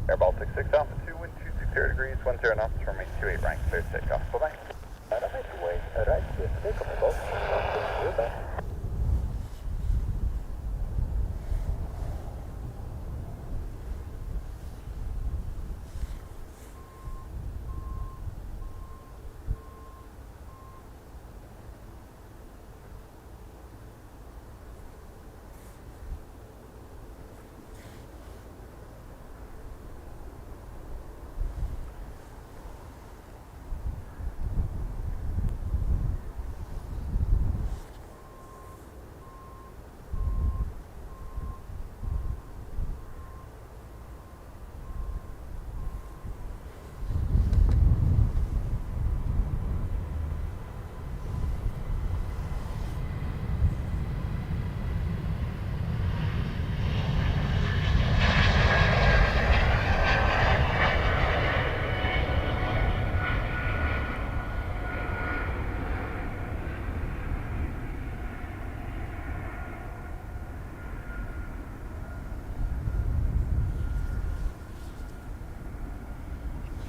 Air Baltic 6 Alpha 2, wind 260 degrees, 10 knots, runway 28 right, clear to take off. Bye-bye. Runway right, clear to take off. Goodbye.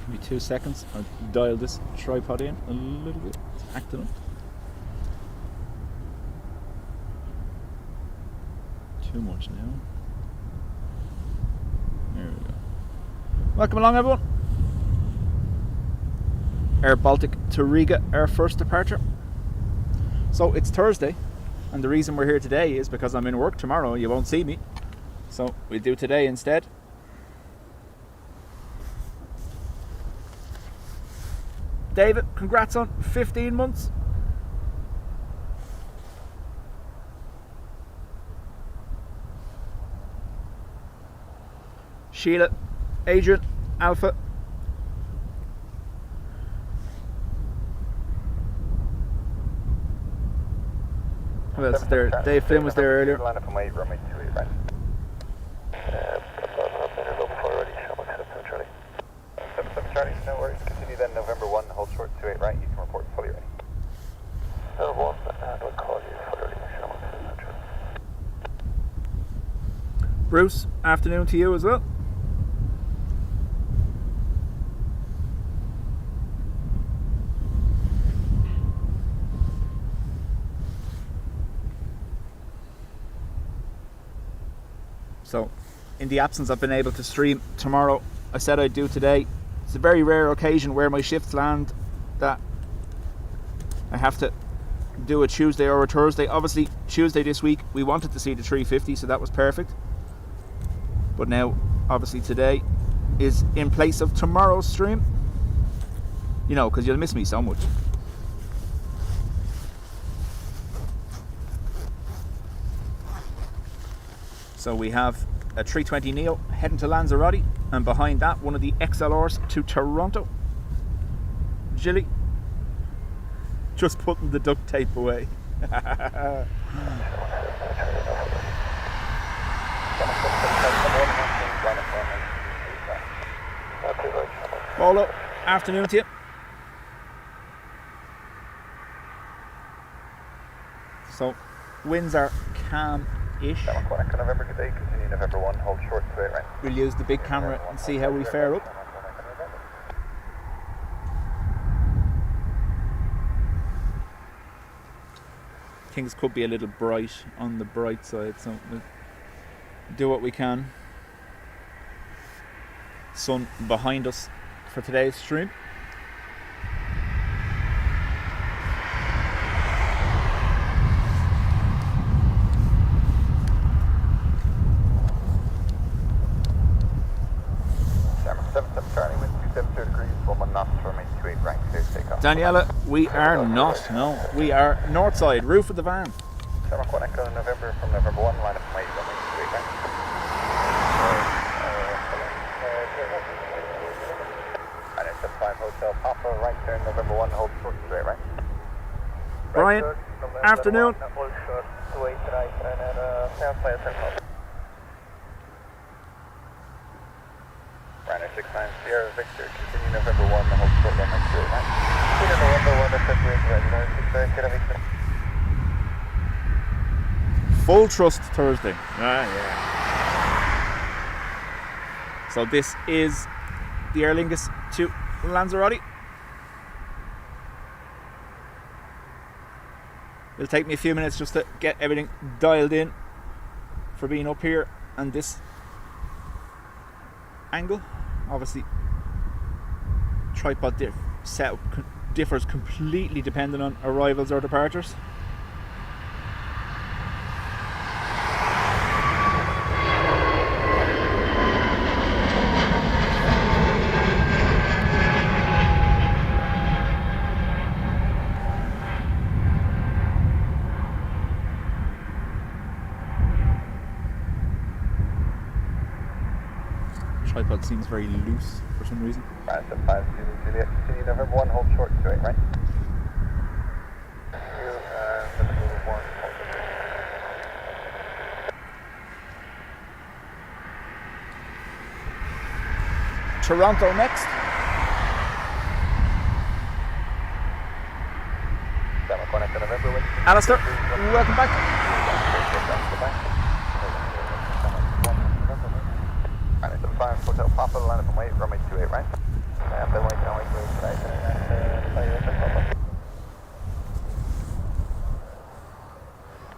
Give me 2 seconds. I'll dial this tripod in a little bit. It's acting up. Too much now. There we go. Welcome along, everyone. Air Baltic to Riga, our first departure. So it's Thursday, and the reason we're here today is because I'm in work tomorrow. You won't see me, so we'll do today instead. David, congrats on 15 months. Sheila, Adrian, Alpha. Who else is there? Dave Flynn was there earlier. No worries. Continue then November 1, hold short 28 right. You can report fully ready. November 1, and we'll call you fully ready. Bruce, afternoon to you as well. So, in the absence I've been able to stream tomorrow, I said I'd do today. It's a very rare occasion where my shifts land that I have to do a Tuesday or a Thursday. Obviously, Tuesday this week, we wanted to see the 350, so that was perfect. But now, obviously today is in place of tomorrow's stream. You know, because you'll miss me so much. So we have a 320neo heading to Lanzarote, and behind that one of the XLRs to Toronto. Jilly just putting the duct tape away. Polo, afternoon to you. So winds are calm-ish. November today, continue November 1, hold short to it, right? We'll use the big camera and see how we fare up. Things could be a little bright on the bright side, so we'll do what we can. Sun behind us for today's stream. Daniela, we are not, no. We are north side, roof of the van. November from November 1, line up from 8, and it's a 5 Hotel Papa, right turn November 1, hold short straight, right? Brian, afternoon. Ryanair 69 Sierra Victor, continue November 1, the hold short runway 2, right? November 1, the separate Ryanair 69 Victor. Full trust Thursday. Ah, So this is the Aer Lingus to Lanzarote. It'll take me a few minutes just to get everything dialed in for being up here and this angle. Obviously, tripod setup differs completely depending on arrivals or departures. Tripod seems very loose for some reason. Right, so 5 Juliet, continue November 1, hold short, 28, right? November 1, hold short. Toronto next. November, Alistair, welcome back. Hotel Papa, line up and wait, runway 28, right?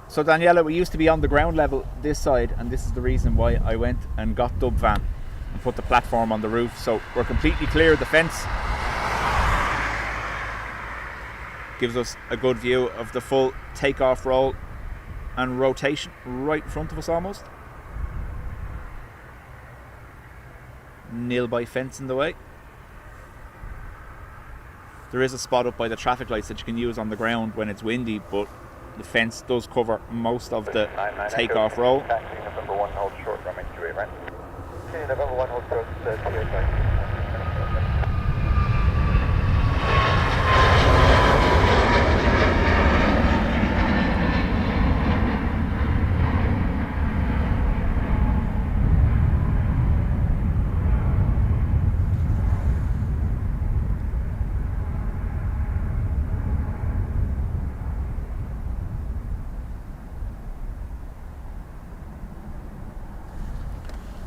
So Daniela, we used to be on the ground level this side, and this is the reason why I went and got Dub Van and put the platform on the roof. So we're completely clear of the fence. Gives us a good view of the full takeoff roll and rotation right in front of us almost. Nil by fence in the way. There is a spot up by the traffic lights that you can use on the ground when it's windy, but the fence does cover most of the takeoff roll. November 1, hold short, runway 28, right? November 1, hold short, 28, right?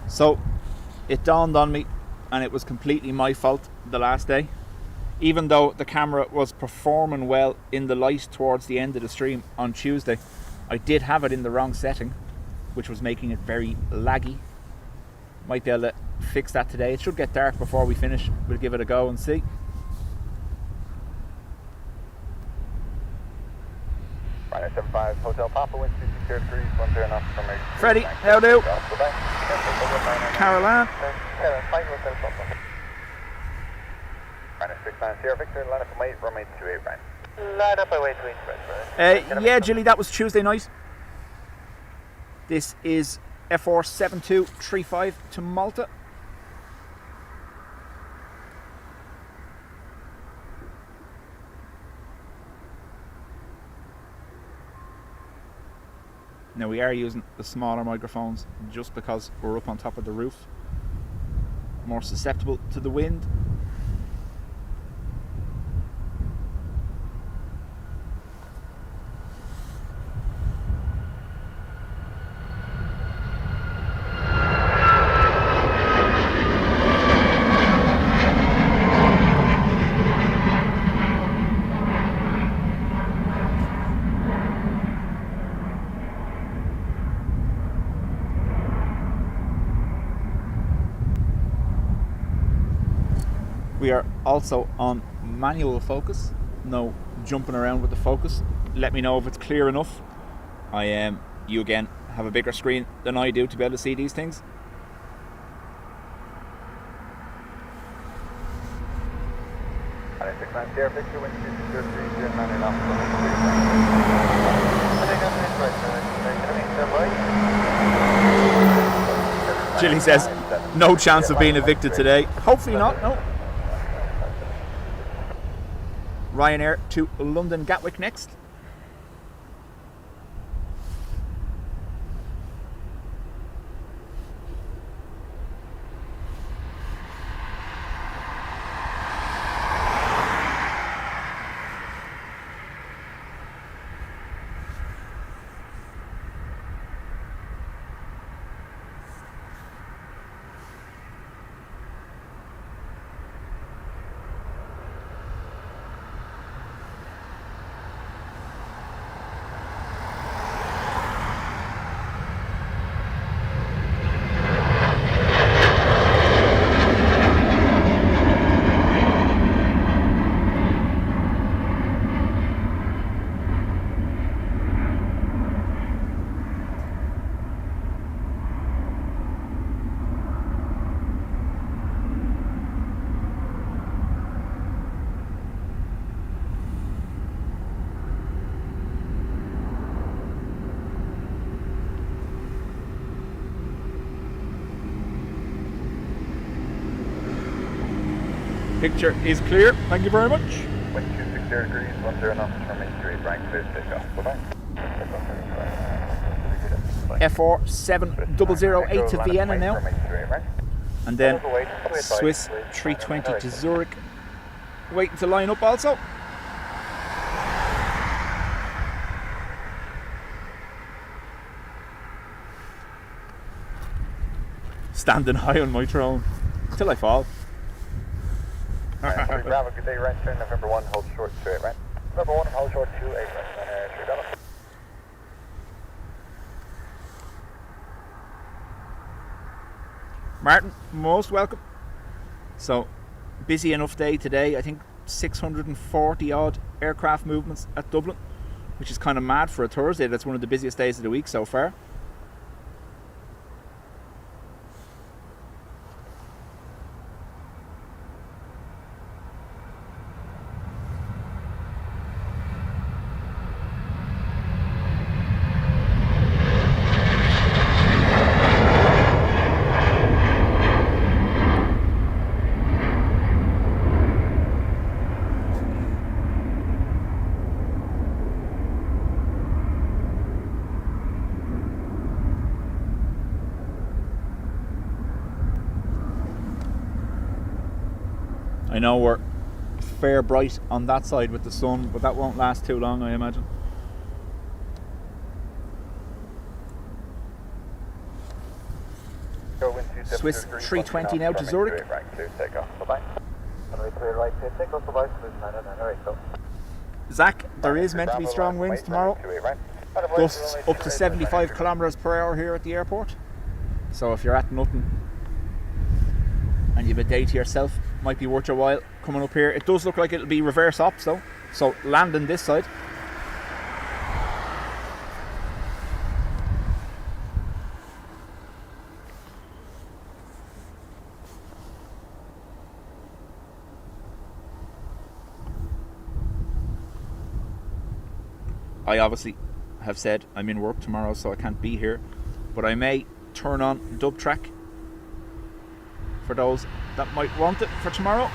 So it dawned on me, and it was completely my fault the last day. Even though the camera was performing well in the light towards the end of the stream on Tuesday, I did have it in the wrong setting, which was making it very laggy. Might be able to fix that today. It should get dark before we finish. We'll give it a go and see. Ryanair 75, Hotel Papa, wind 260 degrees, 10 knots from me. Freddie, how do? Caroline. Ryanair 69, Sierra Victor, line up and wait, runway 28, right? Line up and wait, Yeah, Julie, that was Tuesday night. This is F47235 to Malta. Now we are using the smaller microphones just because we're up on top of the roof, more susceptible to the wind. We are also on manual focus, no jumping around with the focus. Let me know if it's clear enough. You again have a bigger screen than I do to be able to see these things. Jilly says, no chance of being evicted today. Hopefully not, no. Ryanair to London Gatwick next. Picture is clear. Thank you very much. Wind 260 degrees, 10 knots from 28 rank, clear to take off. Bye-bye. FR 7008 to Vienna now. And then Swiss 320 to Zurich. Waiting to line up also. Standing high on my throne till I fall. Bravo, good day, right turn, November 1, hold short, 28 right. November 1, hold short, 28 right, and 3 Bravo. Martin, most welcome. So, busy enough day today. I think 640 odd aircraft movements at Dublin, which is kind of mad for a Thursday. That's one of the busiest days of the week so far. I know we're fair bright on that side with the sun, but that won't last too long, I imagine. Swiss 320 now to Zurich. Zach, there is meant to be strong winds tomorrow. Gusts up to 75 kilometers per hour here at the airport. So if you're at nothing and you have a day to yourself, might be worth your while coming up here. It does look like it'll be reverse ops though, so landing this side. I obviously have said I'm in work tomorrow, so I can't be here, but I may turn on dub track for those that might want it for tomorrow.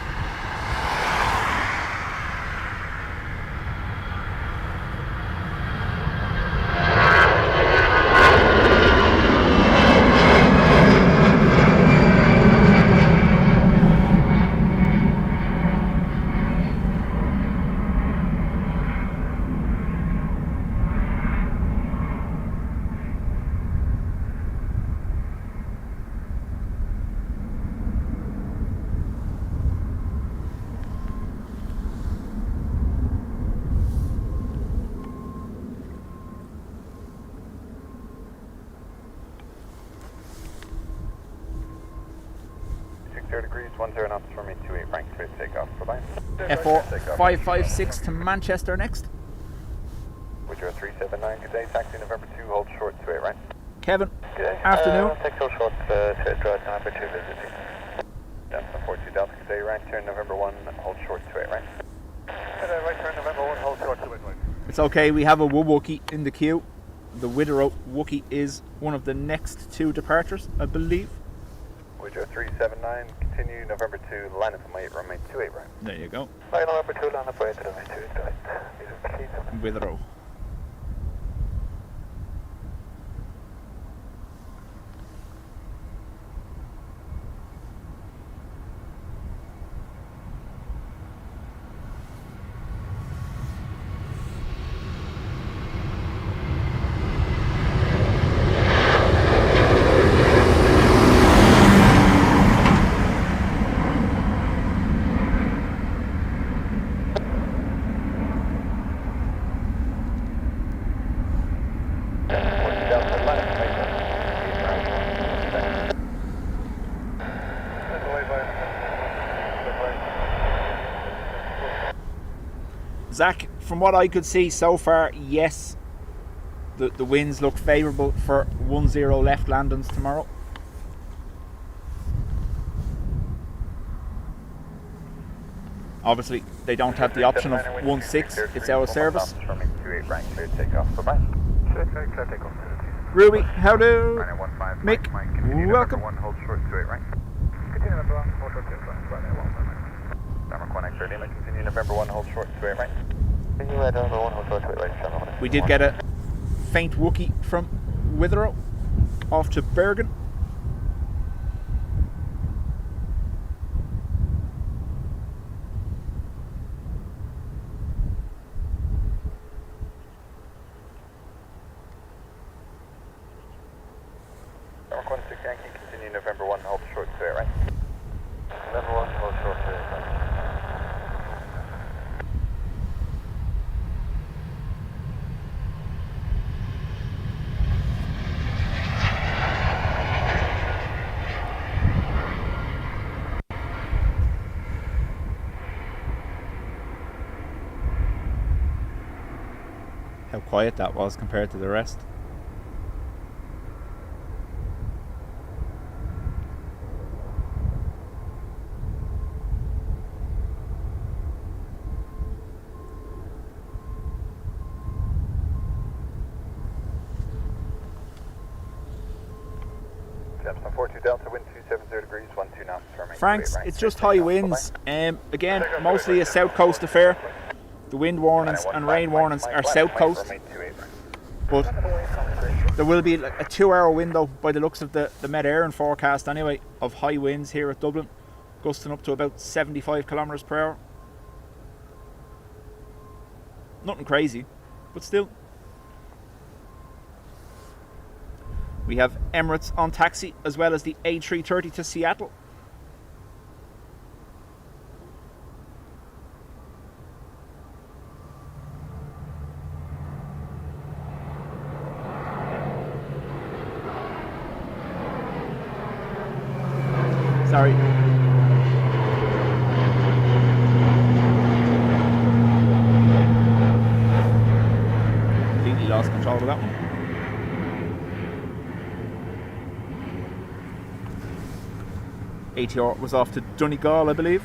Degrees, 10 knots for me, 28 rank, clear to take off. Bye-bye. FR 556 to Manchester next. Would you 379, good day, taxi November 2, hold short, 28 right. Kevin, Good day. afternoon. Take hold short, to drive number 2 visiting. Delta 42 Delta, good day, right turn November 1, hold short, 28 right. Right turn November 1, hold short, 28 right. It's okay, we have a Wookie in the queue. The Witherow Wookie is one of the next two departures, I believe. Woodrow 379, continue November 2, line up my 8, remain 28 right. There you go. Line November 2, line up my 8, remain 28 right. Witherow. Zach, from what I could see so far, yes, the winds look favourable for 1-0 left landings tomorrow. Obviously, they don't have the option of 1-6, it's our service. Ruby, how do? Mick, welcome. 1 X-ray Lima, continue November 1, hold short 28 right. Continue November 1, hold short 28 right, channel 1. We did get a faint Wookie from Witherow off to Bergen. Mark 16 Yankee, continue November 1, hold short 28 right. November 1, hold short 28 right. How quiet that was compared to the rest. Jefferson 42 Delta, wind 270 degrees, 12 knots, terminating Franks, 28 right. it's just high winds. Again, mostly a south coast affair. The wind warnings and rain warnings are south coast, but there will be a 2-hour window by the looks of the Met Éireann forecast anyway of high winds here at Dublin, gusting up to about 75 kilometres per hour. Nothing crazy, but still. We have Emirates on taxi as well as the A330 to Seattle. Sorry. Completely lost control of that one. ATR was off to Donegal, I believe.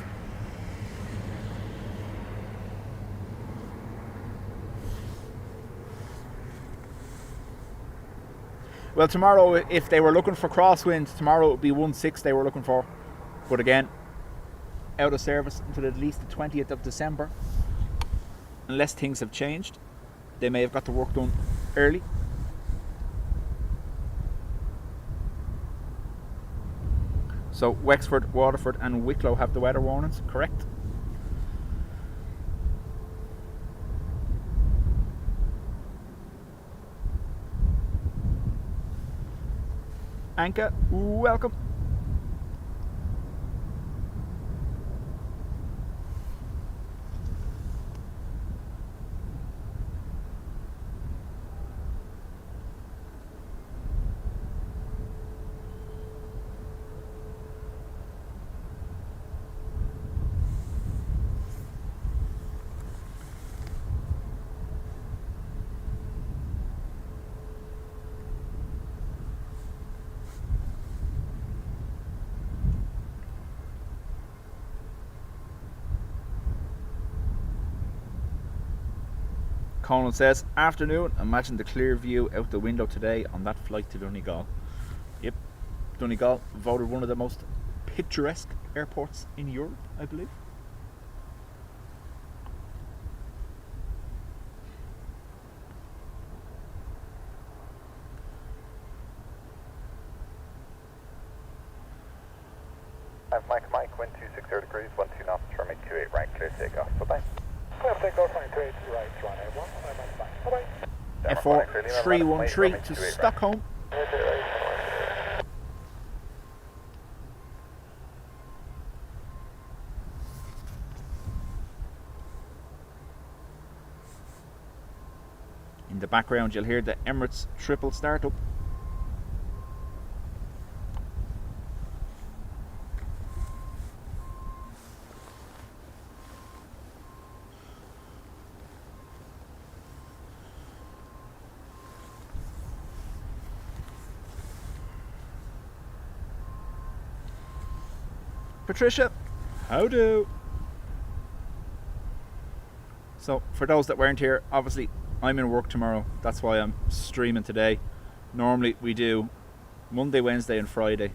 Well, tomorrow, if they were looking for Crosswind, tomorrow it would be 1-6 they were looking for. But again, out of service until at least the 20th of December. Unless things have changed. They may have got the work done early. So Wexford, Waterford and Wicklow have the weather warnings, correct? Anka, welcome. Conan says, afternoon, imagine the clear view out the window today on that flight to Donegal. Yep, Donegal voted one of the most picturesque airports in Europe, I believe. Mike, wind 260 degrees, 12 knots, terminate 28 right, clear takeoff, bye-bye. Clear takeoff, 28 right, Ryanair 1, bye-bye. F4 313 to Stockholm. In the background you'll hear the Emirates triple startup. Patricia, how do? So for those that weren't here, obviously I'm in work tomorrow. That's why I'm streaming today. Normally we do Monday, Wednesday and Friday.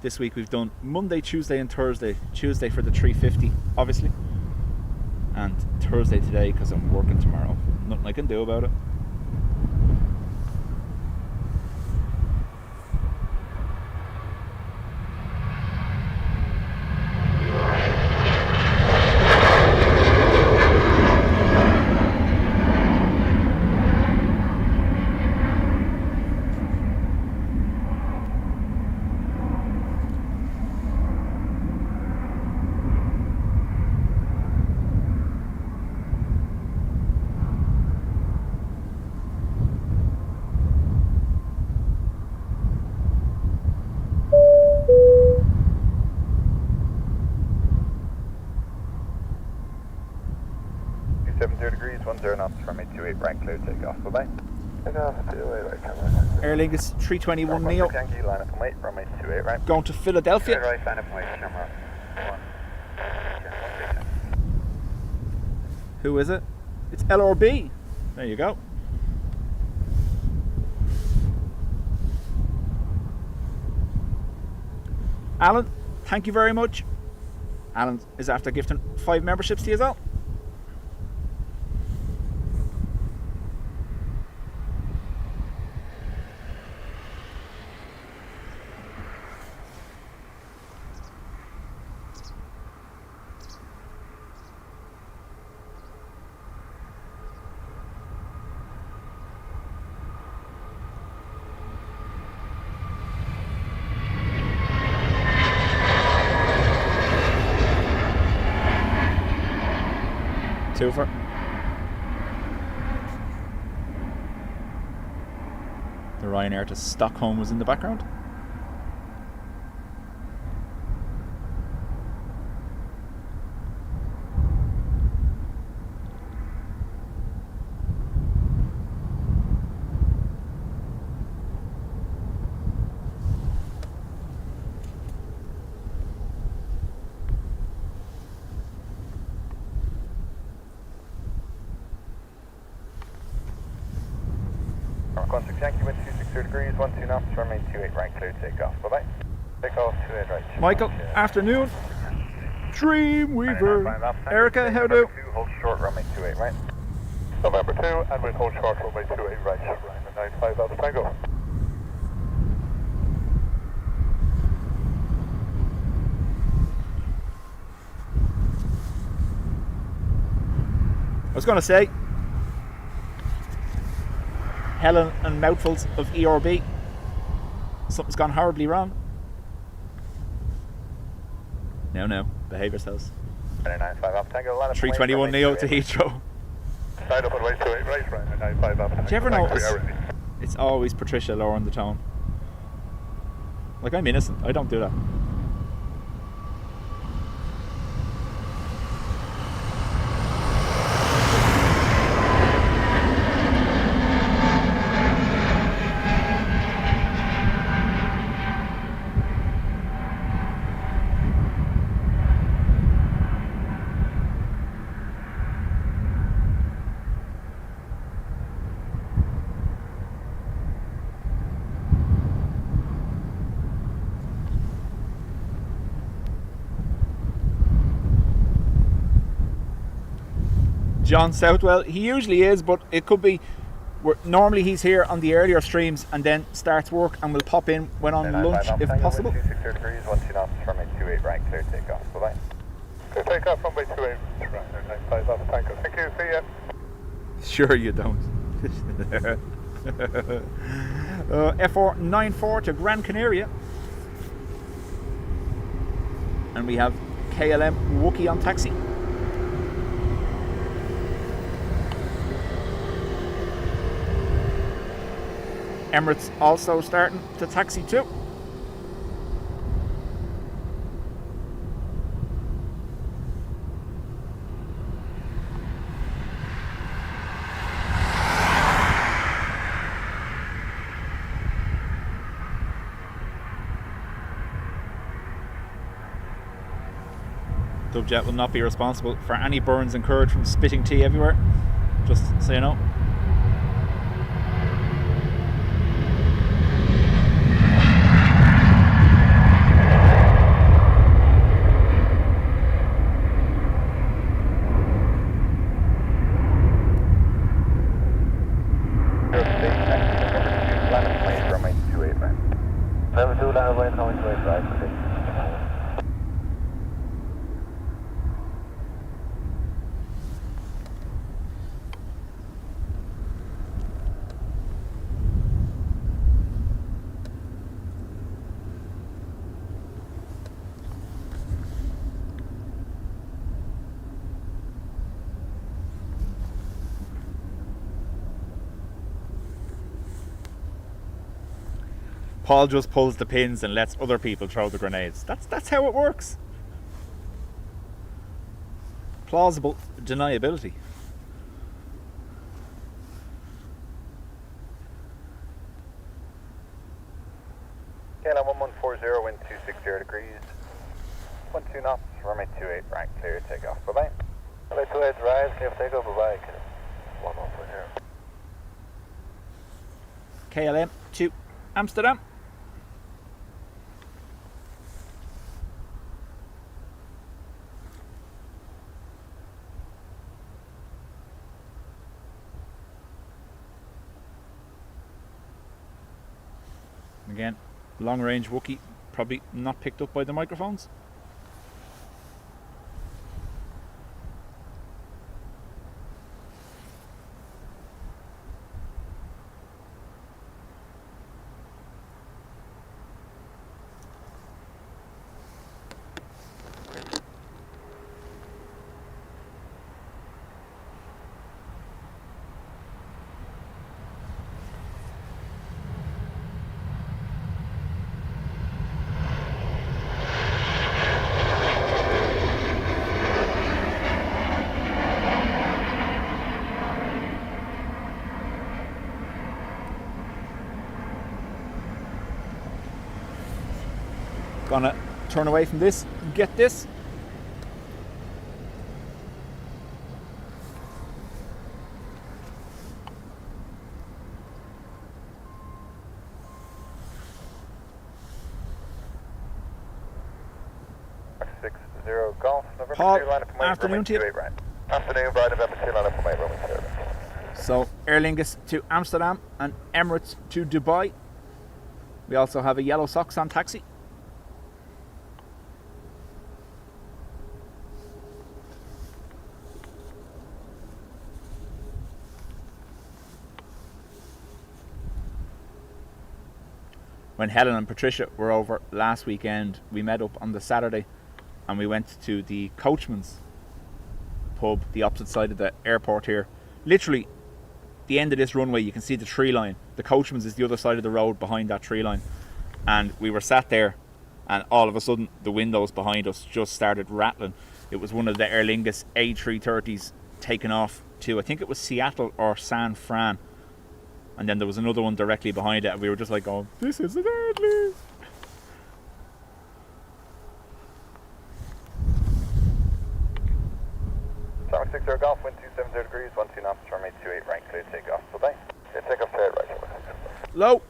This week we've done Monday, Tuesday and Thursday. Tuesday for the 350, obviously. and Thursday today because I'm working tomorrow. Nothing I can do about it. degrees, 10 knots, runway 28 right, clear takeoff. Bye-bye. Takeoff, 28 right, camera. Aer Lingus 321 Neo. Yankee, line up and wait, runway 28 right. Going to Philadelphia. Right, line up and wait, camera. Who is it? It's LRB. There you go. Alan, thank you very much. Alan is after gifting 5 memberships to you as well. Twofer. The Ryanair to Stockholm was in the background. Yankee, wind 260 degrees, 12 knots, runway 28 right, clear takeoff. Bye-bye. Takeoff, 28 right. Michael, afternoon. Dreamweaver. Erica, how do? Hold short, runway 28 right. November 2, and we'll hold short, runway 28 right, Ryanair 95 Alpha Tango. I was going to say, Helen and mouthfuls of ERB. Something's gone horribly wrong. No, behave yourselves. 321 Neo to Heathrow. Side up and way 28 right, Ryanair 95 Alpha. Do you ever notice it's always Patricia lowering the tone? Like, I'm innocent, I don't do that. John Southwell, he usually is, but it could be normally he's here on the earlier streams and then starts work and will pop in when on lunch if possible. 260 degrees, 12 knots, runway 28 right, clear takeoff. Bye-bye. Clear takeoff, runway 28 right, 95 Alpha Tango. Thank you, see ya. Sure you don't. F494 to Gran Canaria. And we have KLM Wookie on taxi. Emirates also starting to taxi too. Dubjet will not be responsible for any burns incurred from spitting tea everywhere, just so you know. runway, calling to right, please. Paul just pulls the pins and lets other people throw the grenades. That's how it works. Plausible deniability. KLM 1140, wind 260 degrees. 12 knots, runway 28, right, clear, take off. Bye-bye. Runway 28, rise, clear, take off, bye-bye. 1140. KLM to Amsterdam. Again, long range Wookiee, probably not picked up by the microphones. Gonna turn away from this, get this. Golf, November Paul, 2, line up from afternoon to you. right. Afternoon, right, November 2, line up from Roman service. So Aer Lingus to Amsterdam and Emirates to Dubai. We also have a yellow socks on taxi. When Helen and Patricia were over last weekend, we met up on the Saturday and we went to the Coachman's pub, the opposite side of the airport here. Literally, the end of this runway, you can see the tree line. The Coachman's is the other side of the road behind that tree line. And we were sat there and all of a sudden the windows behind us just started rattling. It was one of the Aer Lingus A330s taking off to, I think it was Seattle or San Fran. And then there was another one directly behind it and we were just like going, this is deadly. Tower 60 Golf, wind 270 degrees, 12 knots, runway 28, right, clear, take off. Bye-bye. Yeah, take off straight, right. Low.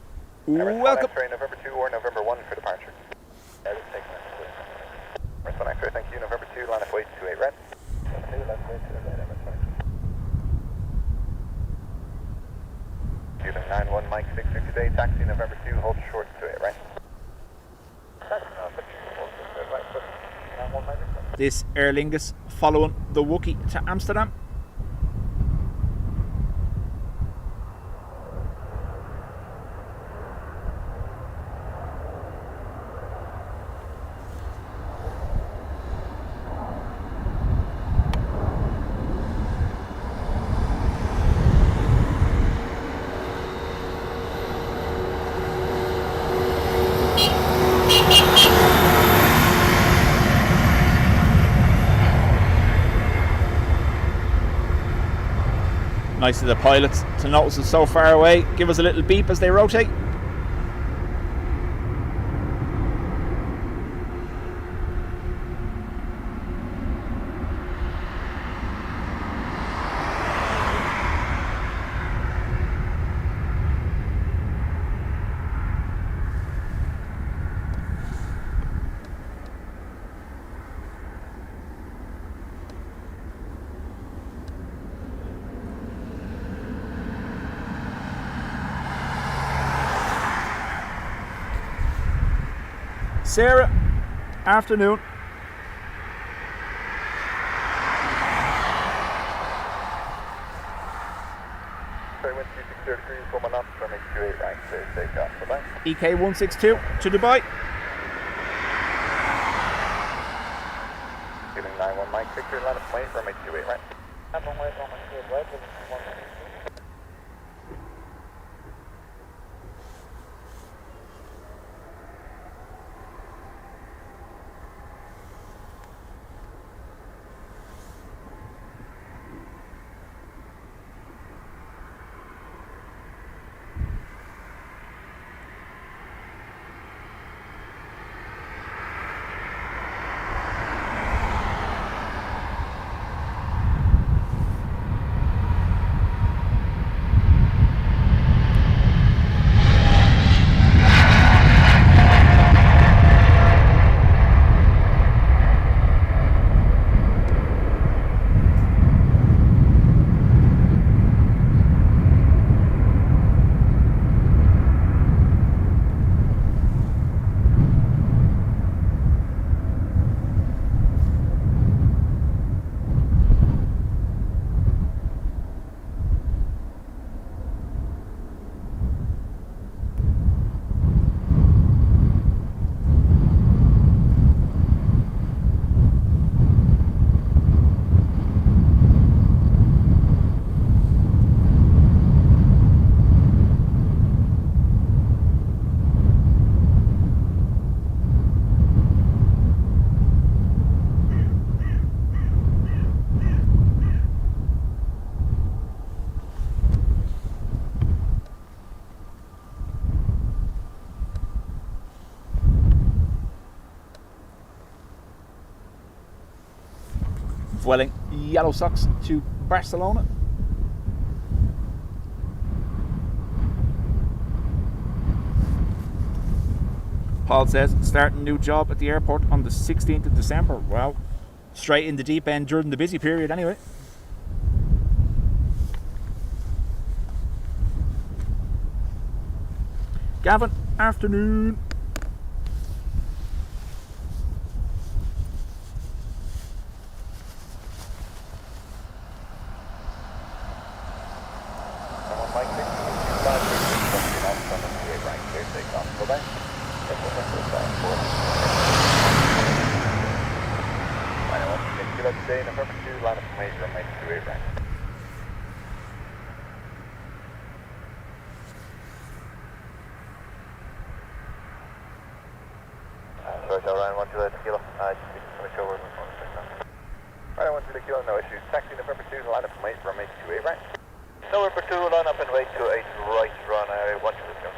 Emirates Welcome. X-ray, November 2 or November 1 for departure. Yeah, just take that. Emirates 1 X-ray, thank you. November 2, line up weight 28, right. 2, left weight 28, right, Emirates 1 X-ray. Cuban 91, Mike 650 day, taxi November 2, hold short 28, right. This Aer Lingus following the Wookiee to Amsterdam. Nice of the pilots to notice us so far away. Give us a little beep as they rotate. Sarah, afternoon. Sorry, wind 260 degrees, 1 knots, runway 28 right, clear takeoff. Bye-bye. EK 162 to Dubai. Feeling 91 Mike, Victor, line of plane, runway 28 right. Runway 28 right, Vueling yellow socks to Barcelona. Paul says, starting a new job at the airport on the 16th of December. Wow. Straight in the deep end during the busy period anyway. Gavin, afternoon. Sorry, Ryan, 128 kilo. Just finish over with my phone. Ryan, 128 kilo, no issues. Taxi November 2, line up and wait for runway 28 right. November 2, line up and wait to 8 right, Ryanair, watch this go.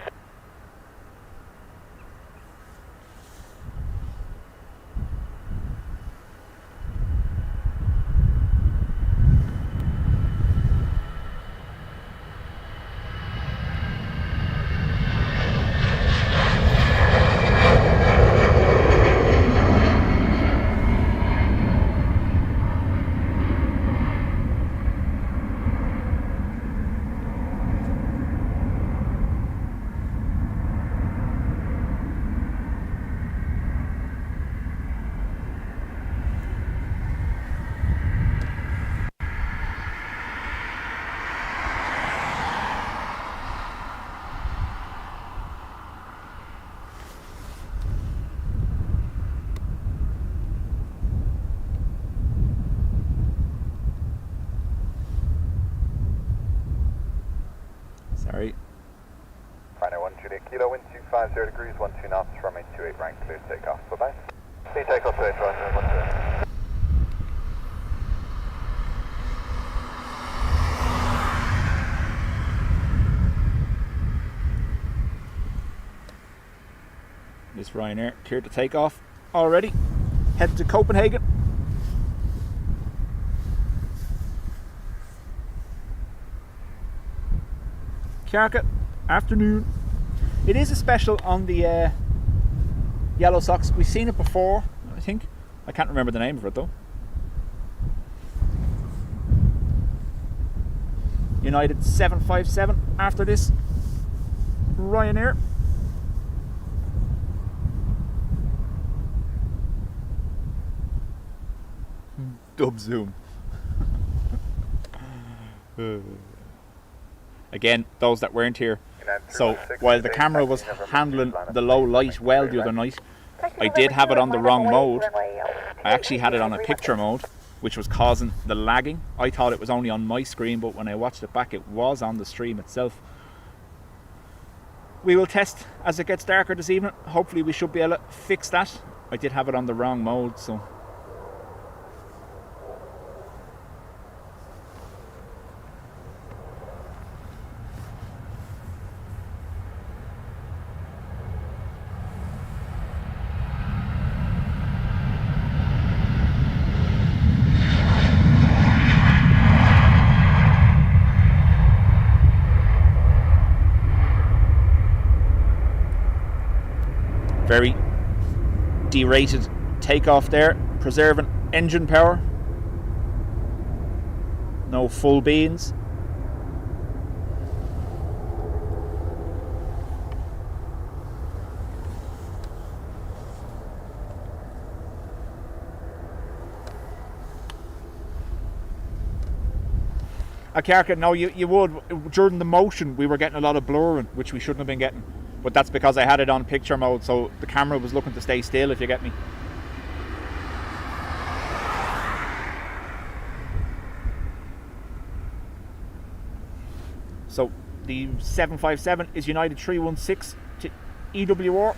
Sorry. Ryanair 128 kilo, wind 250 degrees, 12 knots, runway 28 right, clear takeoff. Bye-bye. See takeoff to 8 Ryanair 128. This Ryanair cleared to take off already. Head to Copenhagen. Kjarka, afternoon. It is a special on the yellow socks. We've seen it before, I think. I can't remember the name of it though. United 757 after this. Ryanair. Dub zoom. Again, those that weren't here. So while the camera was handling the low light well the other night, I did have it on the wrong mode. I actually had it on a picture mode, which was causing the lagging. I thought it was only on my screen, but when I watched it back, it was on the stream itself. We will test as it gets darker this evening. Hopefully we should be able to fix that. I did have it on the wrong mode, so... Very derated takeoff there, preserving engine power. No full beans. Akarka, no, you would. During the motion, we were getting a lot of blurring, which we shouldn't have been getting. But that's because I had it on picture mode, so the camera was looking to stay still, if you get me. So the 757 is United 316 to EWR.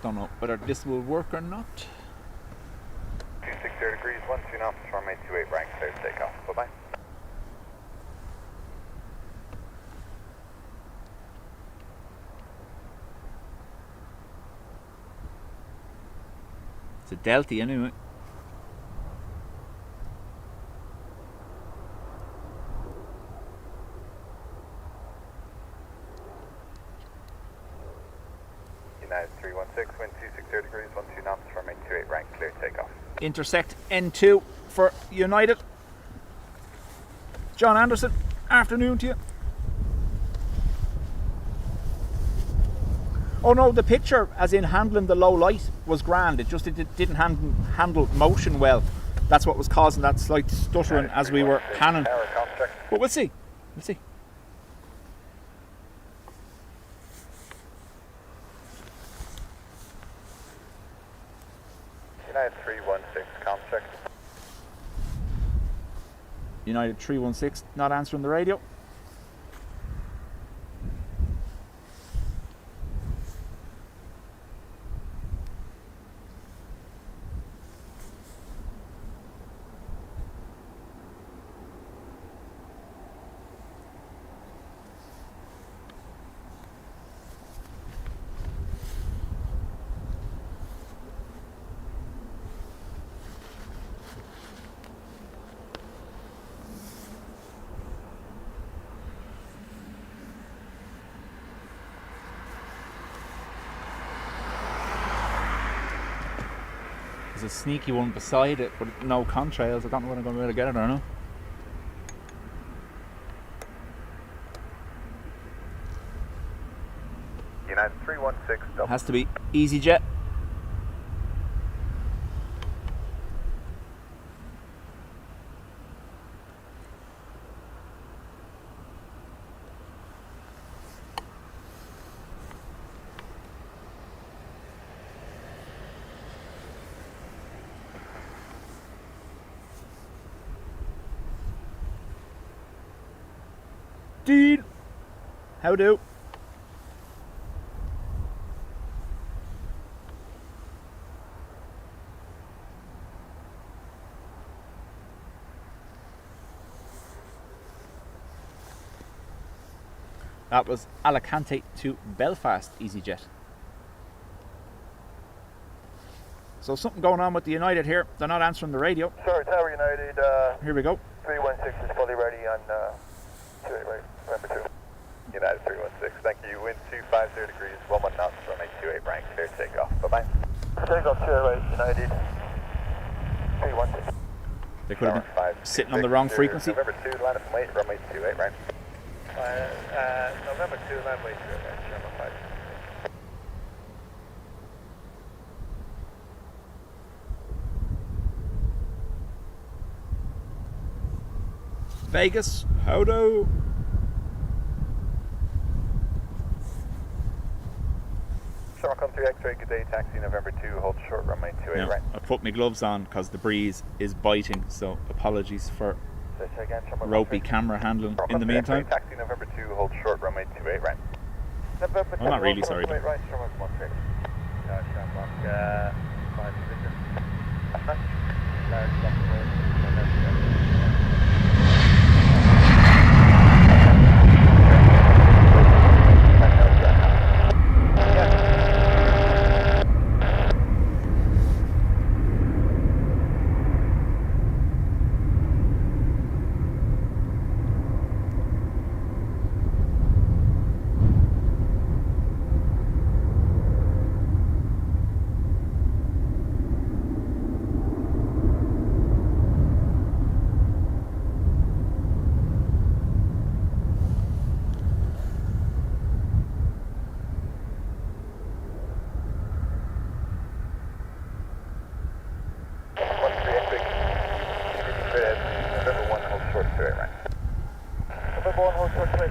Don't know whether this will work or not. 260 degrees, 12 knots, runway 28 right, clear to take off. Bye-bye. It's a Delta anyway. United 316, wind 260 degrees, 12 knots, runway 28 right, clear to take off. Intersect N2 for United. John Anderson, afternoon to you. Oh no, the picture, as in handling the low light, was grand. It didn't handle motion well. That's what was causing that slight stuttering as we were panning. But we'll see. We'll see. United 316, com check. United 316, not answering the radio. There's a sneaky one beside it, but no contrails. I don't know when I'm going to be able to get it or not. United 316, double. Has to be EasyJet. Dean, how do? That was Alicante to Belfast EasyJet. So something going on with the United here. They're not answering the radio. Sorry, Tower United. Here we go. 316 is fully ready on 28 right, November 2. United 316, thank you. Wind 250 degrees, 11 knots, runway 28 right, clear to take off. Bye-bye. Take off 28 right, United. They could have been sitting on the wrong frequency. November 2, line up and wait, runway 28, right? November 2, runway 28, right, Sherman 5. Vegas, Hodo. Sherman come 3 X-ray, good day, taxi November 2, hold short, runway 28, Now, right? I put my gloves on because the breeze is biting, so apologies for ropey camera handling in the meantime. Taxi November 2, hold short, runway 28, right? I'm not really sorry though. Right, Sherman 13. Shamrock, 5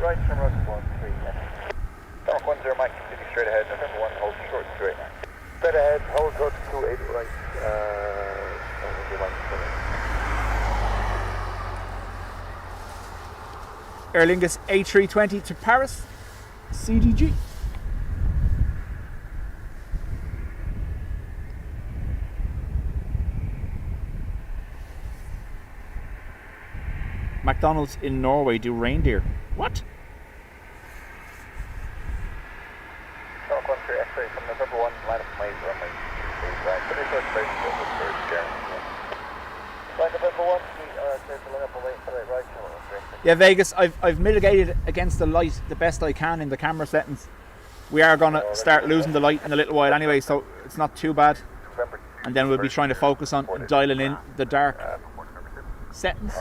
right, Shamrock 13, yes. Shamrock 10, Mike, continue straight ahead, November 1, hold short, straight right. Straight ahead, hold short, 28, right, Aer Lingus A320 to Paris, CDG. McDonald's in Norway do reindeer. What? Shamrock 1, 3 X-ray from November 1, line up and wait, runway 28, right. Finish our space, over for Sharon. Line November 1, 3 X-ray, line up and wait, straight right, Shamrock 1, 3. Yeah, Vegas, I've mitigated against the light the best I can in the camera settings. We are going to start losing the light in a little while anyway, so it's not too bad. And then we'll be trying to focus on dialing in the dark settings.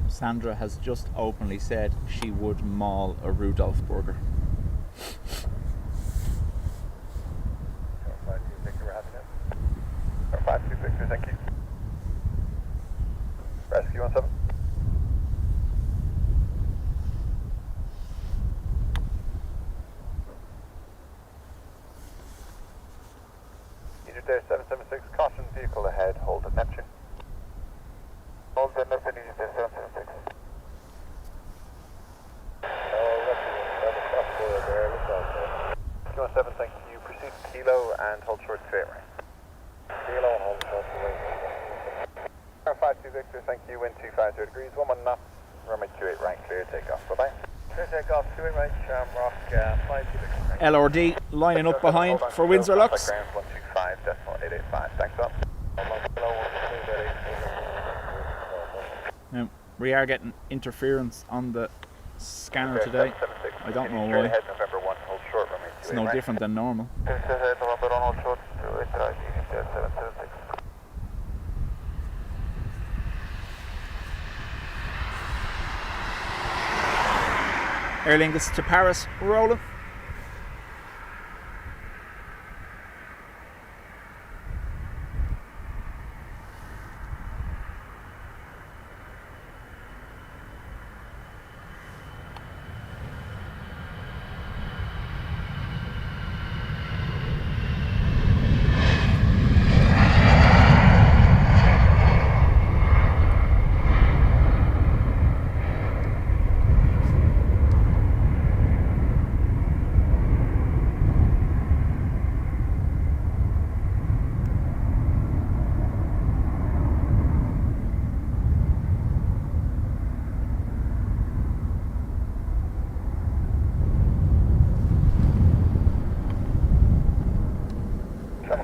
Sandra has just openly said she would maul a Rudolph burger. 5-2 Victor, we're happy now. 5-2 Victor, thank you. Rescue 17. Egypt Air 776, caution vehicle ahead, hold at Neptune. Hold at Neptune, Egypt Air 776. Kilo 7, thank you. Proceed to Kilo and hold short straight right. Kilo and hold short straight right. 52 Victor, thank you. Wind 250 degrees, 11 knots. Runway 28 right, clear takeoff. Bye bye. Clear takeoff, 28 right, Shamrock 52 Victor. LRD lining up behind for Windsor Locks. 125.885. Thanks up. Now, we are getting interference on the scanner today. I don't know why. It's no different than normal. Aer Lingus to Paris, rolling.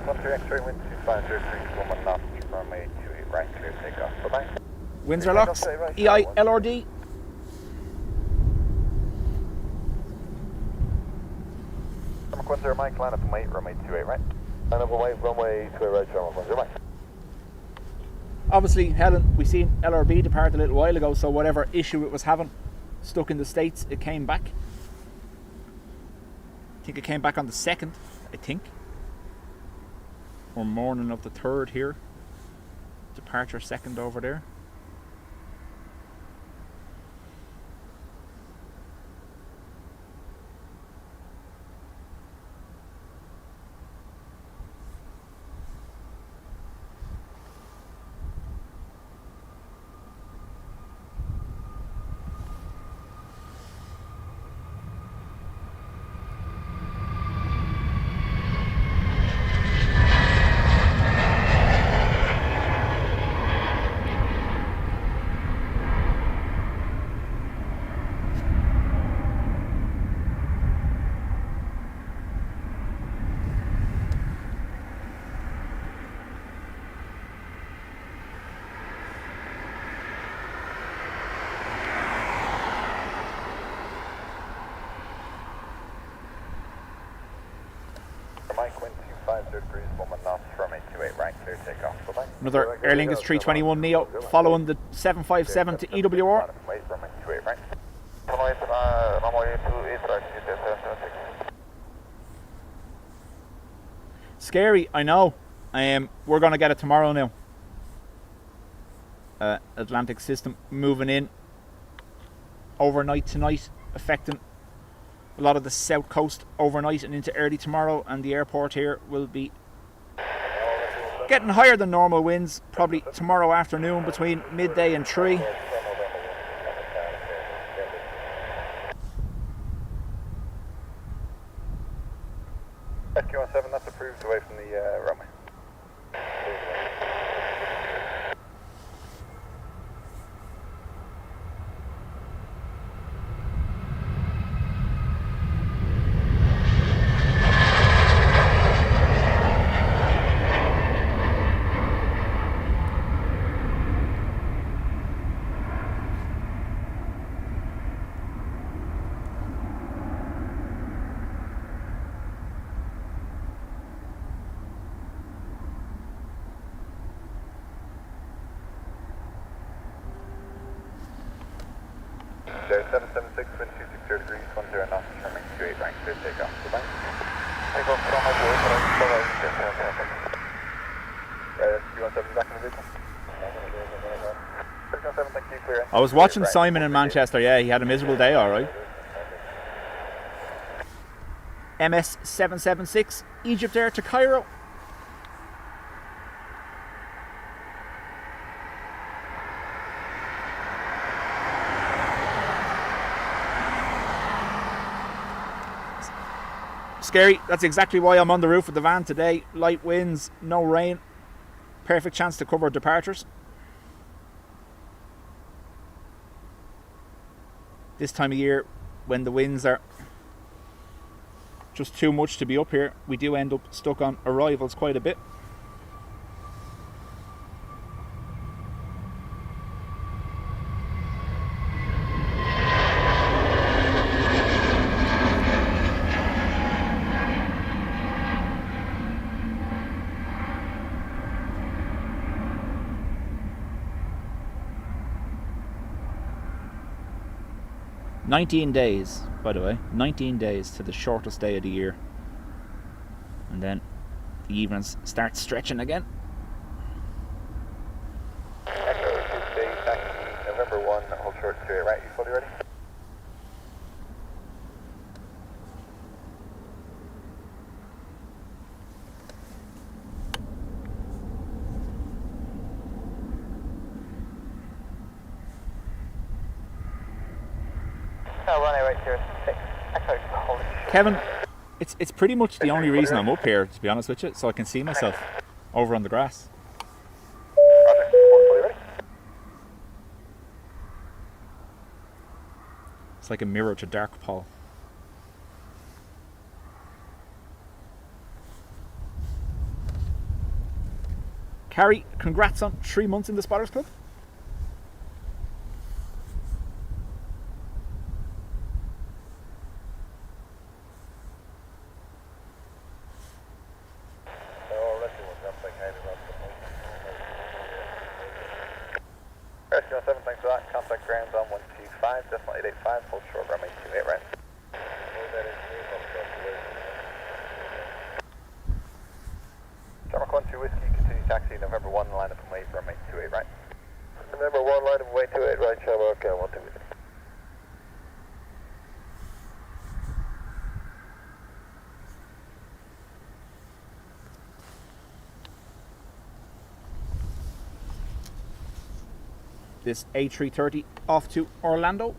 13 X-ray, wind 25, 1 knots, runway 28 right, clear takeoff. Bye-bye. Winds are locked. EILRD. Number 10 Mike, line up and wait, runway 28 right. Line up and wait, runway 28 right, number 10 Mike. Obviously, Helen, we seen LRB depart a little while ago, so whatever issue it was having, stuck in the States, it came back. I think it came back on the 2nd, I think. Or morning of the 3rd here. Departure 2nd over there. Mike, wind 25, 0 degrees, 1 knots, runway 28 right, clear takeoff. Bye-bye. Another Aer Lingus 321 Neo following the 757 to EWR. Wait, runway 28 right. Runway 28 right, Scary, I know. We're going to get it tomorrow now. Atlantic system moving in overnight tonight, affecting a lot of the south coast overnight and into early tomorrow, and the airport here will be getting higher than normal winds probably tomorrow afternoon between midday and 3. SQ17, that's approved away from the runway. There, 776, wind 260 degrees, 10 knots, turning 28 right, clear takeoff. Goodbye. Takeoff from my board, but I'm still out. SQ17 back in the vehicle. 617, thank you, clear. I was watching Simon in Manchester, yeah, he had a miserable day, alright. MS 776, Egypt Air to Cairo. Scary, that's exactly why I'm on the roof of the van today. Light winds, no rain, perfect chance to cover departures. This time of year, when the winds are just too much to be up here, we do end up stuck on arrivals quite a bit. "19 days, by the way, 19 days to the shortest day of the year. And then the evenings start stretching again. Echo 2 taxi, November 1, hold short to right, you fully ready? Runway right here, 6. Echo, holy shit. Kevin, it's pretty much the only reason I'm up here, to be honest with you, so I can see myself over on the grass. Roger, fully ready? It's like a mirror to dark, Paul. Carrie, congrats on 3 months in the Spotters Club. Rescue 7, thanks for that. Contact ground on 125, decimal 885, hold short, runway 28 right. Shamrock 12 Whiskey, continue taxi, November 1, line up and wait for runway 28 right. November 1, line up and wait 28 right, Shamrock 12 Whiskey. This A330 off to Orlando.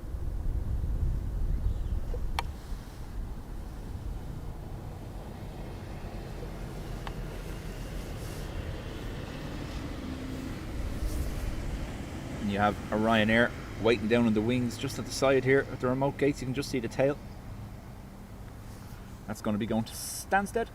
And you have a Ryanair waiting down in the wings just at the side here at the remote gates. You can just see the tail. That's going to be going to Stansted.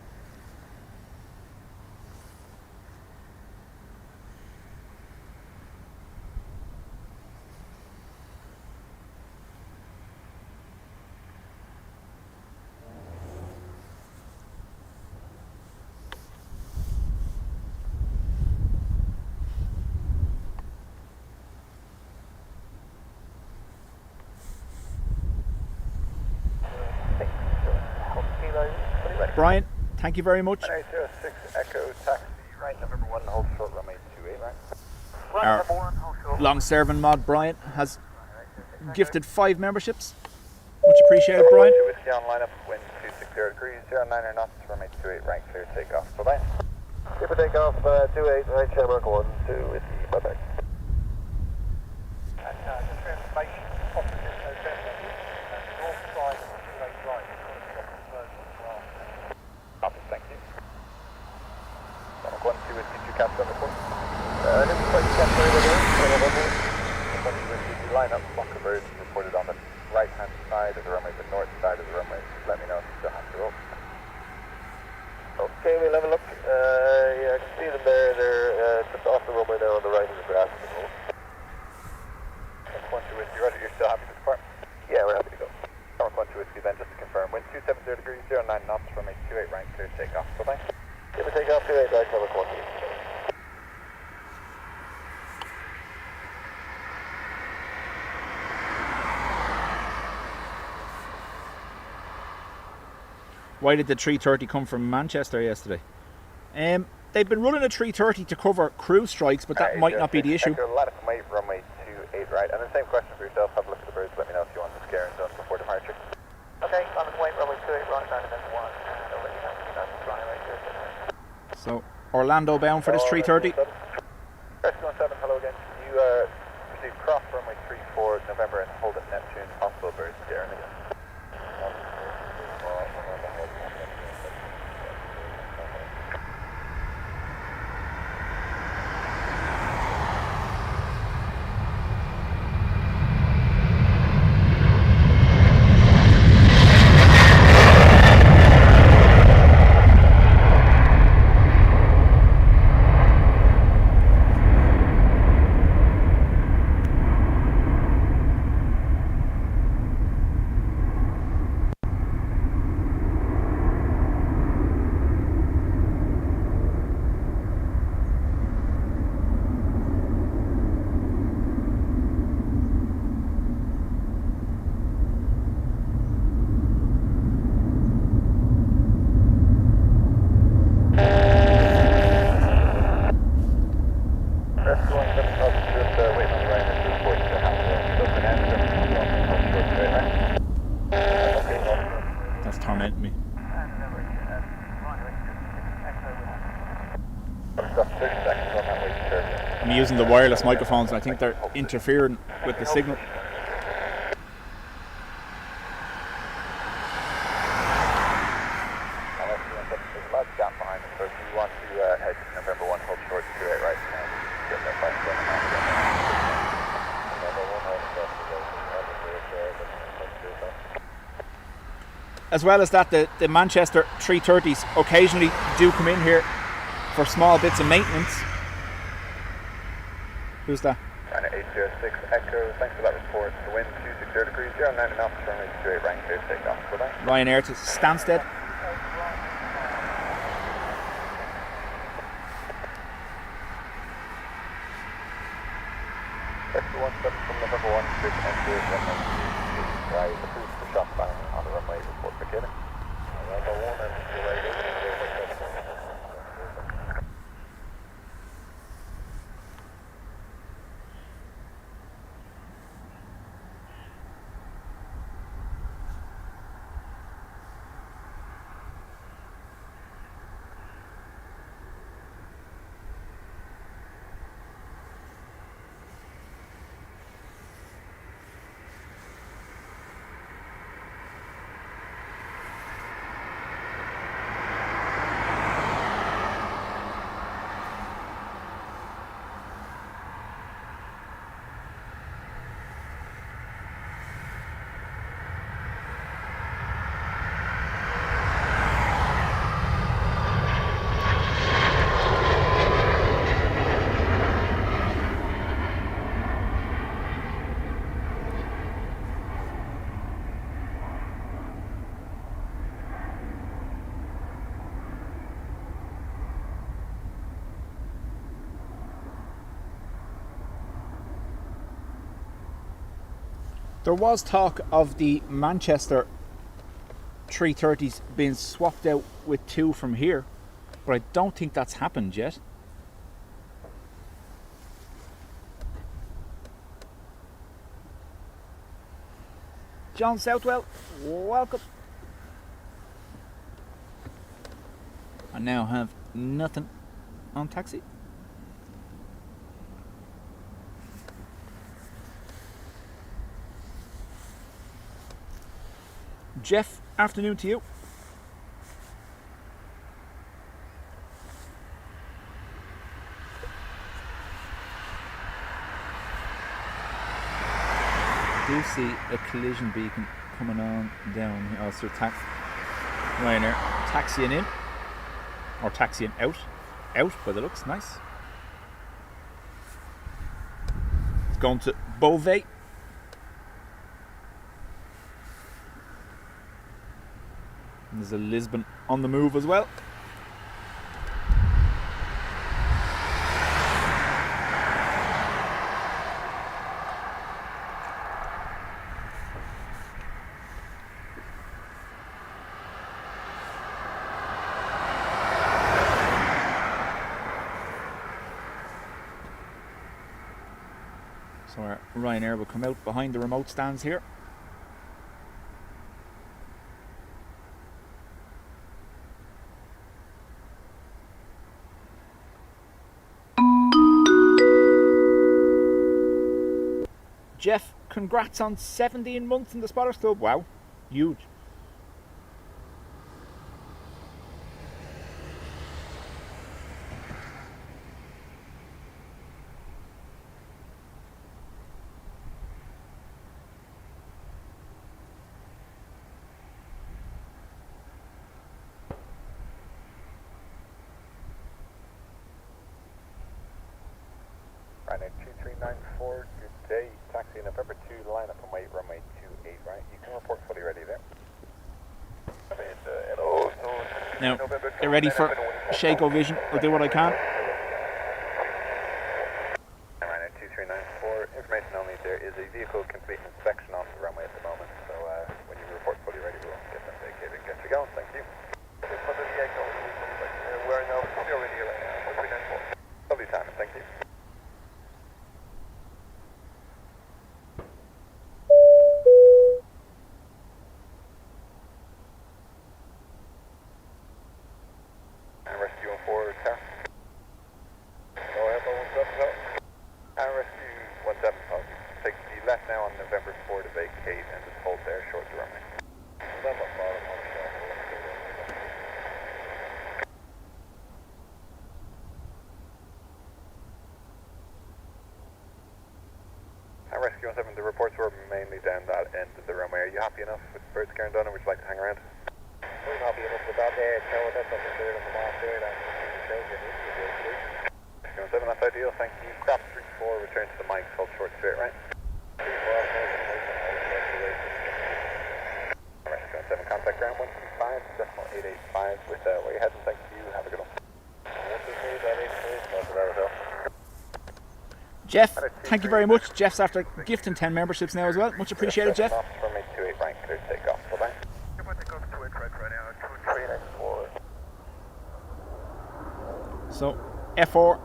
Brian, thank you very much. 906 Echo taxi right, November 1, hold short, runway 28 right. Our long-serving mod Brian has gifted 5 memberships. Much appreciated, Brian. Whiskey on line up, wind 260 degrees, 09 knots, runway 28 right, clear takeoff. Bye-bye. Clear for takeoff, 28 right, Shamrock 1, 2 whiskey, bye-bye. And just for information, opposite November, north side of 28 right, copy, thank you. Shamrock 1, 2 whiskey, 2 caps on the course. Next flight, caps over there, line up, block of birds reported on the right-hand side of the runway, the north side of the runway. Let me know if you still have to roll. Okay, we'll have a look. Yeah, I can see them there. They're just off the runway there on the right of the grass. Shamrock 1, 2 whiskey, Roger, you're still happy to depart? Yeah, we're happy to go. Shamrock 1, 2 whiskey, then just to confirm, wind 270 degrees, 09 knots, runway 28 right, clear takeoff. Bye-bye. Clear for takeoff, 28 right, Shamrock 1, 2 whiskey. Why did the 330 come from Manchester yesterday? They've been running a 330 to cover crew strikes, but that might not be the issue. Line up and wait, runway 28 right. And the same question for yourself. Have a look at the birds. Let me know if you want the scaring zone before departure. Okay, line up and wait, runway 28 right, November 1. I'll let you know if that's running right here. So, Orlando bound for this 330. Rescue 17, hello again. You received cross runway 34 November and hold at Neptune. Possible birds scaring again. I'm using the wireless microphones and I think they're interfering with the signal. As well as that, the Manchester 330s occasionally do come in here for small bits of maintenance. Who's that? Ryanair 806 Echo, thanks for that report. The wind 260 degrees, 090 knots, runway 28 right, clear to take off. Bye-bye. Ryanair to Stansted. X17 from November 1, clear to enter runway 28 right, approved for shot planning on the runway, report vacating. November 1 and There was talk of the Manchester 330s being swapped out with 2 from here, but I don't think that's happened yet. John Southwell, welcome. I now have nothing on taxi. Jeff, afternoon to you. I do see a collision beacon coming on down here. Oh, so Ryanair taxiing in, or taxiing out by the looks. Nice. It's going to Beauvais. And there's a Lisbon on the move as well. So our Ryanair will come out behind the remote stands here. Jeff, congrats on 17 months in the Spotters Club. Wow, huge. Ryanair 2394, good day. Taxi November 2, line up and wait, runway 28 right. You can report fully ready there. Now, get ready for Shaco Vision. I'll do what I can. Ryanair 2394, information only, there is a vehicle complete inspection on the runway at the moment, so when you report fully ready, we'll get them vacated and get you going. Thank you. We're now fully ready right now. 2394. Lovely time, thank you. Rescue 17, the reports were mainly down that end of the runway. Are you happy enough with birds carrying done, or would you like to hang around? We're happy enough with that there. That's up there on the map there. That shows you need to do. Rescue 17, that's ideal. Thank you. Crop 34, return thank you, have a good one. Jeff, thank you very much. Jeff's after gifting 10 memberships now as well. Much appreciated, Jeff. Runway 28 right, clear to take off. Bye-bye. So, F4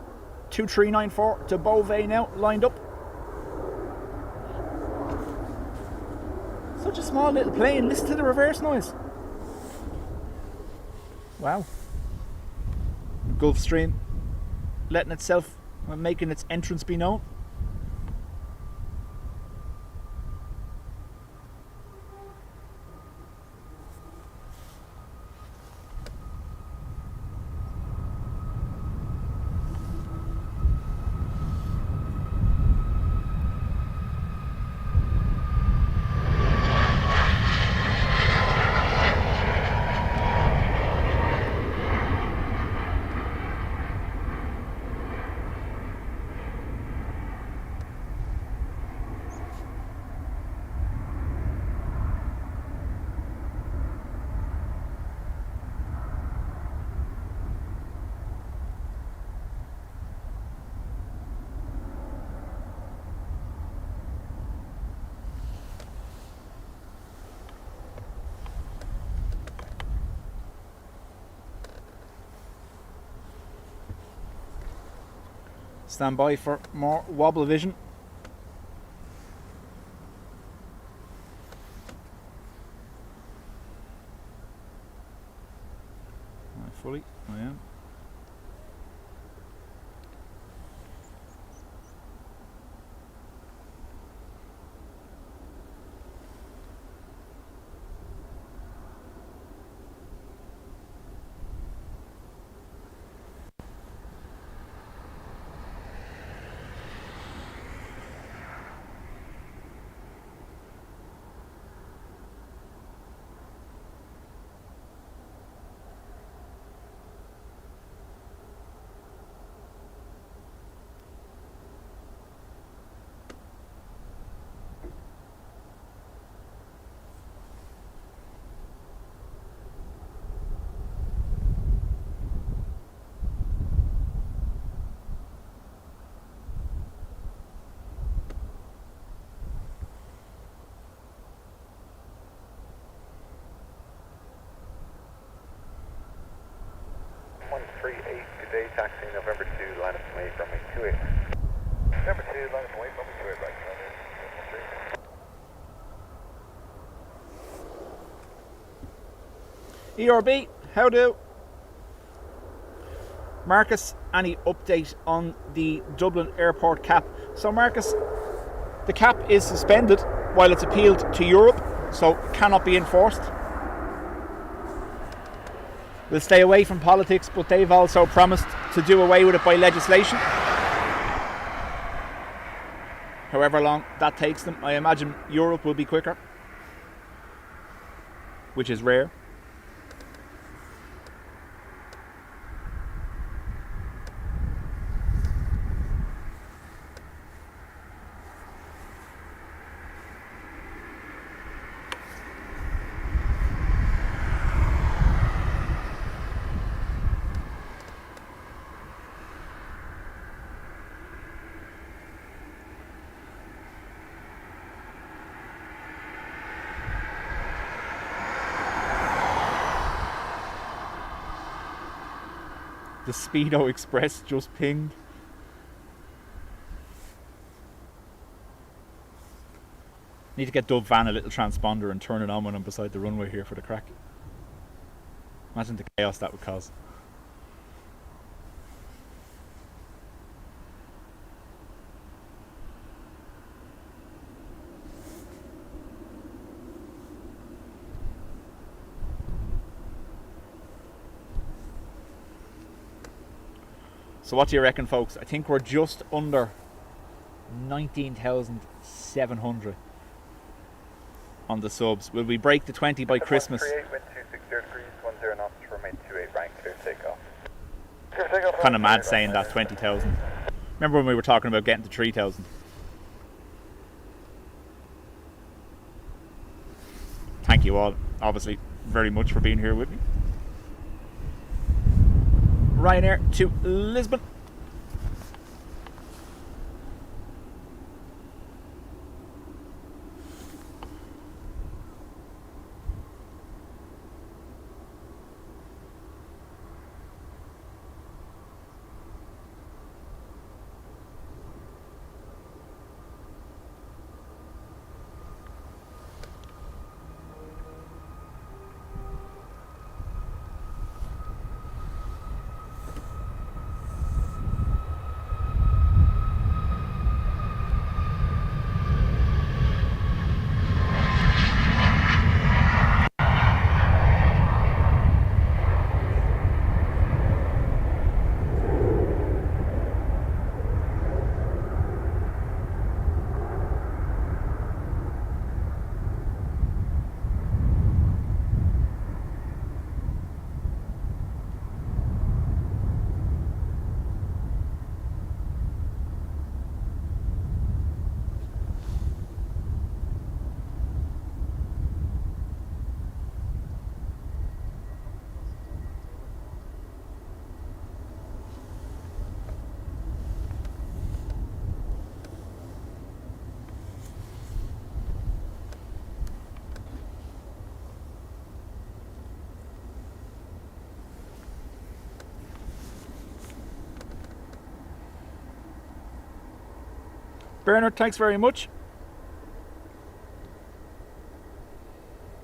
2394 to Beauvais now, lined up. Such a small little plane. Listen to the reverse noise. Wow. Gulf Stream letting itself, making its entrance be known. Stand by for more wobble vision. Fully, I am. Today, taxi November 2, line up from 8, runway 28. November 2, line up from 8, runway 28, right, ERB, how do? Marcus, any update on the Dublin Airport cap? So Marcus, the cap is suspended while it's appealed to Europe, so cannot be enforced. We'll stay away from politics, but they've also promised to do away with it by legislation. However long that takes them, I imagine Europe will be quicker, which is rare. The Speedo Express just pinged. Need to get Dub Van a little transponder and turn it on when I'm beside the runway here for the crack. Imagine the chaos that would cause. So what do you reckon, folks? I think we're just under 19,700 on the subs. Will we break the 20 by Christmas? 10 knots, runway 28 right, clear takeoff. Kind of mad saying that 20,000. Remember when we were talking about getting to 3,000? Thank you all, obviously, very much for being here with me. Ryanair to Lisbon. Bernard, thanks very much.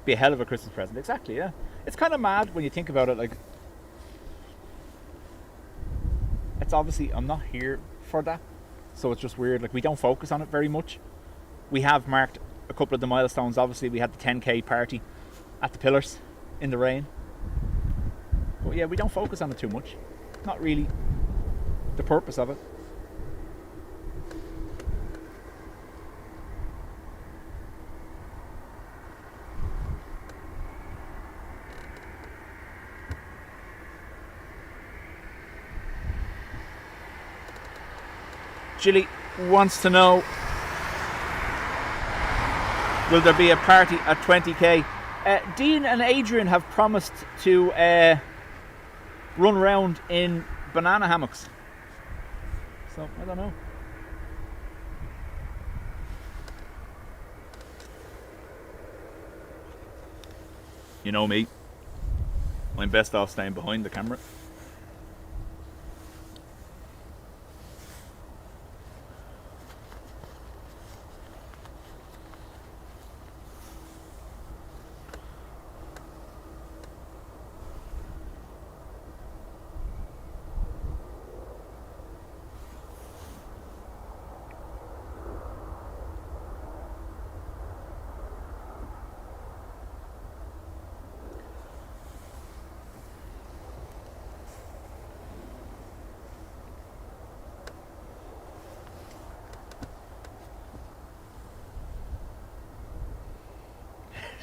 Be a hell of a Christmas present. Exactly, yeah. It's kind of mad when you think about it. Like, it's obviously, I'm not here for that. So it's just weird. Like, we don't focus on it very much. We have marked a couple of the milestones. Obviously, we had the 10k party at the Pillars in the rain. But yeah, we don't focus on it too much. Not really the purpose of it. Jilly wants to know, will there be a party at 20k? Dean and Adrian have promised to run around in banana hammocks. So, I don't know. You know me. I'm best off staying behind the camera.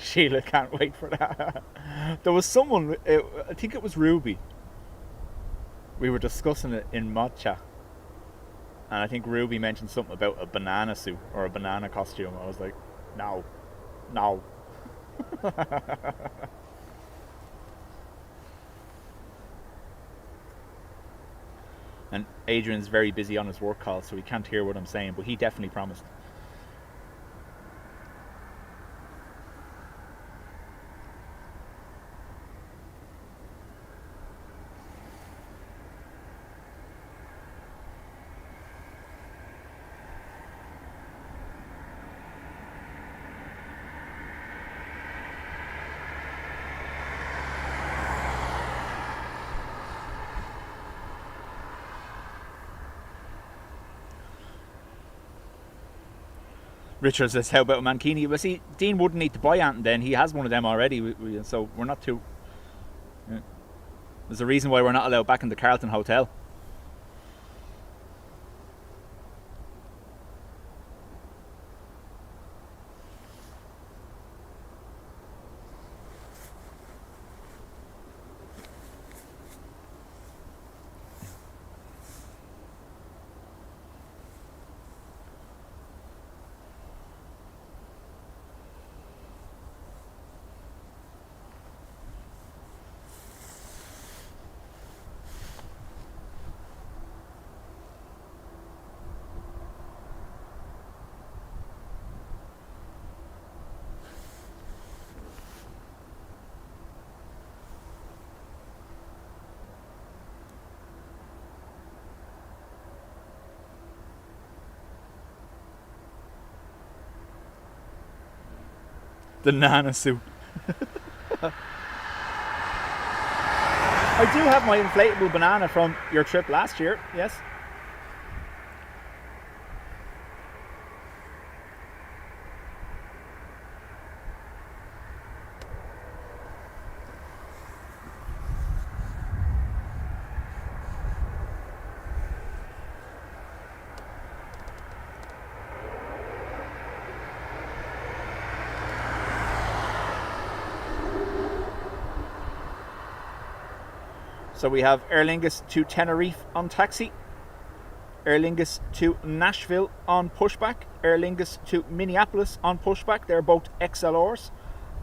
Sheila can't wait for that. There was someone, I think it was Ruby. We were discussing it in mod chat. And I think Ruby mentioned something about a banana suit or a banana costume. I was like, no. No. And Adrian's very busy on his work call, so he can't hear what I'm saying, but he definitely promised. Richard says, how about Mankini? Well, see, Dean wouldn't need to buy anything then. He has one of them already, so we're not too... Yeah. There's a reason why we're not allowed back in the Carlton Hotel. The Nana suit. I do have my inflatable banana from your trip last year, yes. So we have Aer Lingus to Tenerife on taxi, Aer Lingus to Nashville on pushback, Aer Lingus to Minneapolis on pushback. They're both XLRs.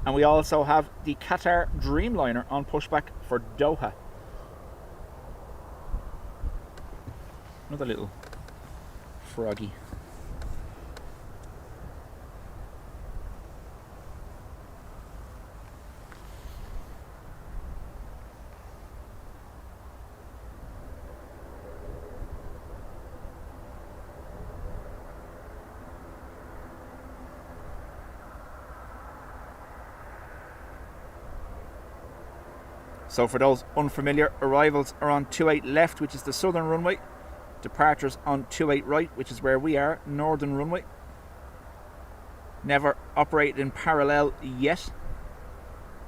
And we also have the Qatar Dreamliner on pushback for Doha. Another little froggy. So for those unfamiliar, arrivals are on 28 left, which is the southern runway. Departures on 28 right, which is where we are, northern runway. Never operated in parallel yet.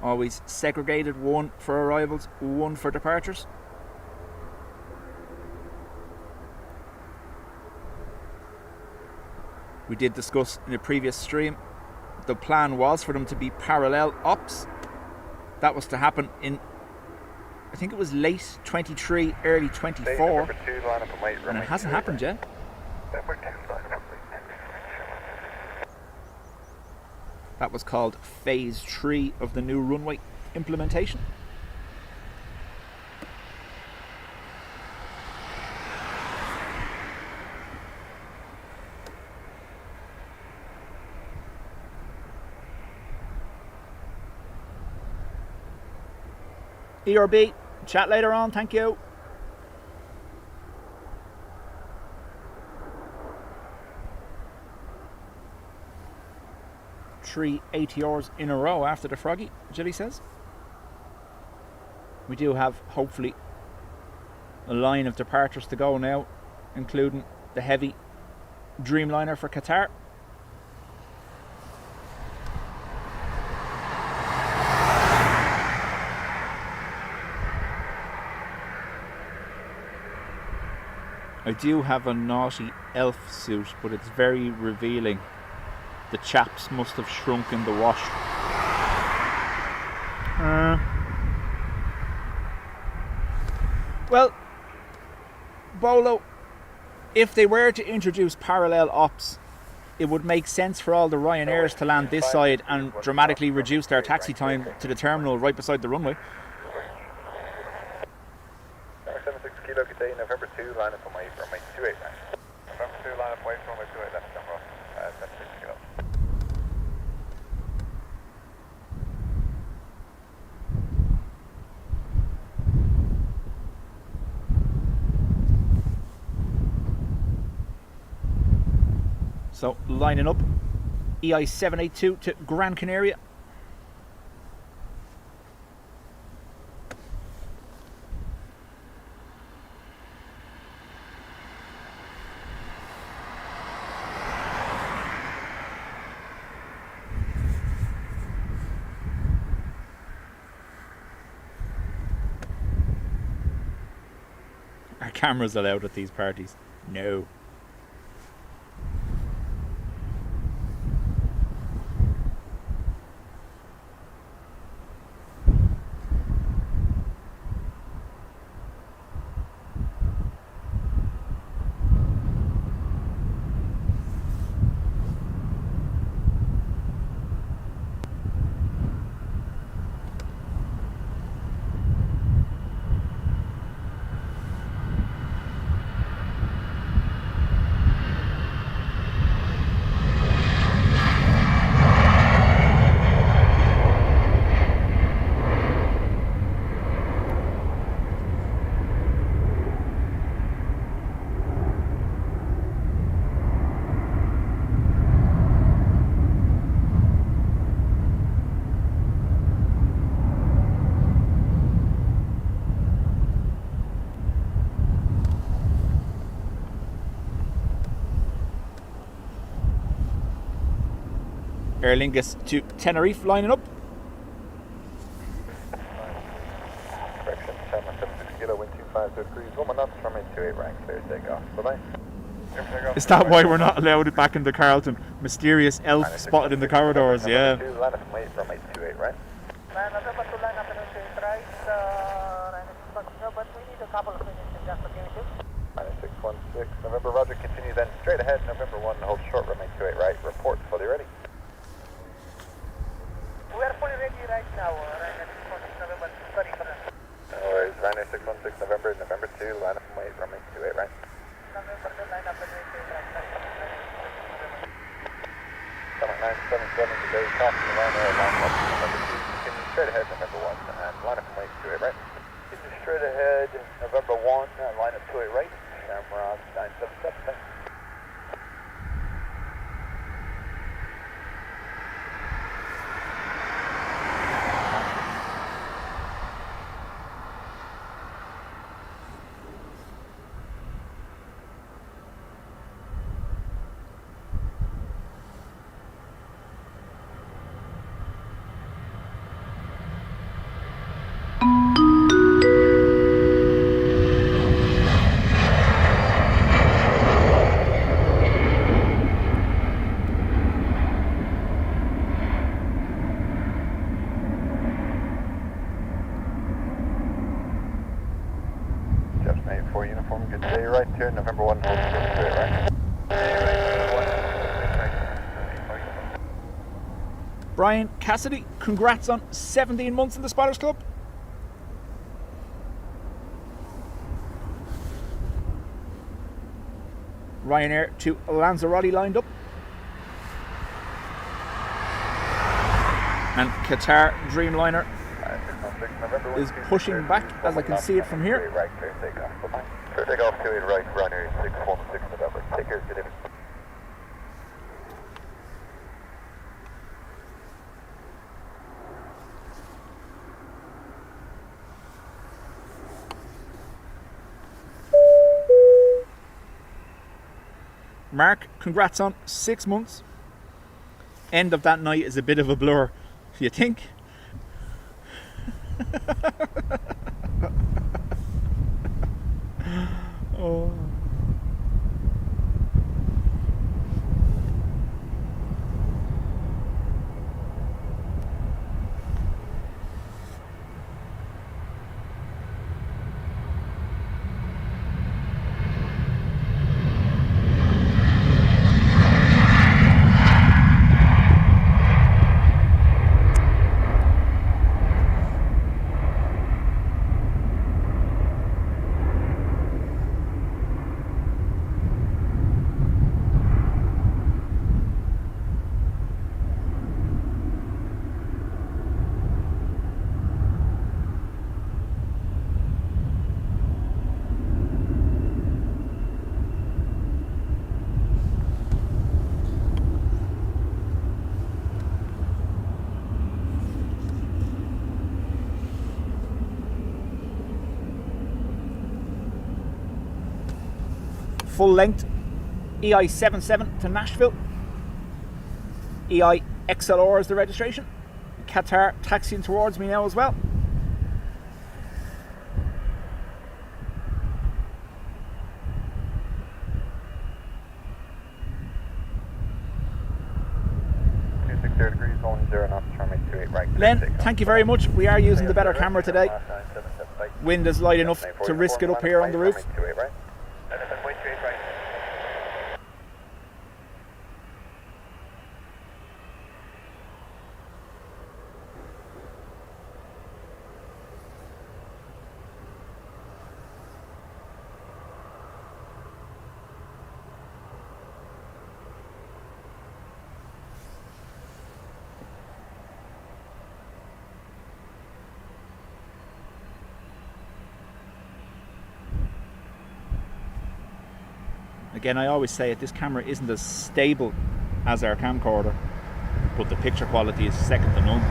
Always segregated, one for arrivals, one for departures. We did discuss in a previous stream, the plan was for them to be parallel ops. That was to happen in, I think it was late 23, early 24, and it hasn't happened yet. That was called Phase 3 of the new runway implementation. ERB, chat later on, thank you. Three ATRs in a row after the froggy, Jilly says. We do have, hopefully, a line of departures to go now, including the heavy Dreamliner for Qatar. I do have a naughty elf suit, but it's very revealing. The chaps must have shrunk in the wash. Well, Bolo, if they were to introduce parallel ops, it would make sense for all the Ryanairs to land this side and dramatically reduce their taxi time to the terminal right beside the runway. Number 76 Kilo Cathay, November 2, line up on my runway 28 right. November 2, line up away from runway 28 left, number 76 Kilo. So, lining up, EI782 to Gran Canaria. Are cameras allowed at these parties? No. Aer Lingus to Tenerife lining up. Correction, 776 kilo, wind 250 degrees, 1 knots, runway 28 right, clear takeoff. Bye-bye. Is that why we're not allowed it back into Carlton? Mysterious elf spotted in the corridors, yeah. Line up and wait, runway 28 right. November 2 line up and 28 right, but we need a couple of minutes in just occasion. Minus 616, November, roger, continue then straight ahead, November 1, hold short, runway 28 right, report fully ready. We are fully ready right now, Ryanair 616 November, sorry for that. No worries, Ryanair 616 November, November 2, line up and wait, runway 28 right. November 2 line up and 28 right, sorry for that. Summit 977, today, caution Ryanair, line up, November 2, continue straight ahead, November 1, and line up and wait, 28 right. Continue straight ahead, November 1, line up 28 right, Shamrock 977, thanks. Good day, right here, November 1, hold short, straight right. Brian Cassidy, congrats on 17 months in the Spotters Club. Ryanair to Lanzarote lined up. And Qatar Dreamliner is pushing back as I can see it from here. Right, clear takeoff. Bye-bye. Clear takeoff, 28 right, Ryanair 616 November. Take care, good evening. Mark, congrats on 6 months. End of that night is a bit of a blur, you think? Oh. Full length EI77 to Nashville. EI XLR is the registration. Qatar taxiing towards me now as well. Degrees, 10 knots, runway 28 right. Len, thank you very much. We are using the better camera today. Wind is light enough to risk it up here on the roof. Again, I always say it, this camera isn't as stable as our camcorder, but the picture quality is second to none.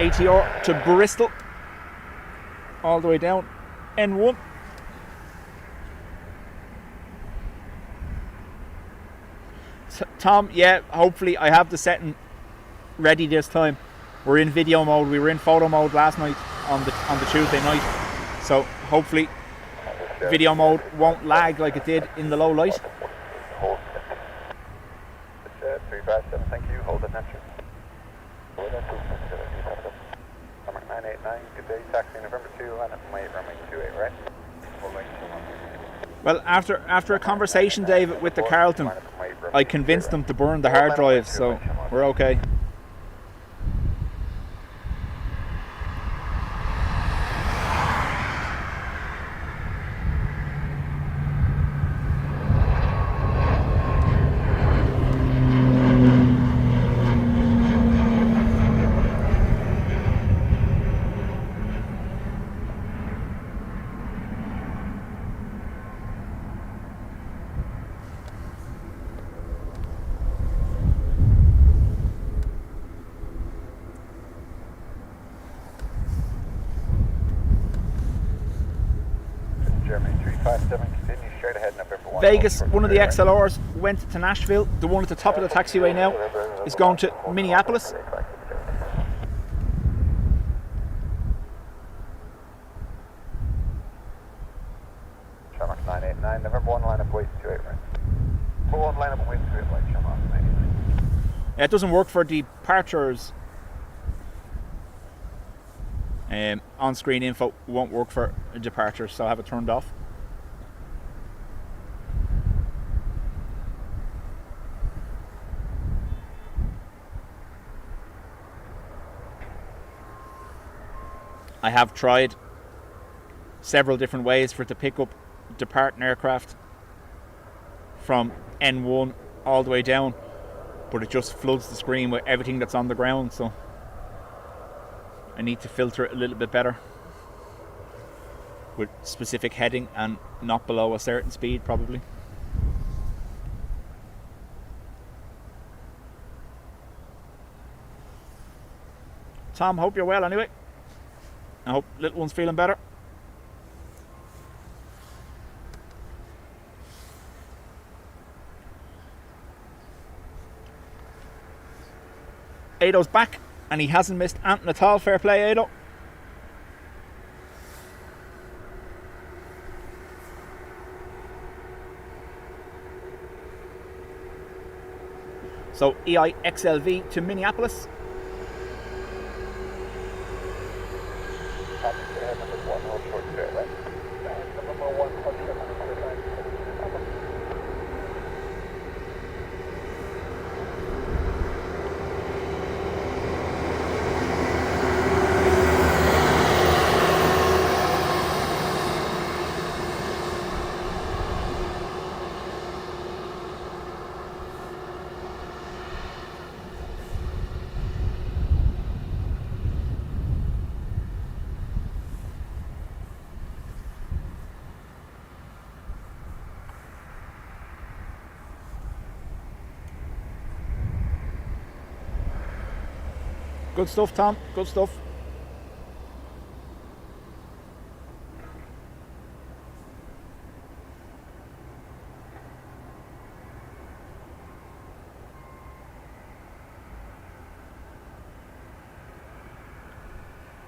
ATR to Bristol, all the way down N1. Tom, yeah, hopefully I have the setting ready this time. We're in video mode. We were in photo mode last night on the Tuesday night, so hopefully video mode won't lag like it did in the low light. Hold. 357, thank you. Hold it, Neptune. Number 989, good day. Taxi November 2, line up from 8, runway 28, right? Well, after a conversation, David, with the Carlton, I convinced them to burn the hard drive, so we're okay. Vegas, one of the XLRs went to Nashville. The one at the top of the taxiway now is going to Minneapolis. Shamrock 989, November 1, line up weight 28, right? 1 line up weight 28, right, Shamrock 989. Yeah, it doesn't work for departures. On-screen info won't work for departures, so I have it turned off. I have tried several different ways for it to pick up departing aircraft from N1 all the way down, but it just floods the screen with everything that's on the ground, so I need to filter it a little bit better with specific heading and not below a certain speed probably. Tom, hope you're well anyway. I hope little one's feeling better. Ado's back and he hasn't missed Anton at all. Fair play, Ado. So EIXLV to Minneapolis. Good stuff, Tom. Good stuff.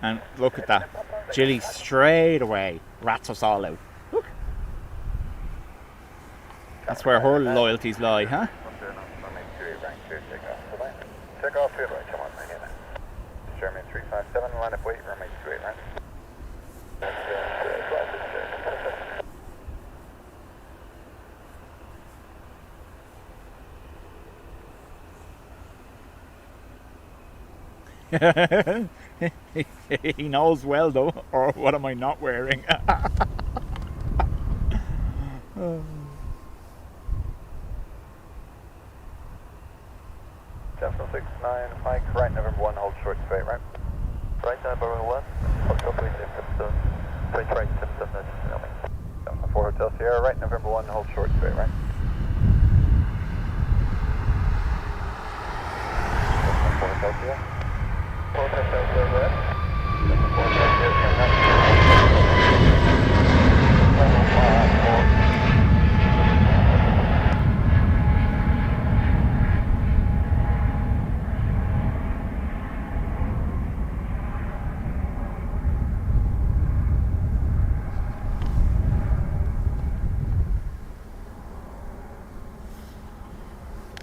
And look at that. Jilly straight away rats us all out. Look. That's where her loyalties lie, huh? Takeoff, field right, come on, man. German 357, line up weight, runway 28, right? He knows well though, or what am I not wearing? Delta 69, Mike, right, November 1, hold short, straight, right? Right, November 1, hold short, please, Simpson, straight right, Simpson, that's filming. Delta 4, Hotel Sierra, right, November 1, hold short, straight, right? Delta 4, Hotel Sierra. Hold Hotel Sierra, right?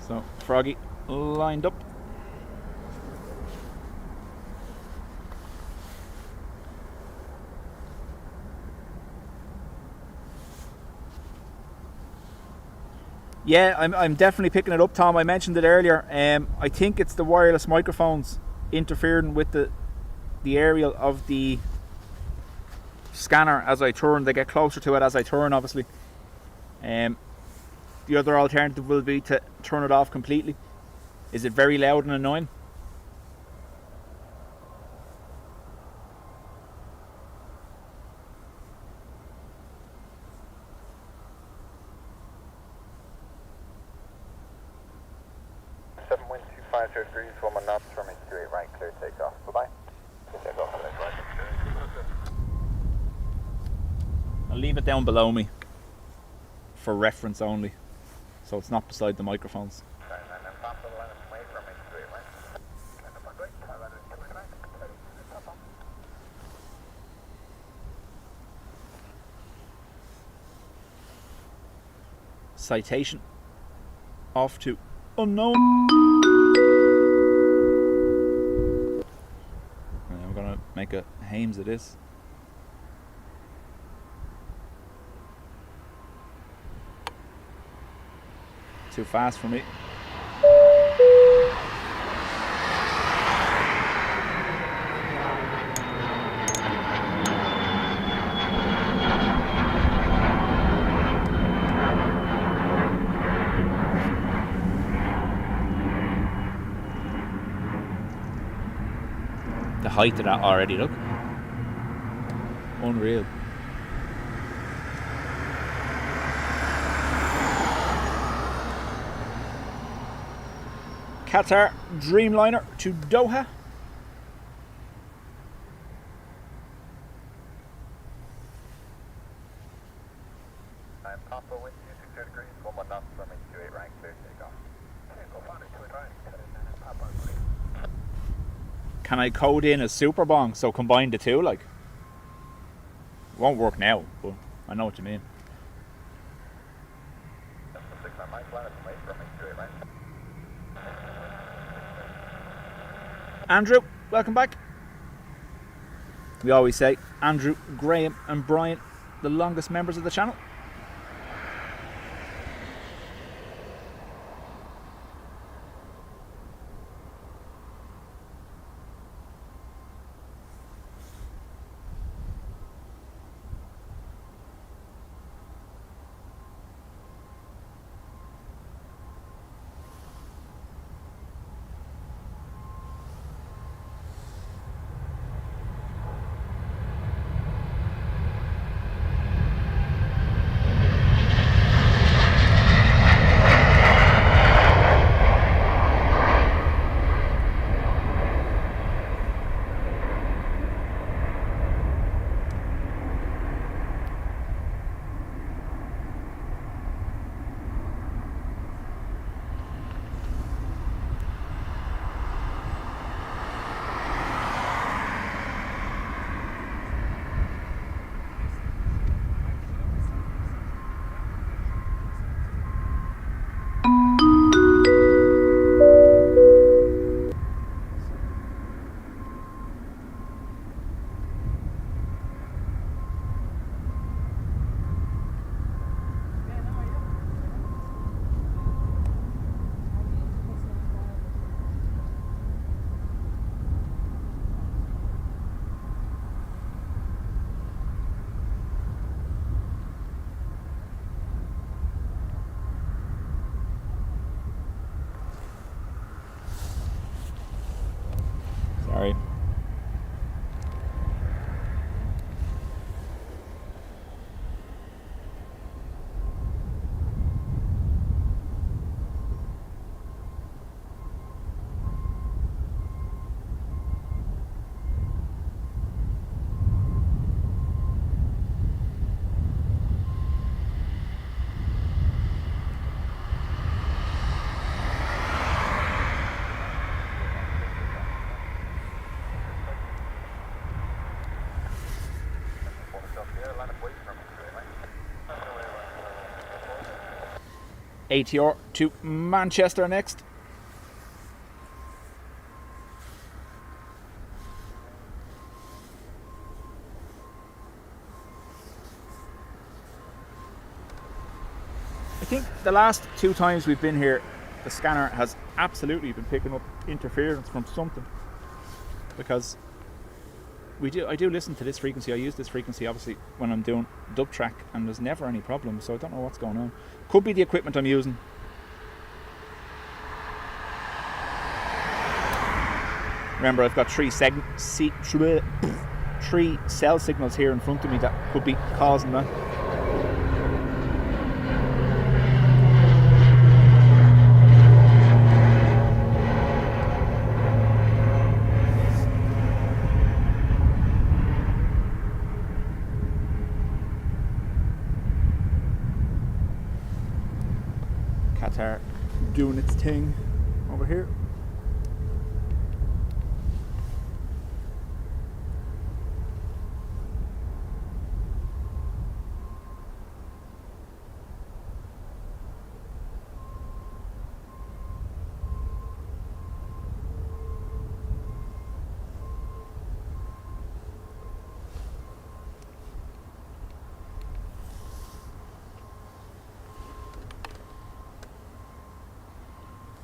So, Froggy lined up. Yeah, I'm definitely picking it up, Tom. I mentioned it earlier. I think it's the wireless microphones interfering with the aerial of the scanner as I turn. They get closer to it as I turn, obviously. The other alternative will be to turn it off completely. Is it very loud and annoying? Degrees, 1 knots, runway 28 right, clear takeoff. Bye-bye. Takeoff, I'll leave it down below me for reference only, so it's not beside the microphones. Citation off to unknown. I'm gonna make a Hames of this. Too fast for me. The height of that already, look. Unreal. Qatar Dreamliner to Doha. Papa, wind 260 degrees, 1 knots, runway 28 right, clear takeoff. Can I code in a super bong so combine the two? Like, it won't work now, but I know what you mean. Andrew, welcome back. We always say Andrew, Graham and Brian, the longest members of the channel. ATR to Manchester next. I think the last 2 times we've been here, the scanner has absolutely been picking up interference from something, because I do listen to this frequency. I use this frequency obviously when I'm doing dub track, and there's never any problem, so I don't know what's going on. Could be the equipment I'm using. Remember, I've got 3 cell signals here in front of me that could be causing that. Qatar doing its thing over here.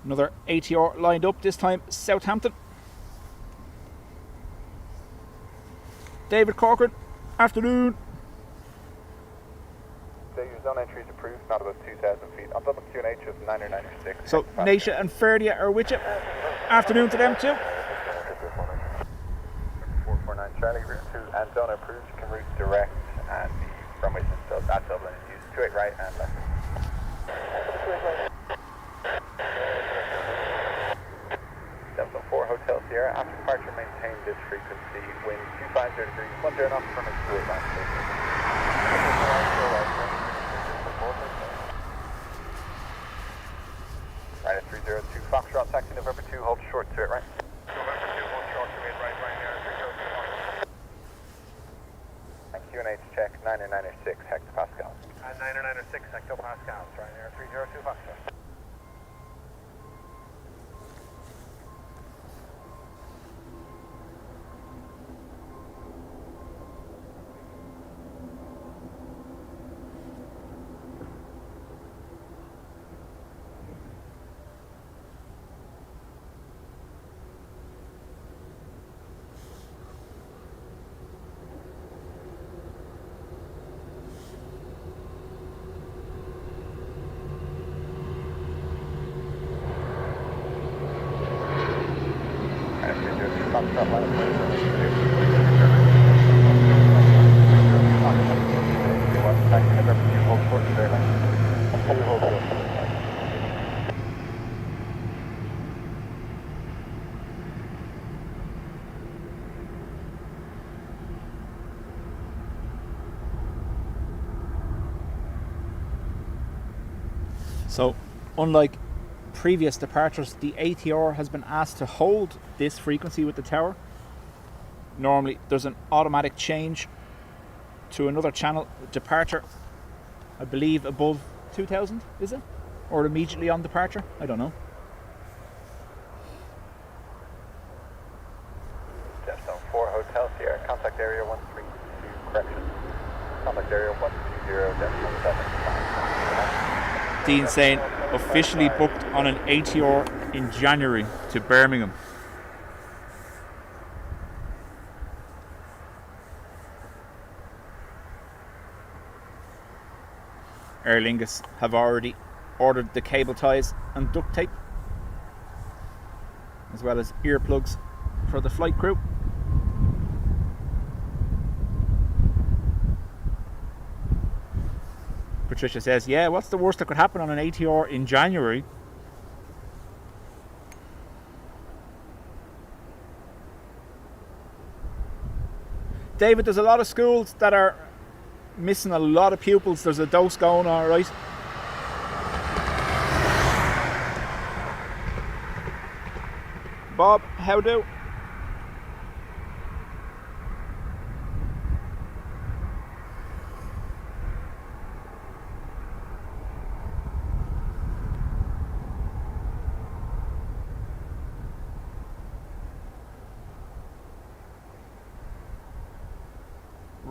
Another ATR lined up, this time Southampton. David Corcoran, afternoon. So your zone entry is approved, not above 2,000 feet. On Dublin QNH of 9906. So Naisha and Ferdia are with you. Afternoon to them too. 449 Charlie, route 2 and zone approved. You can route direct, and the runways installed at Dublin is used 28 right and left. Delta 4 Hotel Sierra, after departure maintain this frequency, wind 250 degrees, 10 knots from a 28 right. Right at 302 Foxtrot, taxi November 2, hold short to it right. November 2, hold short to it right, Ryanair 302 Foxtrot. And QNH check 9906 hectopascals. And 9906 hectopascals, Ryanair 302 Foxtrot. So, unlike previous departures, the ATR has been asked to hold this frequency with the tower. Normally there's an automatic change to another channel departure, I believe above 2000, is it? Or immediately on departure? I don't know. Jetstone 4 Hotel Sierra, contact area 132, correction. Contact area 120, Jetstone 7. Dean saying officially booked on an ATR in January to Birmingham. Aer Lingus have already ordered the cable ties and duct tape, as well as earplugs for the flight crew. Patricia says, yeah, what's the worst that could happen on an ATR in January? David, there's a lot of schools that are missing a lot of pupils. There's a dose going, all right. Bob, how do?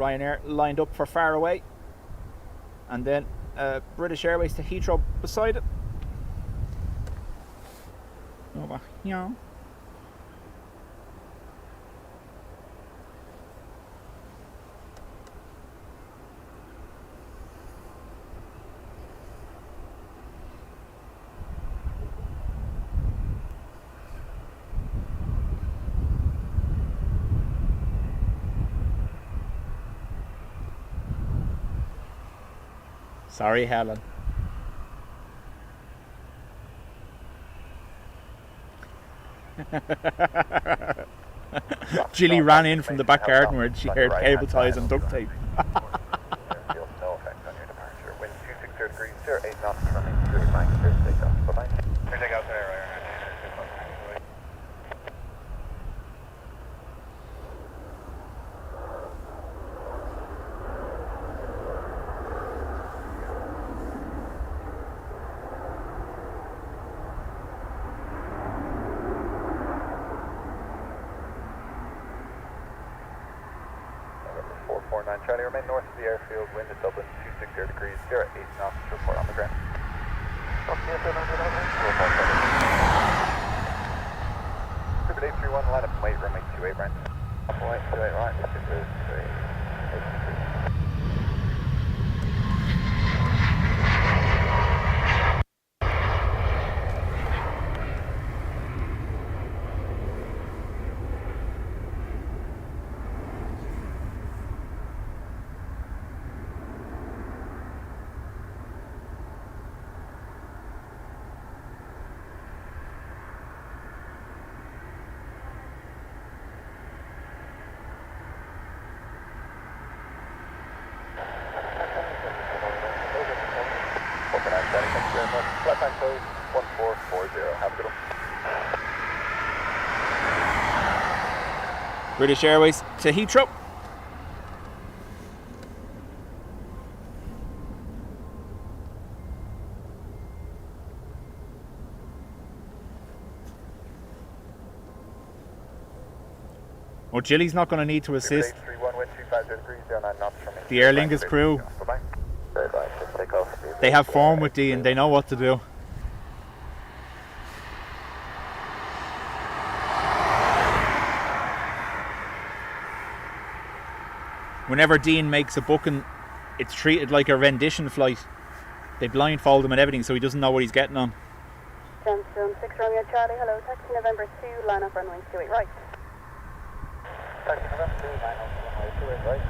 Ryanair lined up for far away, and then British Airways to Heathrow beside it. Over here. Sorry, Helen. Jilly ran in from the back garden where she heard cable ties and duct tape. Feels no effect on your departure. Wind 260 degrees, 08 knots, running 30 miles, clear to take off. Bye-bye. Clear to take off today, Ryanair. Charlie, remain north of the airfield, wind at Dublin 260 degrees, 08 knots, report on the ground. Super 831, line up and wait, runway 28 right. Up and wait, 28 right, this is 8. Thank you very much. Flight time code 1440. Have a good one. British Airways to Heathrow. Oh, Jilly's not going to need to assist. The Aer Lingus crew. They have form with Dean, they know what to do. Whenever Dean makes a booking, it's treated like a rendition flight. They blindfold him and everything, so he doesn't know what he's getting on. Gemstone 6 Romeo Charlie, hello, taxi November 2, line up runway 28 right. Taxi November 2, line up runway 28 right.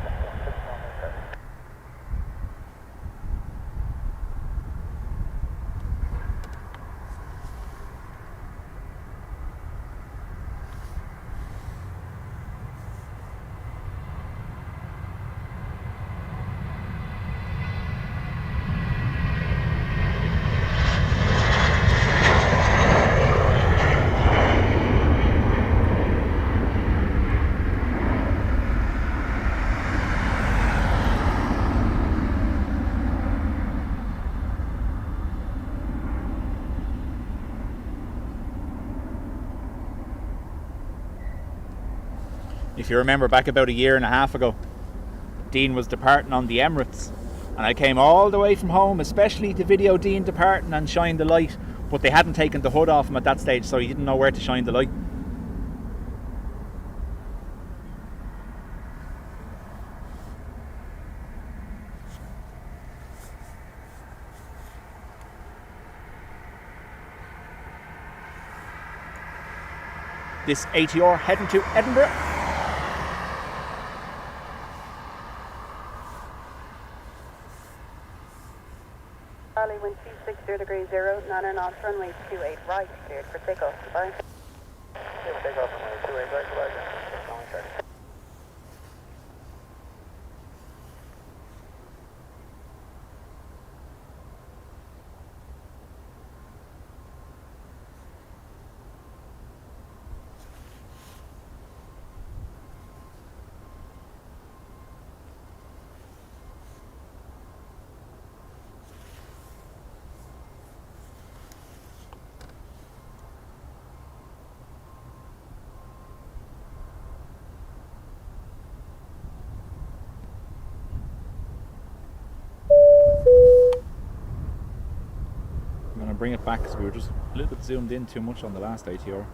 If you remember back about a year and a half ago, Dean was departing on the Emirates, and I came all the way from home especially to video Dean departing and shine the light, but they hadn't taken the hood off him at that stage, so he didn't know where to shine the light. This ATR heading to Edinburgh. Charlie, wind 260 degrees 0, 9 knots, runway 28 right, cleared for takeoff. Goodbye. Clear for takeoff, runway 28 right, goodbye. bring it back because we were just a little bit zoomed in too much on the last ATR.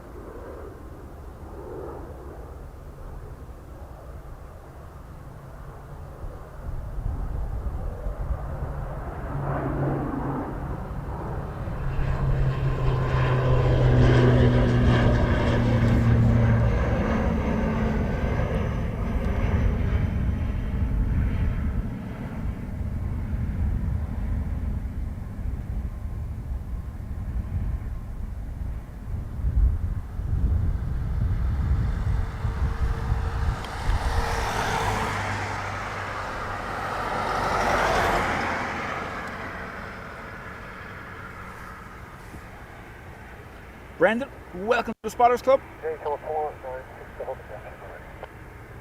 Brendan, welcome to the Spotters Club. Takeoff 4, sorry, 6 to hold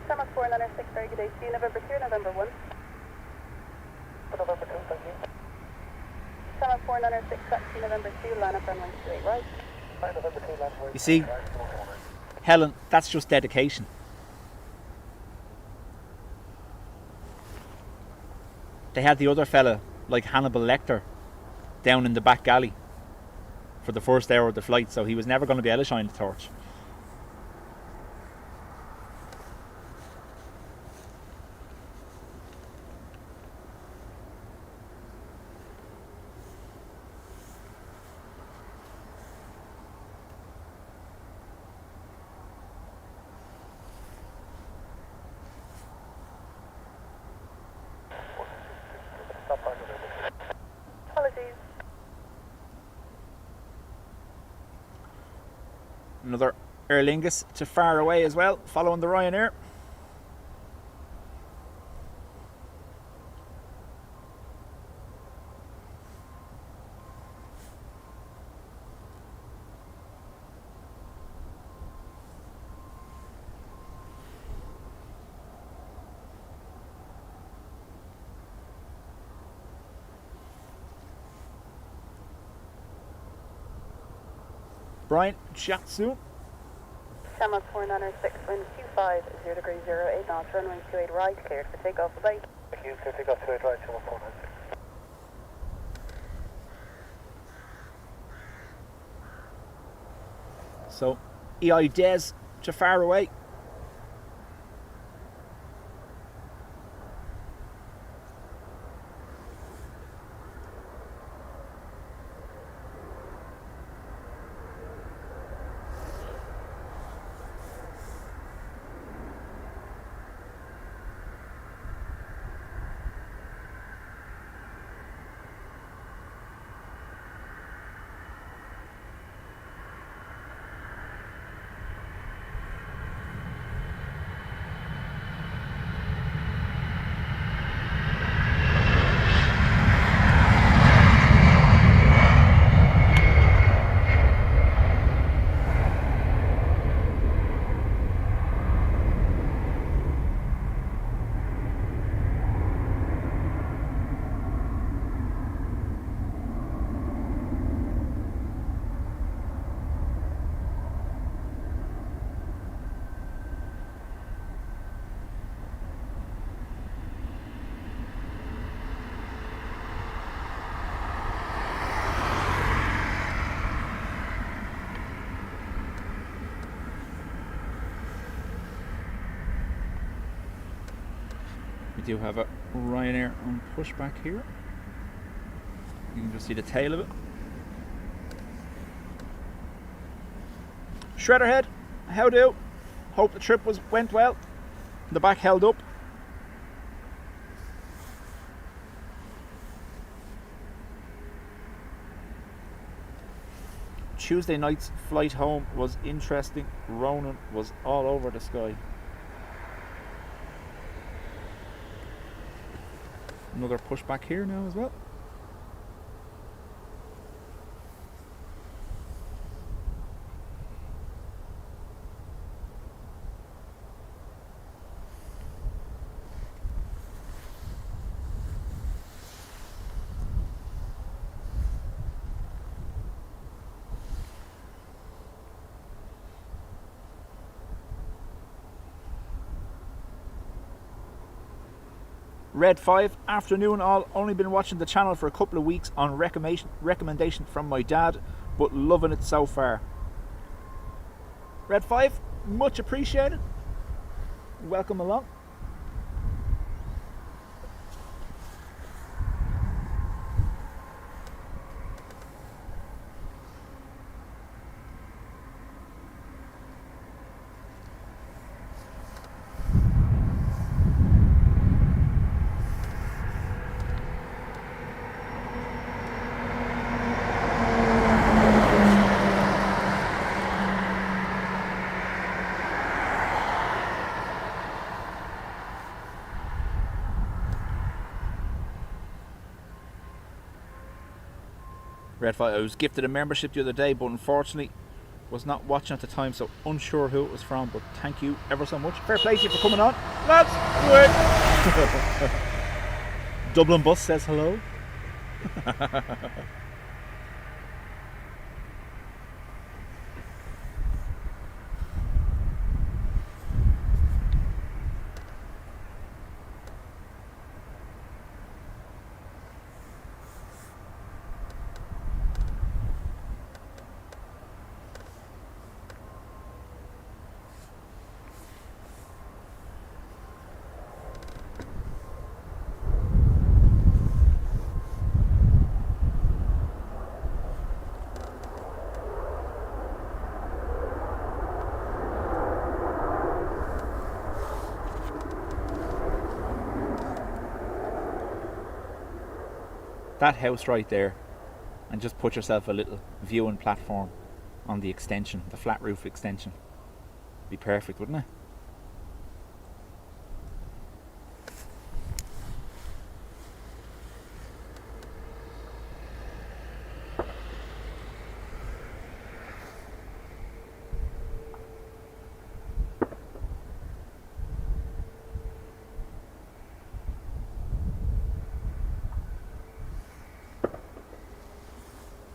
Tarmac 496, very good day. See you November 2, November 1. For November 2, thank you. Tarmac 496, taxi November 2, line up runway 28 right. Hi, November 2, land right. You see, Helen, that's just dedication. They had the other fella, like Hannibal Lecter, down in the back galley for the first hour of the flight, so he was never going to be able to shine the torch. Apologies. Another Aer Lingus to far away as well, following the Ryanair. Brian, chat soon. Tarmac 496, wind 25, 0 degrees 08 knots, runway 28 right, cleared for takeoff. Bye. Thank you, takeoff 28 right, Tarmac 496. So, EIDW to far away. We do have a Ryanair on pushback here. You can just see the tail of it. Shredderhead, how do? Hope the trip went well. The back held up. Tuesday night's flight home was interesting. Ronan was all over the sky. Another pushback here now as well. Red 5, afternoon all, only been watching the channel for a couple of weeks on recommendation from my dad, but loving it so far. Red 5, much appreciated. Welcome along. Red 5, I was gifted a membership the other day, but unfortunately was not watching at the time, so unsure who it was from, but thank you ever so much. Fair play to you for coming on. Lads, do it. Dublin Bus says hello. That house right there, and just put yourself a little viewing platform on the extension, the flat roof extension. Be perfect, wouldn't it?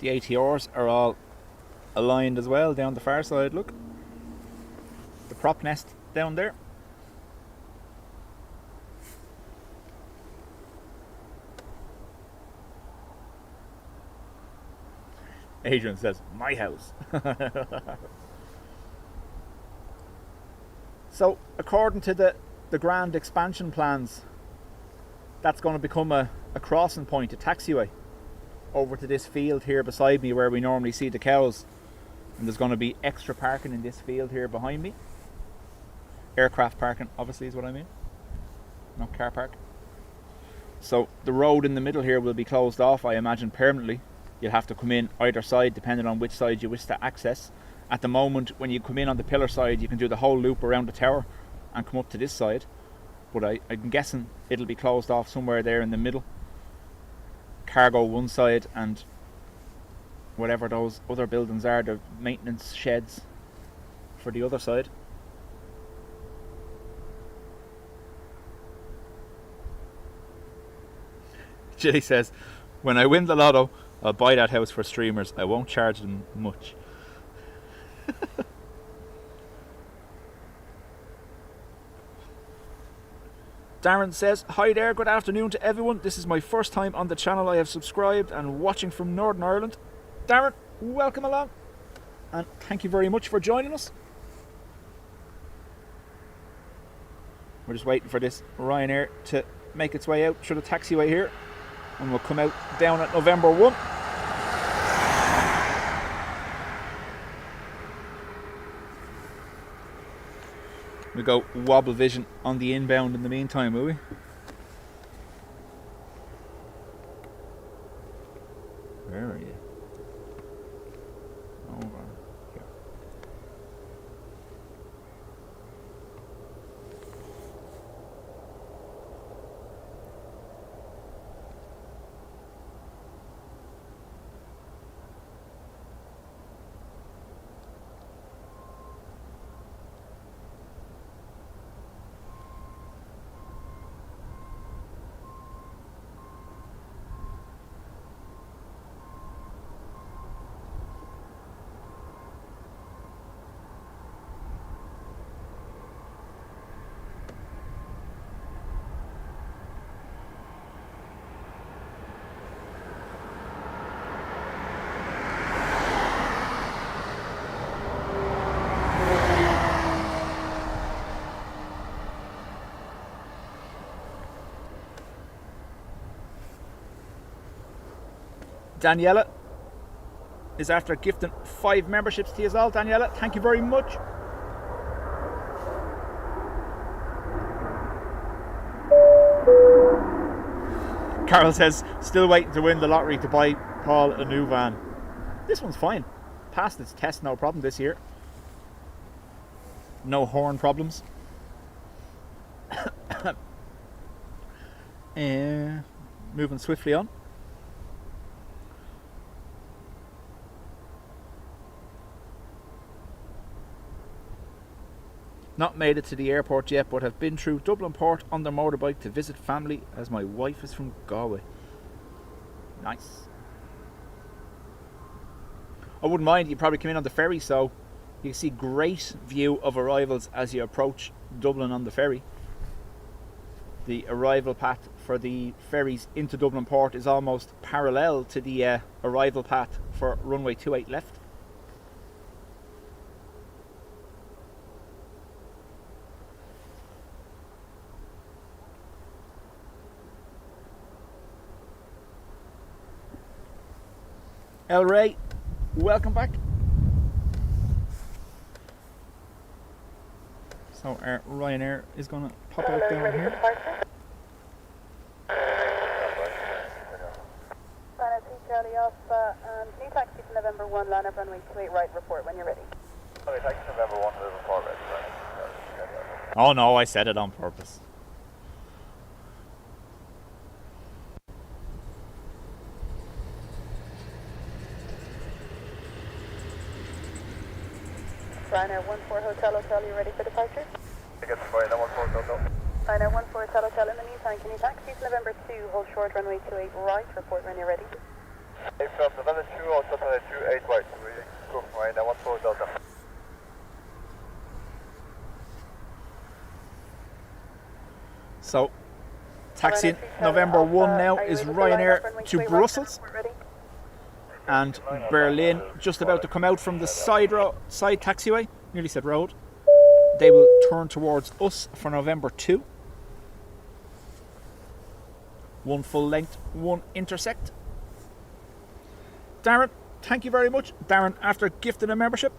The ATRs are all aligned as well down the far side, look. The prop nest down there. Adrian says, my house. So, according to the grand expansion plans, that's going to become a crossing point, a taxiway, over to this field here beside me where we normally see the cows, and there's going to be extra parking in this field here behind me. Aircraft parking obviously is what I mean, not car park. So the road in the middle here will be closed off, I imagine, permanently. You'll have to come in either side depending on which side you wish to access. At the moment, when you come in on the pillar side, you can do the whole loop around the tower and come up to this side, but I'm guessing it'll be closed off somewhere there in the middle. Cargo one side and whatever those other buildings are, the maintenance sheds, for the other side. Jilly says, when I win the lotto, I'll buy that house for streamers. I won't charge them much. Darren says, hi there, good afternoon to everyone. This is my first time on the channel. I have subscribed and watching from Northern Ireland. Darren, welcome along. And thank you very much for joining us. We're just waiting for this Ryanair to make its way out through the taxiway here. And we'll come out down at November 1. We go wobble vision on the inbound in the meantime, will we? Where are you? Over here. Daniela is after gifting 5 memberships to you all. Daniela, thank you very much. Carol says, still waiting to win the lottery to buy Paul a new van. This one's fine. Passed its test, no problem this year. No horn problems. Moving swiftly on. Not made it to the airport yet, but have been through Dublin Port on the motorbike to visit family as my wife is from Galway. Nice. I wouldn't mind, you probably come in on the ferry, so you can see great view of arrivals as you approach Dublin on the ferry. The arrival path for the ferries into Dublin Port is almost parallel to the arrival path for runway 28 left. El Ray, welcome back. So our Ryanair is going to pop out down here. Charlie Alpha, can you taxi to November 1, line up runway 28 right, report when you're ready. Okay, taxi to November 1 to the report ready. Oh no, I said it on purpose. Ryanair 14 Hotel, you ready for departure? Tickets for Ryanair 14 Hotel. Ryanair 14 Hotel, in the meantime, can you taxi to November 2, hold short, runway 28 right, report when you're ready. Hey, from November 2 Hotel, 28 right, we go for Ryanair 14 Delta. So, taxiing November 1 now is Ryanair to Brussels and Berlin, just about to come out from the side taxiway, nearly said road. They will turn towards us for November 2. 1 full length, 1 intersect. Darren, thank you very much. Darren, after gifting a membership.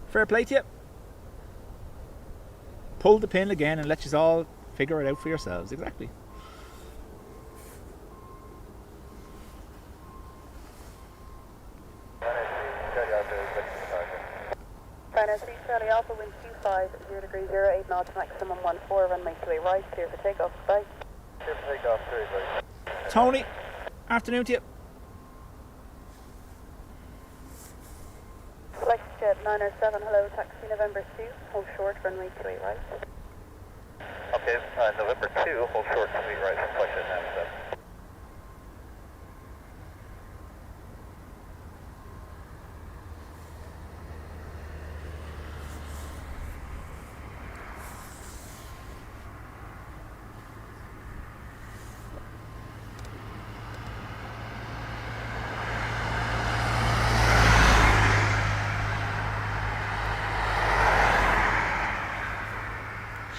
Fair play to you. Pull the pin again and let you all figure it out for yourselves. Exactly. Ryanair 3 Charlie Alpha, wind 250 degrees 08 knots, maximum 14, runway 28 right, clear for takeoff, bye. Clear for takeoff, 3 right. Tony, afternoon to you. FlexJet 907, hello, taxi November 2, hold short, runway 28 right. Okay, November 2, hold short, 28 right, FlexJet 907.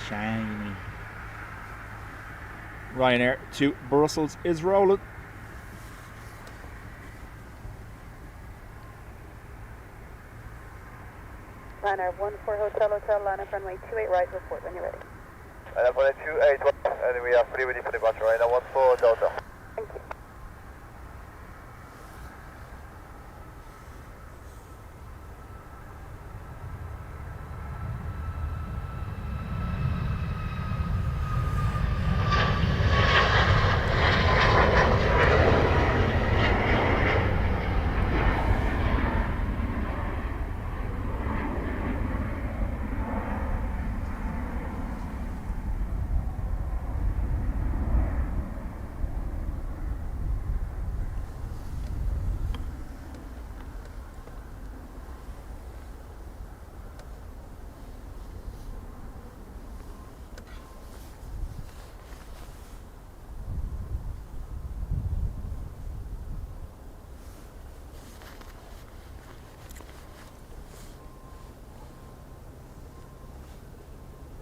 Shiny. Ryanair to Brussels is rolling. Ryanair 14 Hotel, line up runway 28 right, report when you're ready. And runway 28 right, and we are fully ready for departure, Ryanair 14 Delta. Thank you.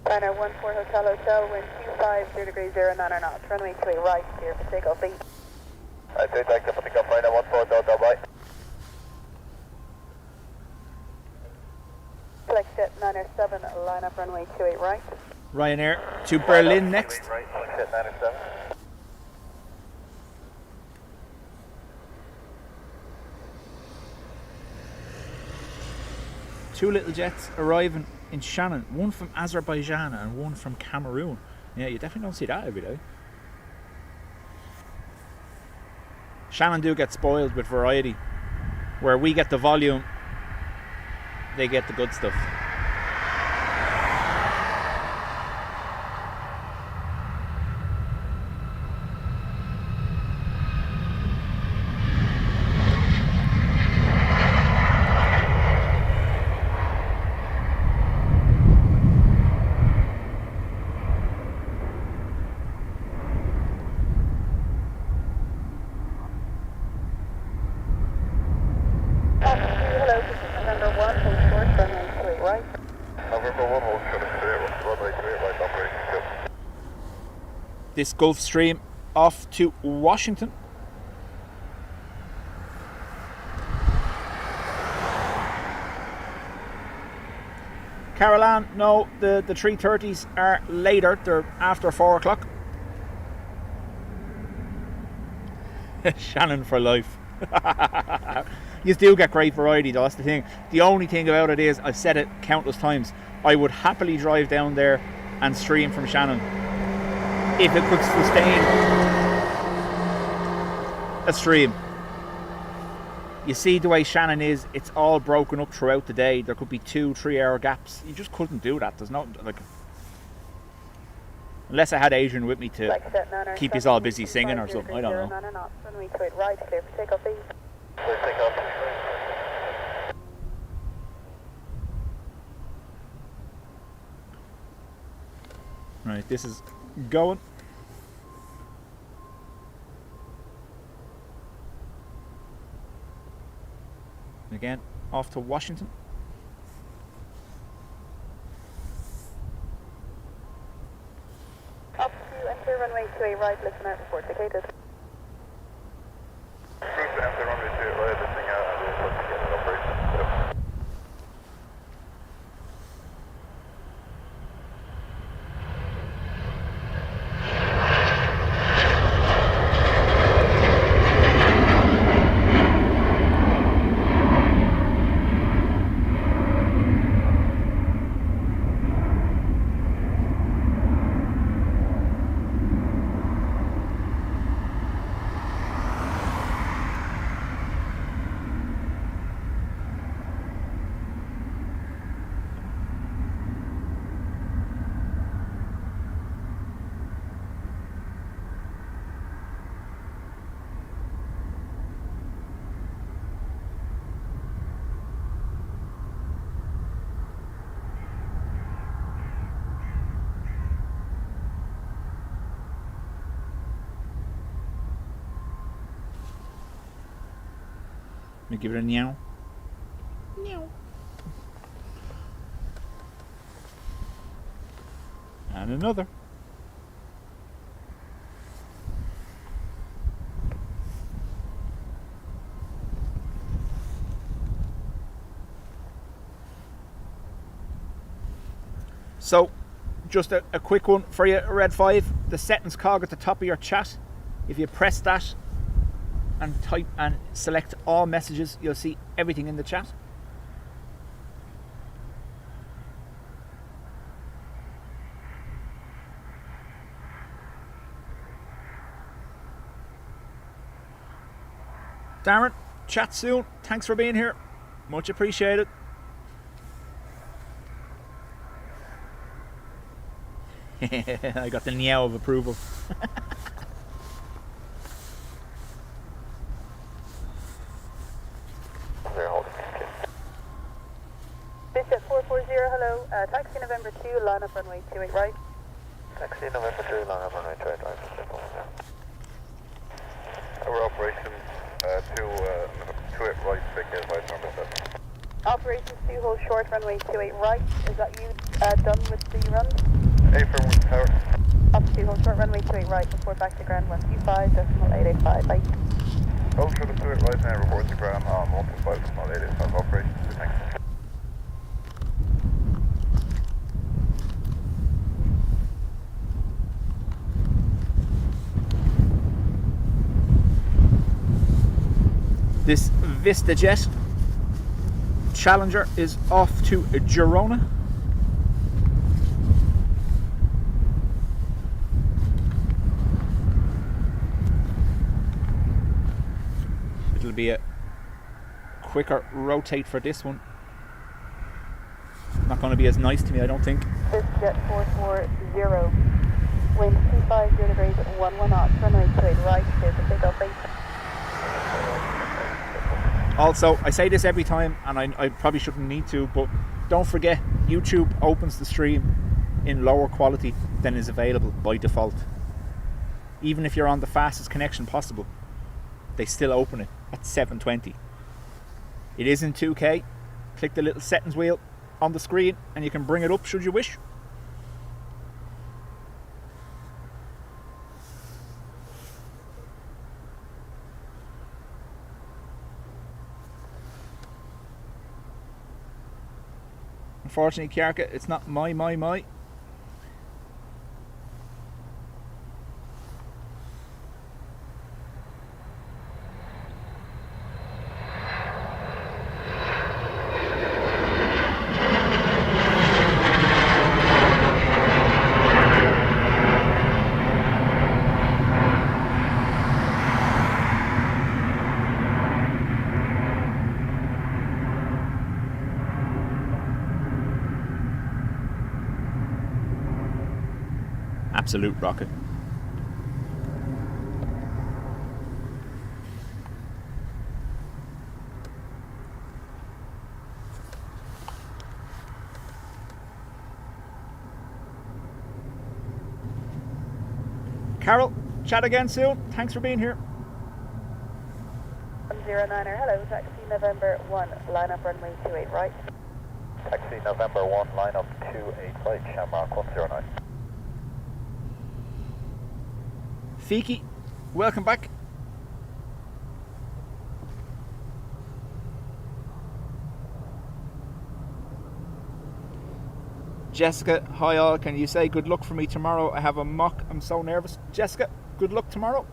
Ryanair 14 Hotel, wind 250 degrees 09 knots, runway 28 right, clear for takeoff, 8. Right, 2, takeoff for takeoff, Ryanair 14 Delta, bye. Select jet 907, line up runway 28 right. Ryanair to Berlin next. Right, select jet 907. Two little jets arriving in Shannon, one from Azerbaijan and one from Cameroon. Yeah, you definitely don't see that every day. Shannon do get spoiled with variety. Where we get the volume, they get the good stuff. Hello, this is number 1, hold short, runway 28 right. November 1, hold short, runway 28 right, operation 2. This Gulf Stream off to Washington. Caroline, no, the 330s are later, they're after 4 o'clock. Shannon for life. You do get great variety though, that's the thing. The only thing about it is, I've said it countless times, I would happily drive down there and stream from Shannon if it could sustain a stream. You see the way Shannon is, it's all broken up throughout the day. There could be 2-3 hour gaps. You just couldn't do that. There's no, like, unless I had Adrian with me to keep us all busy singing or something, I don't know. Runway 28 right, clear for takeoff, please. Clear takeoff. Right, this is going. Again, off to Washington. Up to enter runway 28 right, listen out, report located. Cruise to enter runway 28 right, listening out, and we'll look to get an operation 2. Let me give it a meow. Meow. And another. So, just a quick one for you, Red 5. The settings cog at the top of your chat. If you press that and type and select all messages, you'll see everything in the chat. Darren, chat soon. Thanks for being here. Much appreciated. I got the meow of approval. Dubjet 440, hello. Taxi November 2, line up runway 28 right. Taxi November 2, line up runway 28 right. Our operation 28 right, big advice number 7. Operations 2, hold short, runway 28 right. Is that you done with the run? A firm with tower. Up to hold short, runway 28 right, report back to ground 125.885, bye. Hold for the 28 right now, report to ground on 125 from 885 operations. Thanks. This VistaJet Challenger is off to Girona. It'll be a quicker rotate for this one. Not going to be as nice to me, I don't think. Jet 440, wind 250 degrees, 11 knots, runway 28 right, clear for takeoff 8. Also, I say this every time, and I probably shouldn't need to, but don't forget, YouTube opens the stream in lower quality than is available by default. Even if you're on the fastest connection possible, they still open it at 720. It is in 2K. Click the little settings wheel on the screen and you can bring it up should you wish. Unfortunately, Kiarka, it's not my. Absolute rocket. Carol, chat again soon. Thanks for being here. 109er, hello, taxi November 1, line up runway 28 right. Taxi November 1, line up 28 right, Shamrock 109. Fiki, welcome back. Jessica, hi all, can you say good luck for me tomorrow? I have a mock, I'm so nervous. Jessica, good luck tomorrow.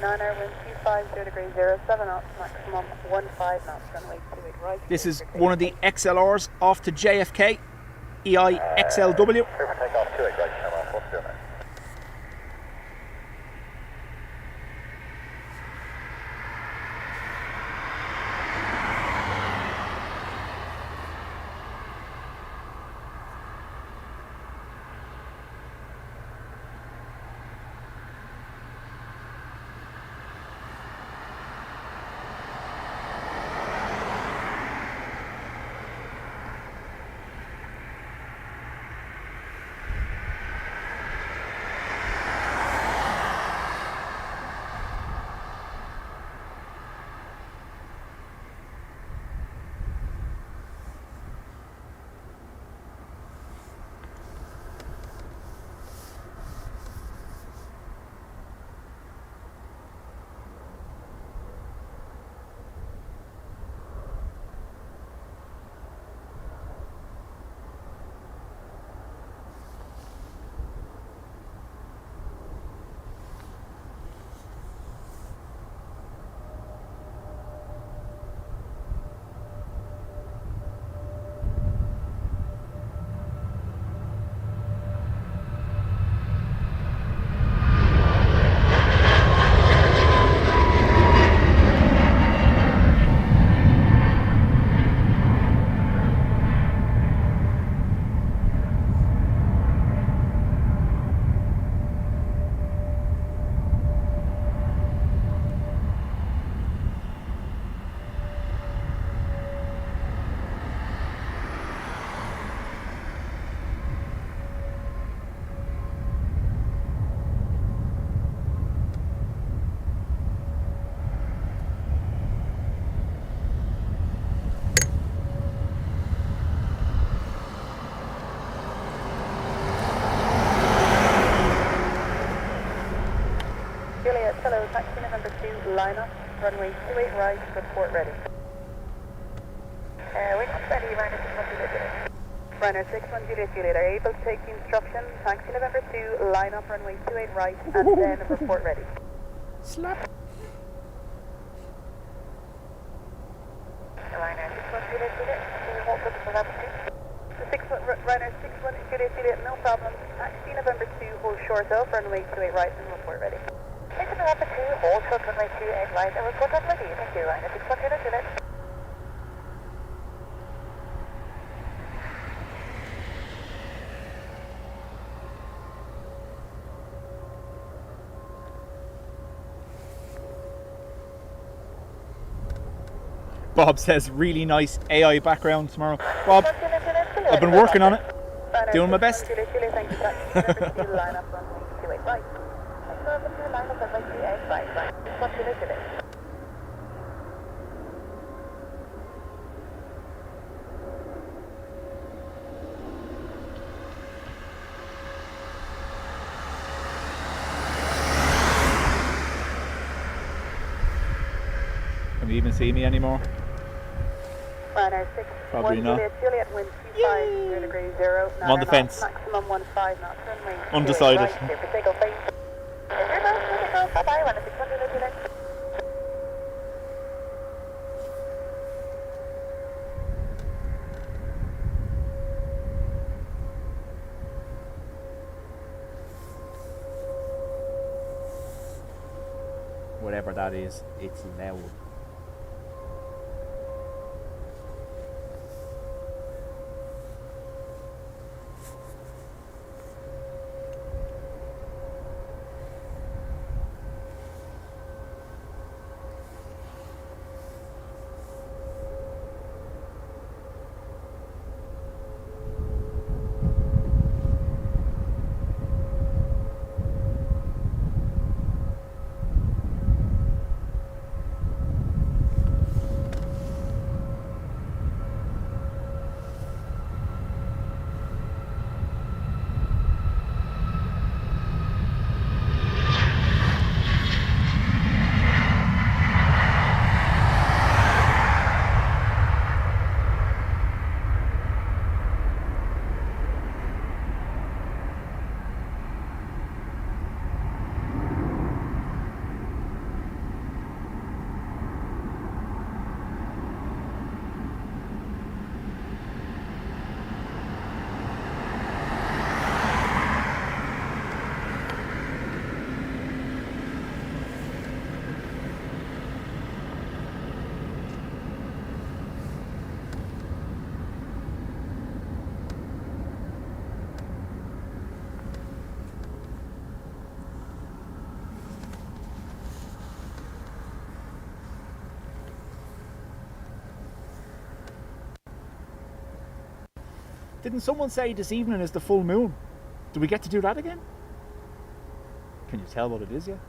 Niner, wind 250 degrees, 07 knots, maximum 15 knots, runway 28 right. This is one of the XLRs off to JFK, EIXLW. Clear for takeoff 28 right, Shamrock 109. Juliet, hello, taxi number 2, line up, runway 28 right, report ready. We're not ready, Ryanair 61 Juliet. Ryanair 61 Juliet Juliet, are you able to take the instruction, taxi number 2, line up, runway 28 right, and then report ready. Slap. Ryanair 61 Juliet Juliet, can you hold up for that, please? Ryanair 61 Juliet Juliet, no problem. Taxi November 2, hold short of, runway 28 right, and report ready. Taxi November 2, hold short runway 28 right, and report on ready. Thank you, Ryanair 61 Juliet Juliet. Bob says really nice AI background tomorrow. Bob, I've been working on it. Doing my best. Juliet Juliet, thank you, taxi number 2, line up, runway 28 right. Taxi November 2, line up runway 28 right, Ryanair 61 Juliet Juliet. Can you even see me anymore? Ryanair 6, Probably 1 not. Juliet Juliet, wind 25, 0 degrees 0, I'm on the fence. maximum 15 knots, runway 28 Undecided. right, clear for takeoff, please. Bye-bye, Ryanair 61 Juliet Juliet. Whatever that is, it's loud. Didn't someone say this evening is the full moon? Do we get to do that again? Can you tell what it is yet?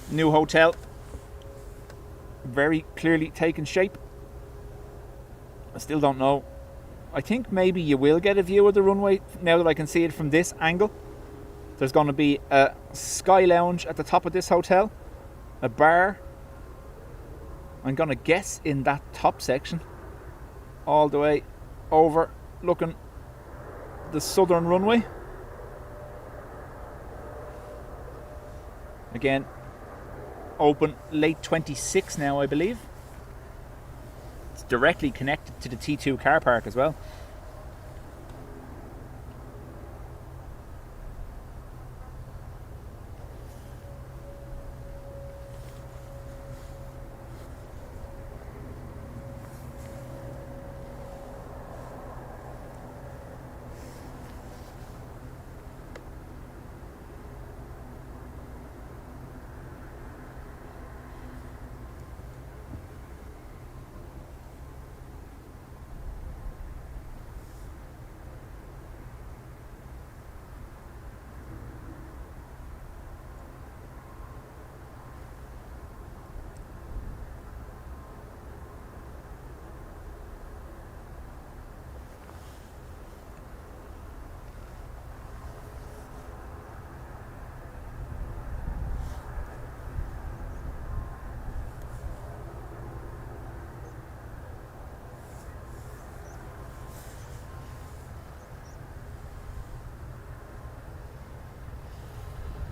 New hotel. Very clearly taken shape. I still don't know. I think maybe you will get a view of the runway now that I can see it from this angle. There's going to be a sky lounge at the top of this hotel, a bar, I'm going to guess in that top section, all the way over looking the southern runway. Again, open late 26 now, I believe. It's directly connected to the T2 car park as well.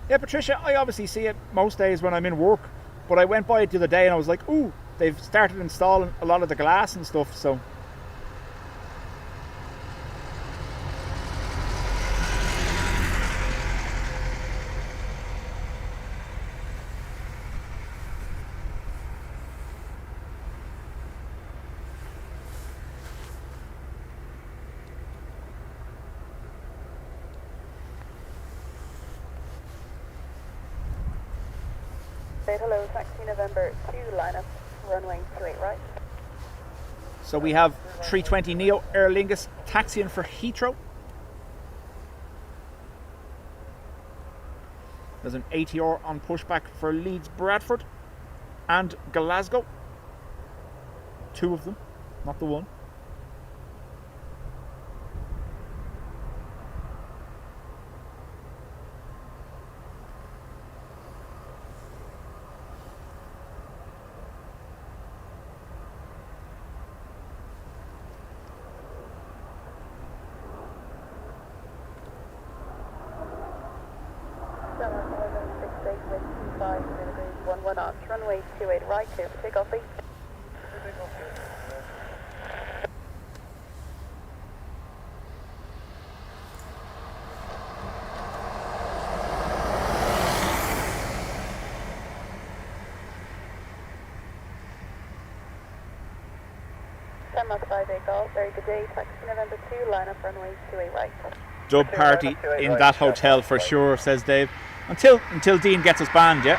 Yeah, Patricia, I obviously see it most days when I'm in work, but I went by it the other day and I was like, ooh, they've started installing a lot of the glass and stuff, so... Say hello, taxi November 2, line up, runway 28 right. So we have 320 Neo Aer Lingus taxiing for Heathrow. There's an ATR on pushback for Leeds Bradford and Glasgow. 2 of them, not the one. Runway 28 right, clear for takeoff, please. Takeoff, very good day, taxi November 2, line up runway 28 right. Dub party in that hotel for sure, says Dave. Until Dean gets us banned, yeah?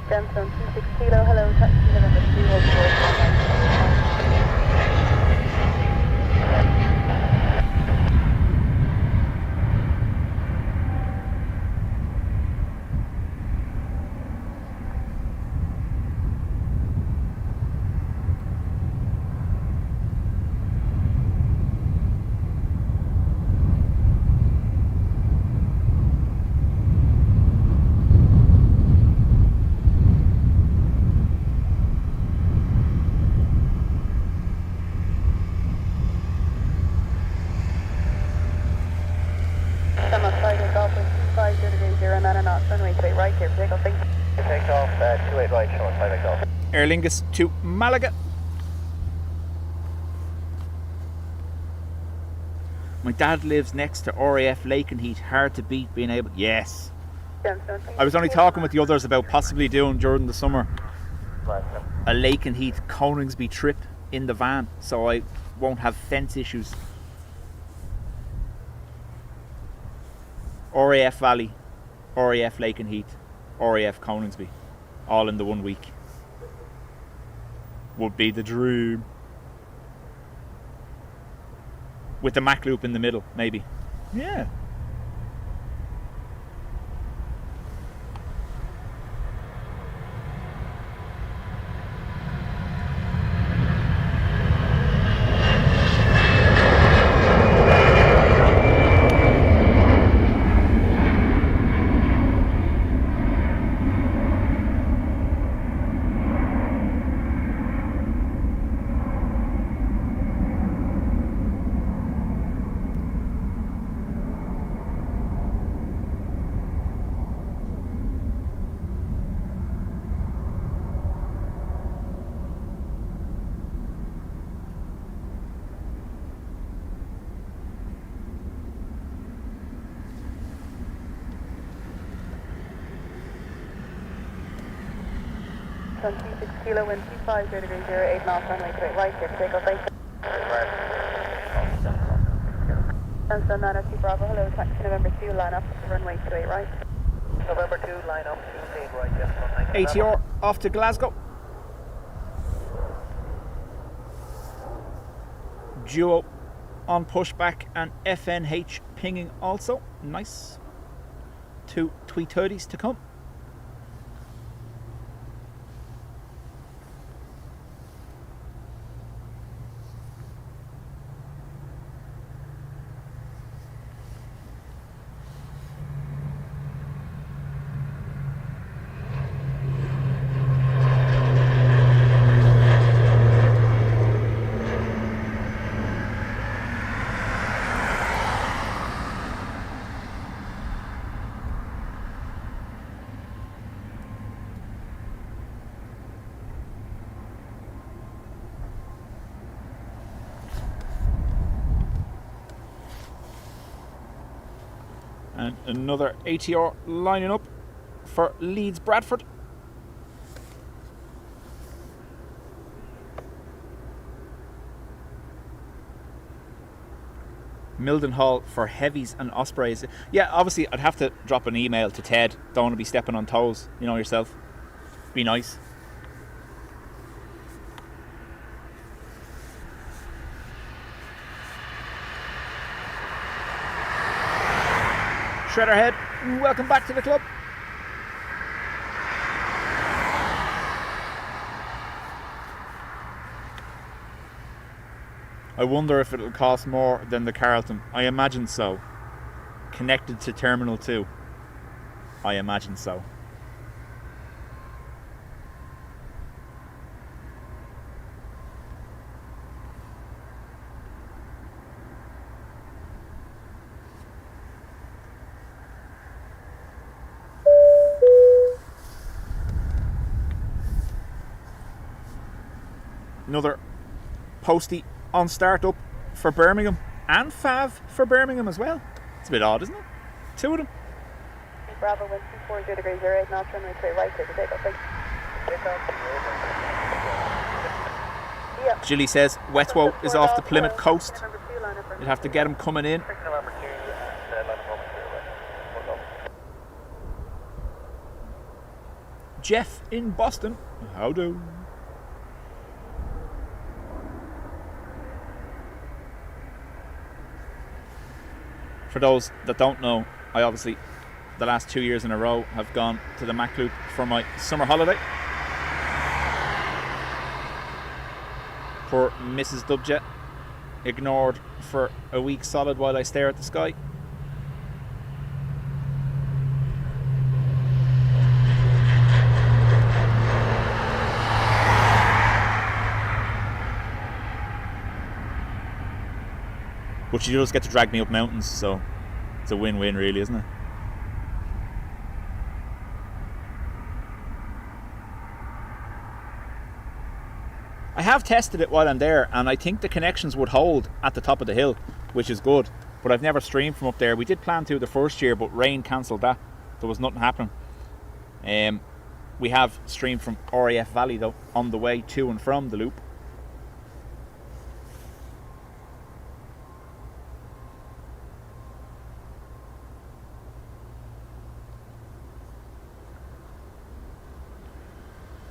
Gemstone 26 Kilo, hello, taxi November 2, hold short. Takeoff, 28 right, short, 5 takeoff. Aer Lingus to Malaga. My dad lives next to RAF Lakenheath. Hard to beat being able... Yes. I was only talking with the others about possibly doing during the summer a Lakenheath Coningsby trip in the van, so I won't have fence issues. RAF Valley, RAF Lakenheath, RAF Coningsby, all in the 1 week. Would be the dream. With the Mac loop in the middle, maybe. Yeah. Sun 26 Kilo, wind 250 degrees 08 knots, runway 28 right, here, takeoff, thanks. Sunstone 902 Bravo, hello, taxi November 2, line up, runway 28 right. November 2, line up, 28 right, yes, 19. ATR off to Glasgow. Duo on pushback and FNH pinging also. Nice. 2 3:30s to come. And another ATR lining up for Leeds Bradford. Mildenhall for heavies and ospreys. Yeah, obviously I'd have to drop an email to Ted. Don't want to be stepping on toes, you know yourself. Be nice. Shredderhead, welcome back to the club. I wonder if it'll cost more than the Carlton. I imagine so. Connected to Terminal 2. I imagine so. Another postie on startup for Birmingham and Fav for Birmingham as well. It's a bit odd, isn't it? 2 of them. Bravo, wind 240 degrees 08 knots, runway 28 right, clear for takeoff. Yeah. Gilly says Wetwo is off the Plymouth coast. You'd have to get him coming in. Jeff in Boston. How do? For those that don't know, I obviously, the last 2 years in a row, have gone to the Macloop for my summer holiday. Poor Mrs. Dubjet, ignored for a week solid while I stare at the sky. But she does get to drag me up mountains, so it's a win-win really, isn't it? I have tested it while I'm there, and I think the connections would hold at the top of the hill, which is good. But I've never streamed from up there. We did plan to the first year, but rain cancelled that. There was nothing happening. We have streamed from RAF Valley though, on the way to and from the loop.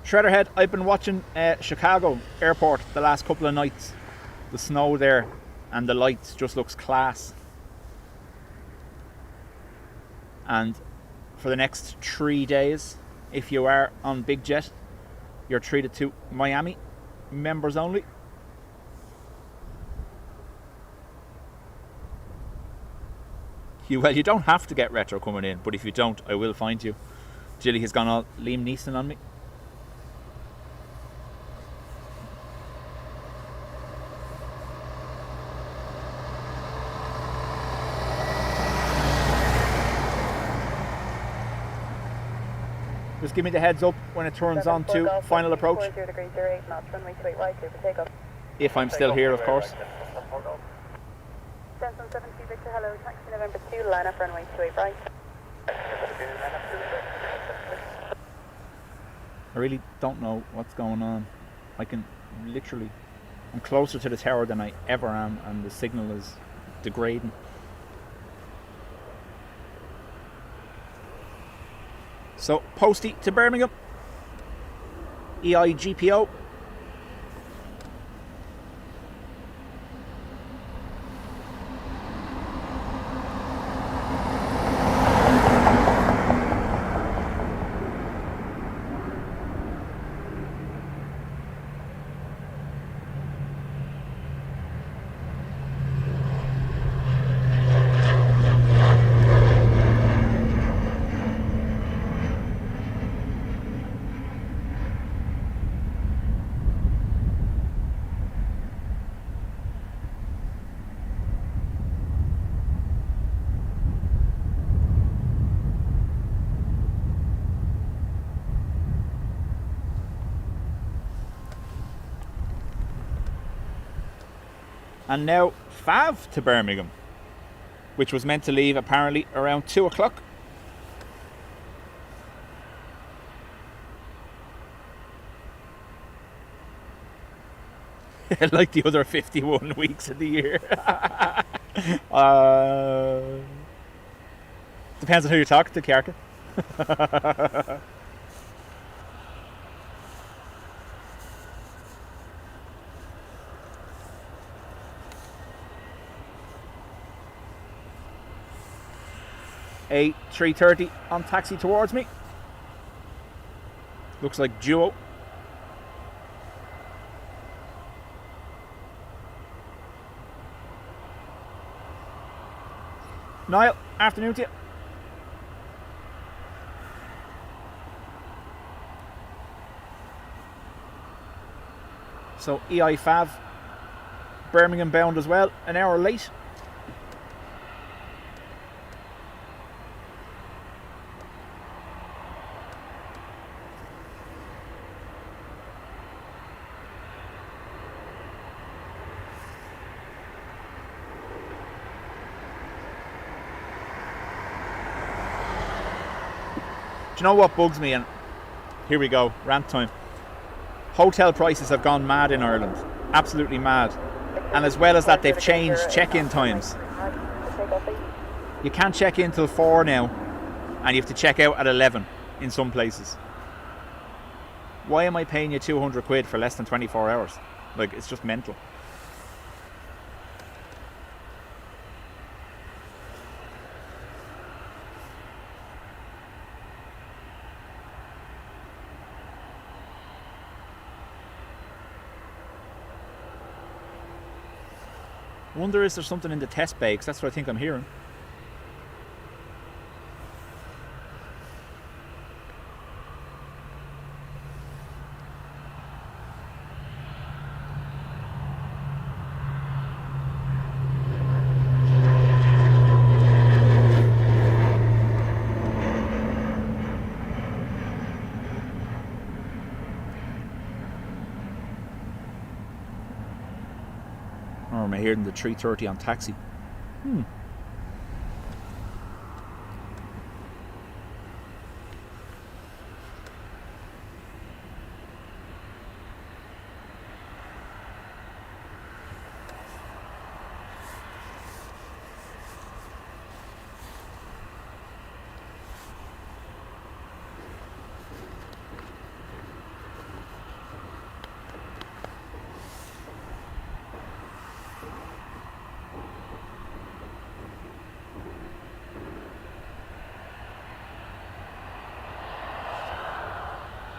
Shredderhead, I've been watching Chicago Airport the last couple of nights. The snow there and the lights just looks class. And for the next 3 days, if you are on Big Jet, you're treated to Miami, members only. Well, you don't have to get retro coming in, but if you don't, I will find you. Jilly has gone all Liam Neeson on me. Just give me the heads up when it turns on to final approach. If I'm still here, of course. Victor, hello, taxi November 2, line up runway 28 right. I really don't know what's going on. I can literally, I'm closer to the tower than I ever am, and the signal is degrading. So, postie to Birmingham. EIGPO. And now FAV to Birmingham, which was meant to leave apparently around 2 o'clock. Like the other 51 weeks of the year. Depends on who you're talking to, Kiarka. 3:30 on taxi towards me. Looks like duo. Niall, afternoon to you. So EI5, Birmingham bound as well, an hour late. Do you know what bugs me? And here we go, rant time. Hotel prices have gone mad in Ireland, absolutely mad. And as well as that, they've changed check-in times. You can't check in till 4 now, and you have to check out at 11 in some places. Why am I paying you 200 quid for less than 24 hours? Like, it's just mental. I wonder, is there something in the test bay? 'Cause that's what I think I'm hearing. Or am I hearing the 3:30 on taxi?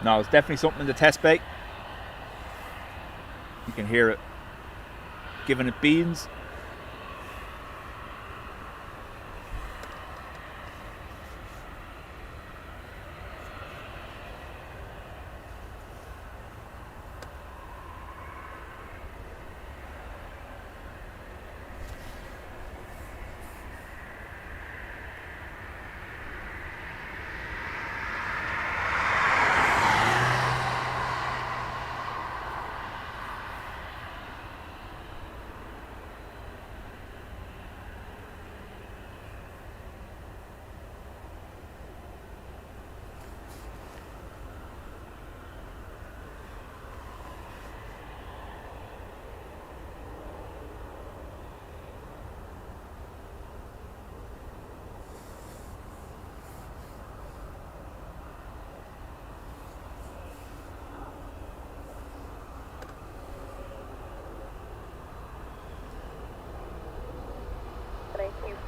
No, it's definitely something in the test bay. You can hear it giving it beans.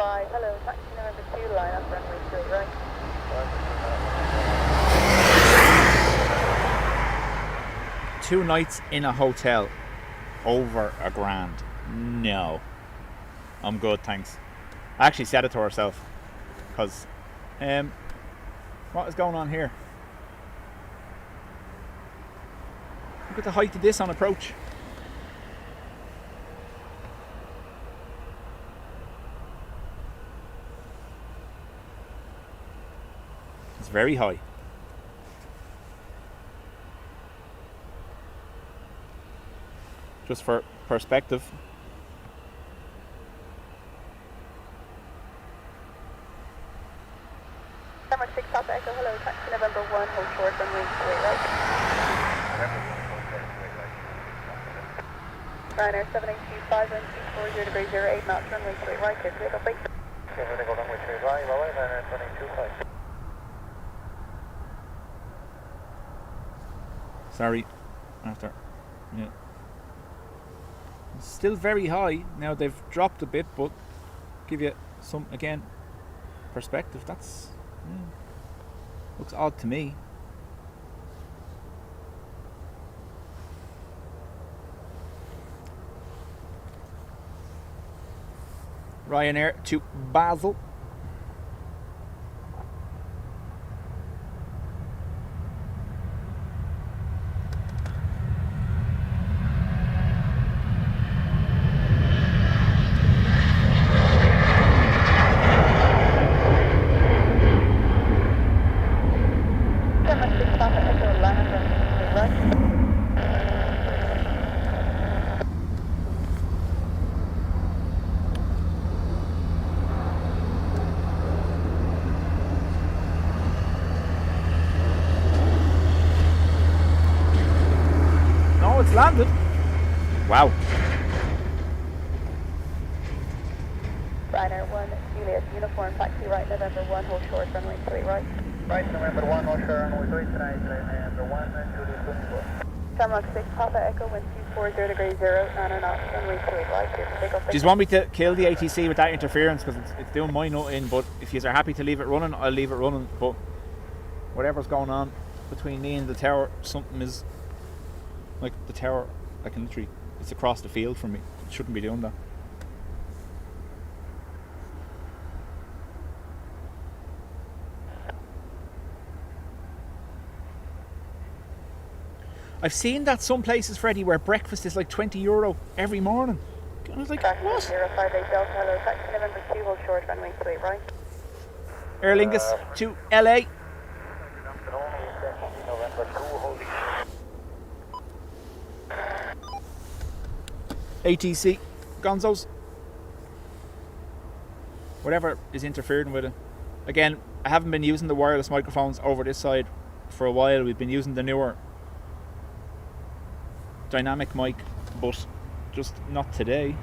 5, hello, taxi November 2, line up runway 28 right. 2 nights in a hotel, over £1,000. No. I'm good, thanks. I actually said it to herself, because, what is going on here? Look at the height of this on approach. It's very high. Just for perspective. Emirates 6 Papa Echo, hello, taxi November 1, hold short, runway 28 right. Ryanair 7825, wind 240 degrees 08 knots, runway 28 right, clear to take off, please. Okay, we're going to go runway 28 right, bye-bye, Ryanair 7825. Sorry, after, yeah. It's still very high. Now they've dropped a bit, but give you some, again, perspective. That's, looks odd to me. Ryanair to Basel. Landed. Wow. Ryanair 1, Juliet, uniform, taxi right, November 1, hold short, runway 28 right. Right, November 1, hold short, runway 28 right, November 1, Juliet 24. Shamrock 6, Papa Echo, wind 240 degrees 0, 9 knots, runway 28 right, clear to take off. Do you want me to kill the ATC with that interference, because it's doing my nut in, but if you are happy to leave it running, I'll leave it running, but whatever's going on between me and the tower, something is, like the tower, I can literally, it's across the field from me. It shouldn't be doing that. I've seen that some places, Freddie, where breakfast is like €20 every morning. And I was like, what? 058 Delta, hello, taxi November 2, hold short, runway 28 right. Aer Lingus to LA. ATC, Gonzos. Whatever is interfering with it. Again, I haven't been using the wireless microphones over this side for a while. We've been using the newer dynamic mic, but just not today.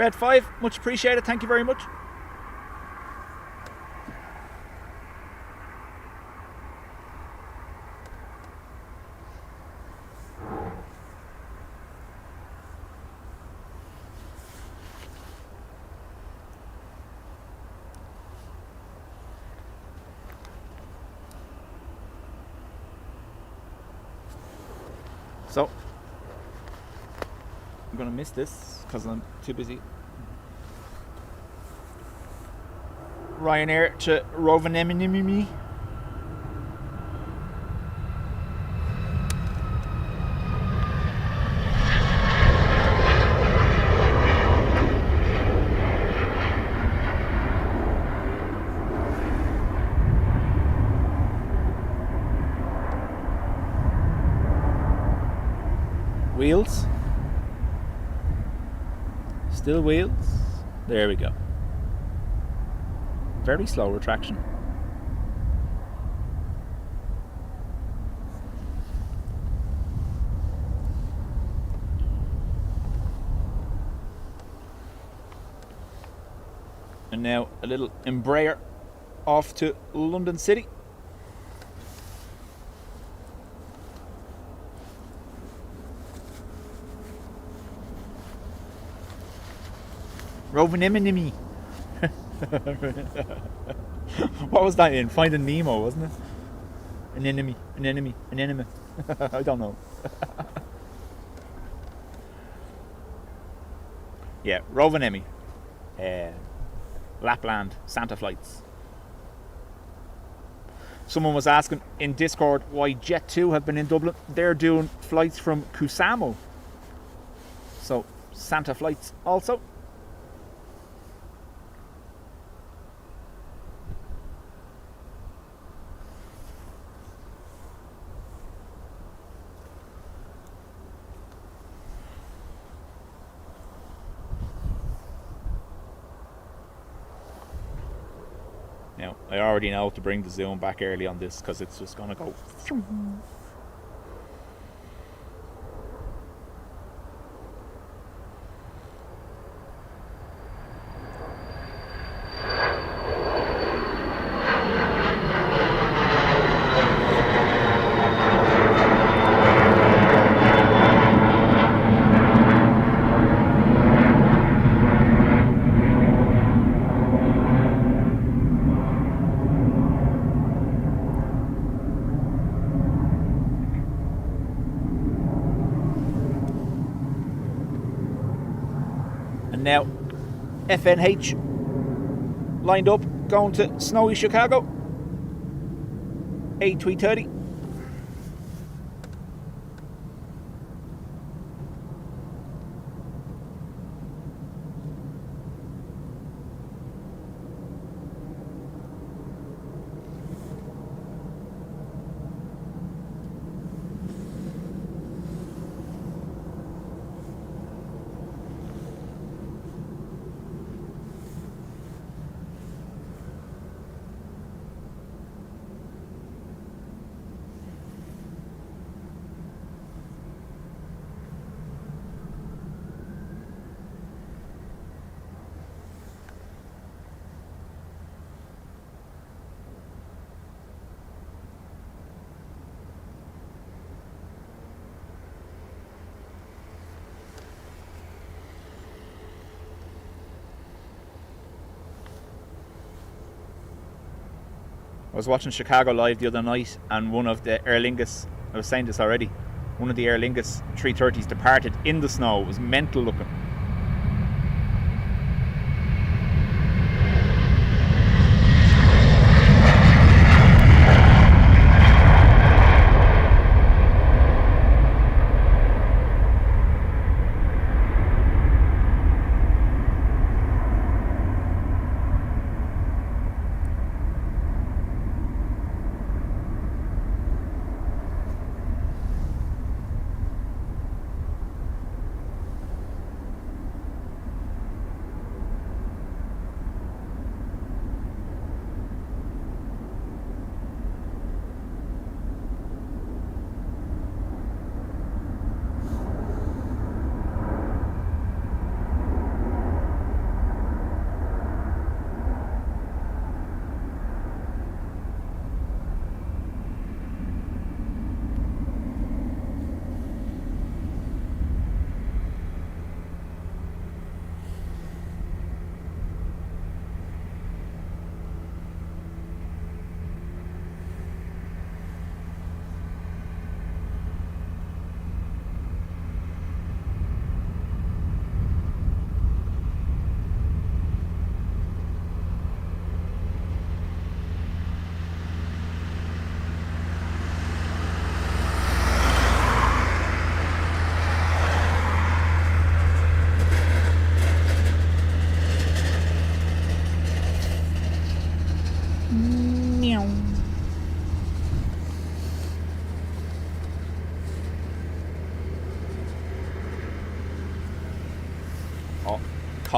Red 5, much appreciated. Thank you very much. So, I'm going to miss this because I'm too busy. Ryanair to Rovaniemi. Wheels. Still wheels. There we go. Very slow retraction. And now a little Embraer off to London City. Rovaniemi. What was that in? Finding Nemo, wasn't it? An enemy. I don't know. Yeah, Rovaniemi. Lapland, Santa flights. Someone was asking in Discord why Jet2 have been in Dublin. They're doing flights from Kusamo. So, Santa flights also. Now, I already know to bring the zoom back early on this because it's just going to go. Now, FNH lined up, going to snowy Chicago. A330. I was watching Chicago Live the other night, and one of the Aer Lingus, I was saying this already, one of the Aer Lingus 330s departed in the snow. It was mental looking.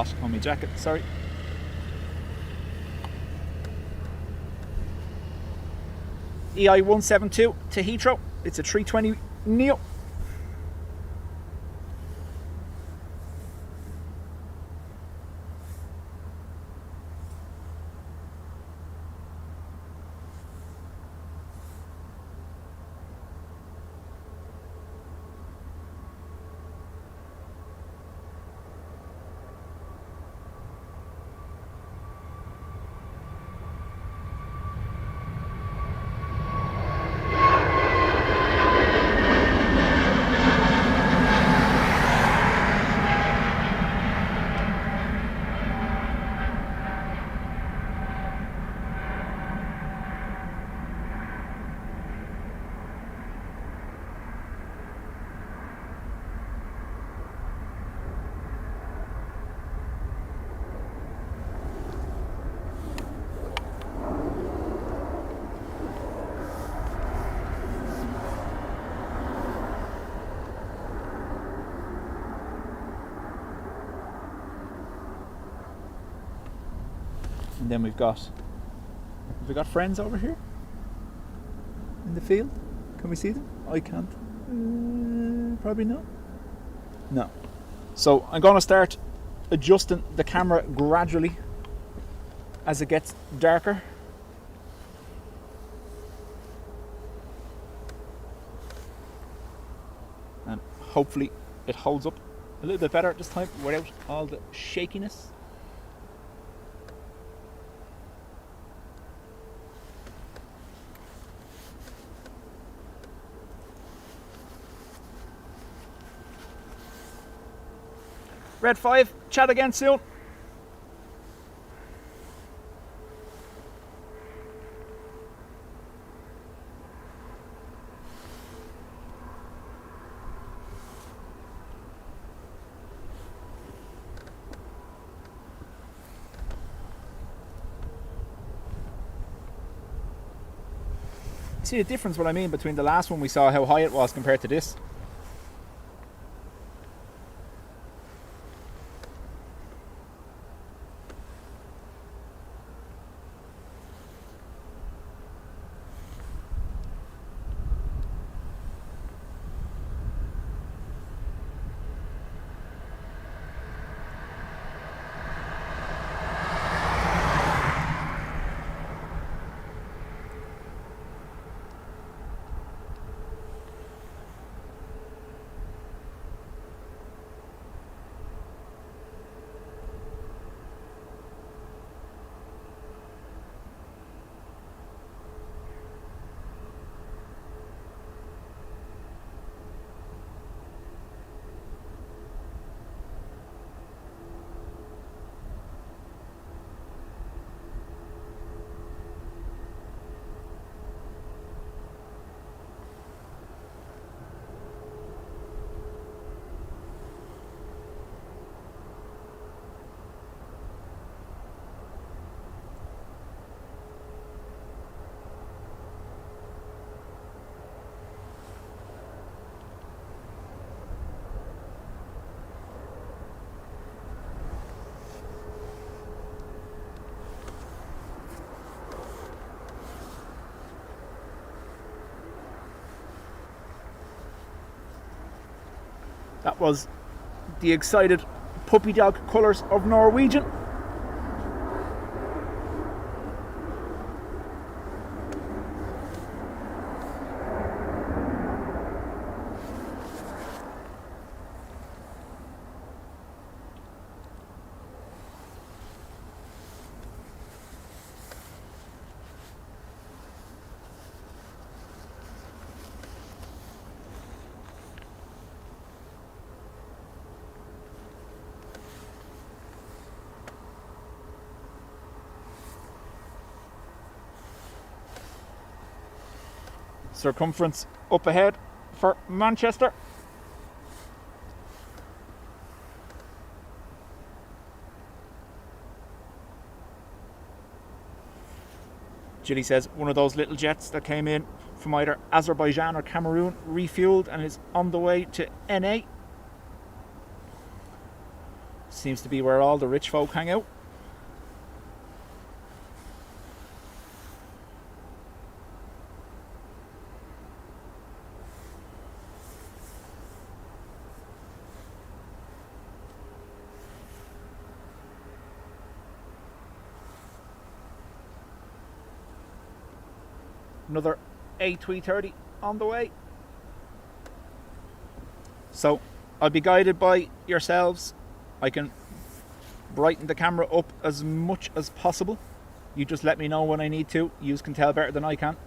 hot on my jacket, sorry. EI172 to Heathrow. It's a 320 Neo. And then we've got friends over here in the field. Can we see them? I can't. Probably not. No. So I'm going to start adjusting the camera gradually as it gets darker. And hopefully it holds up a little bit better this time without all the shakiness. Red 5, chat again soon. See the difference, what I mean, between the last one we saw, how high it was compared to this. That was the excited puppy dog colours of Norwegian. Circumference up ahead for Manchester. Gilly says one of those little jets that came in from either Azerbaijan or Cameroon refueled and is on the way to NA. Seems to be where all the rich folk hang out. Another A330 on the way. So I'll be guided by yourselves. I can brighten the camera up as much as possible. You just let me know when I need to. You can tell better than I can.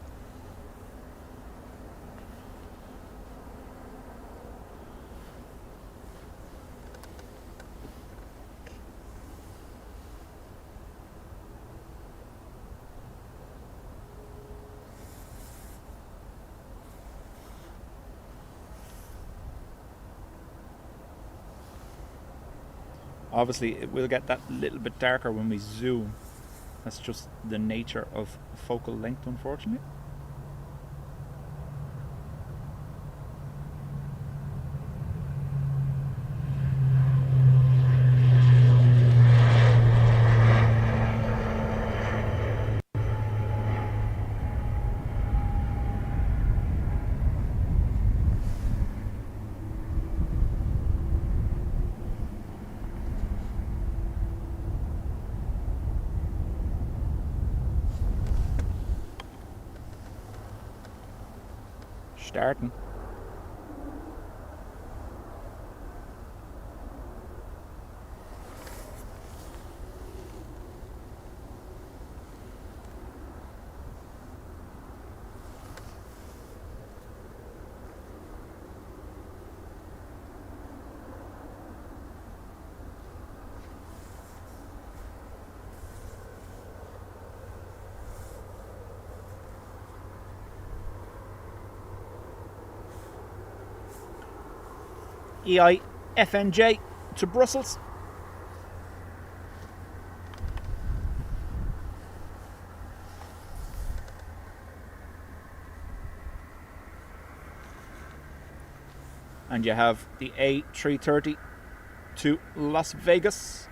Obviously it will get that little bit darker when we zoom. That's just the nature of focal length, unfortunately. Starting. EIFNJ to Brussels. And you have the A330 to Las Vegas.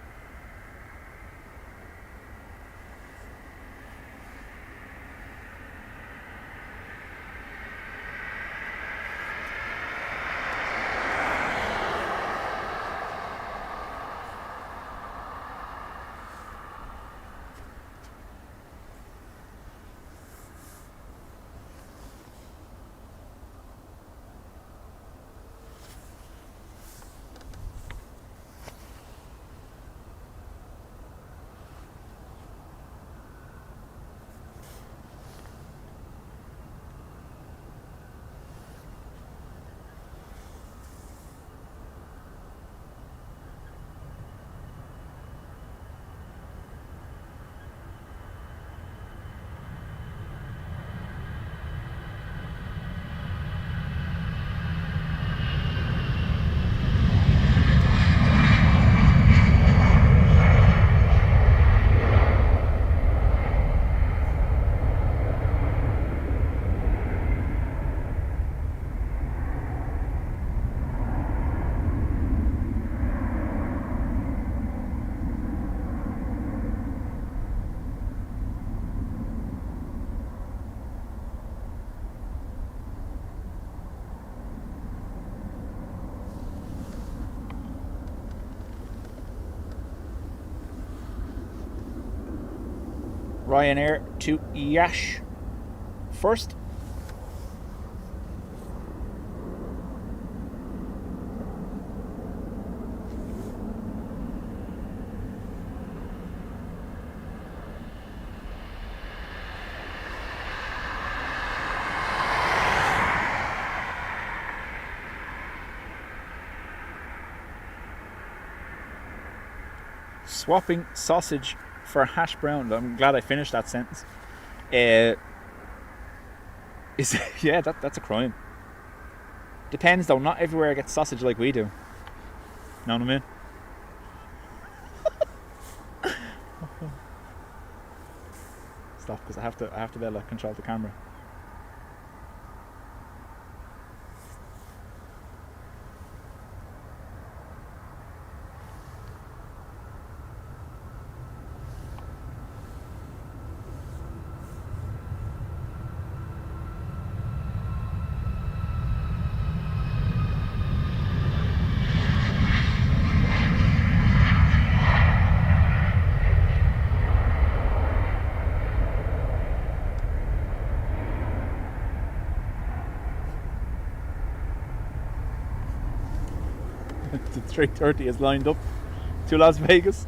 Ryanair to Yash first. Swapping sausage for hash brown. I'm glad I finished that sentence. Yeah, that's a crime. Depends though. Not everywhere gets sausage like we do. Know what I mean? Stop, because I have to be able to control the camera. the 330 is lined up to Las Vegas.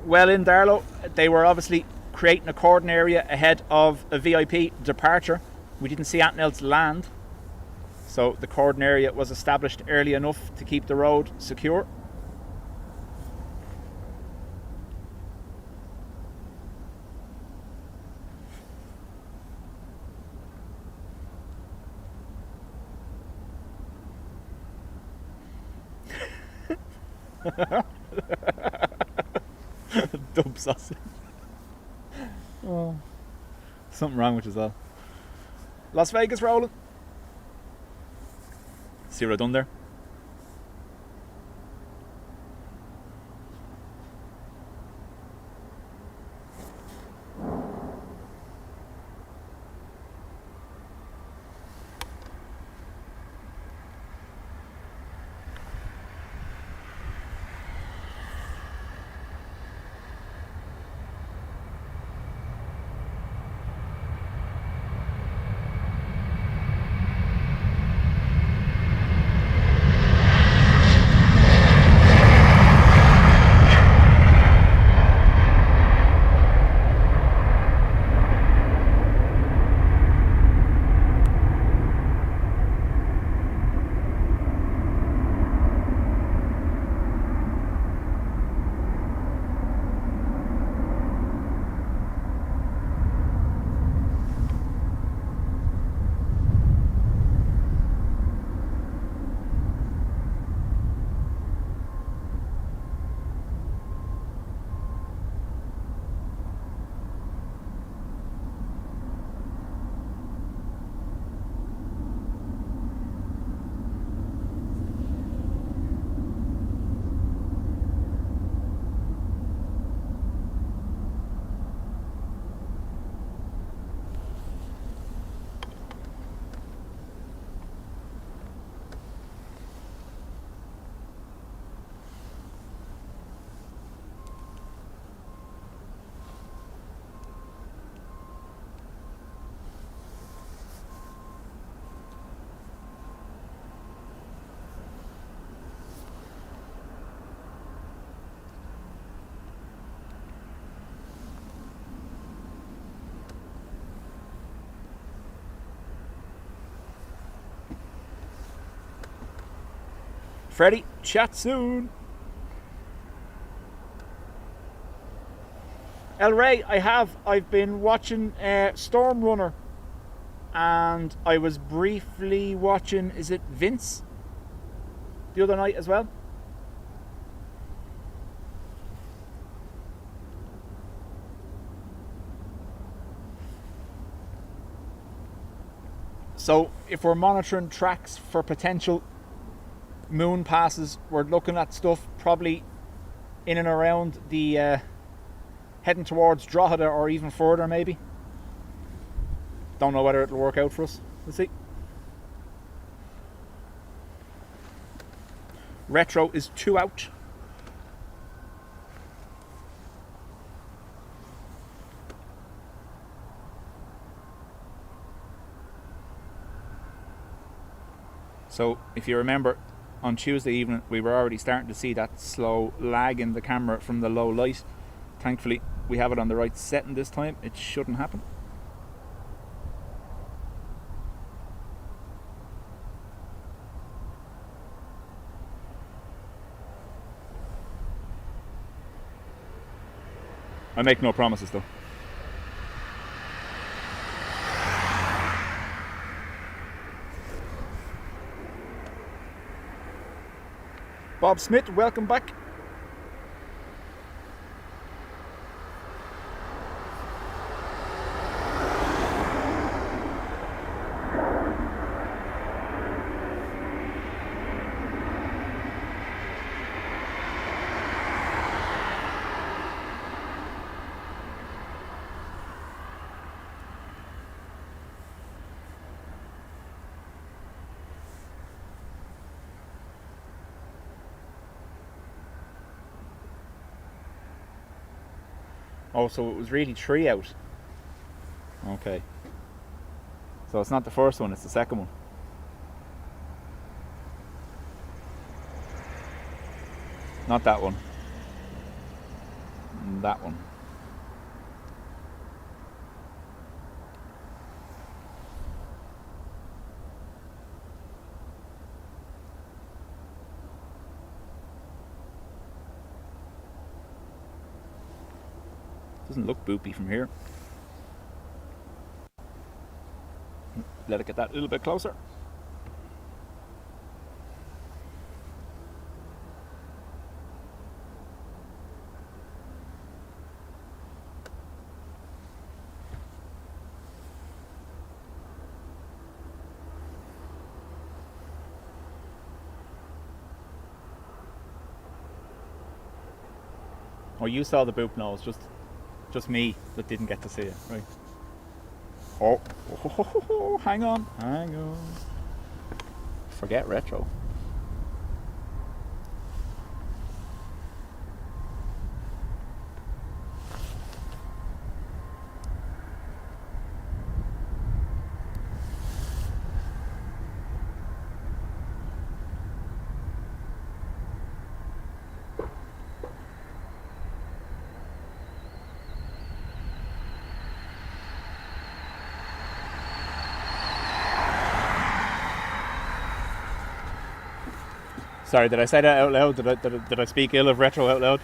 Well, in Darlow, they were obviously creating a cordon area ahead of a VIP departure. We didn't see anything else land, so the cordon area was established early enough to keep the road secure. Dub sausage. Oh, something wrong with us all. Las Vegas rolling. See what I done there? Freddie, chat soon. El Rey, I've been watching Storm Runner, and I was briefly watching, is it Vince, the other night as well. So if we're monitoring tracks for potential moon passes, we're looking at stuff probably in and around the heading towards Drogheda or even further maybe. Don't know whether it'll work out for us. We'll see. Retro is 2 out. So if you remember, on Tuesday evening we were already starting to see that slow lag in the camera from the low light. Thankfully we have it on the right setting this time. It shouldn't happen. I make no promises though. Bob Smith, welcome back. Oh, so it was really 3 out. Okay. So it's not the first one, it's the second one. Not that one. That one. Doesn't look boopy from here. Let it get that a little bit closer. Oh, you saw the boop nose, just me that didn't get to see it, right? Oh, hang on. Forget retro. Sorry, did I say that out loud? Did I speak ill of retro out loud?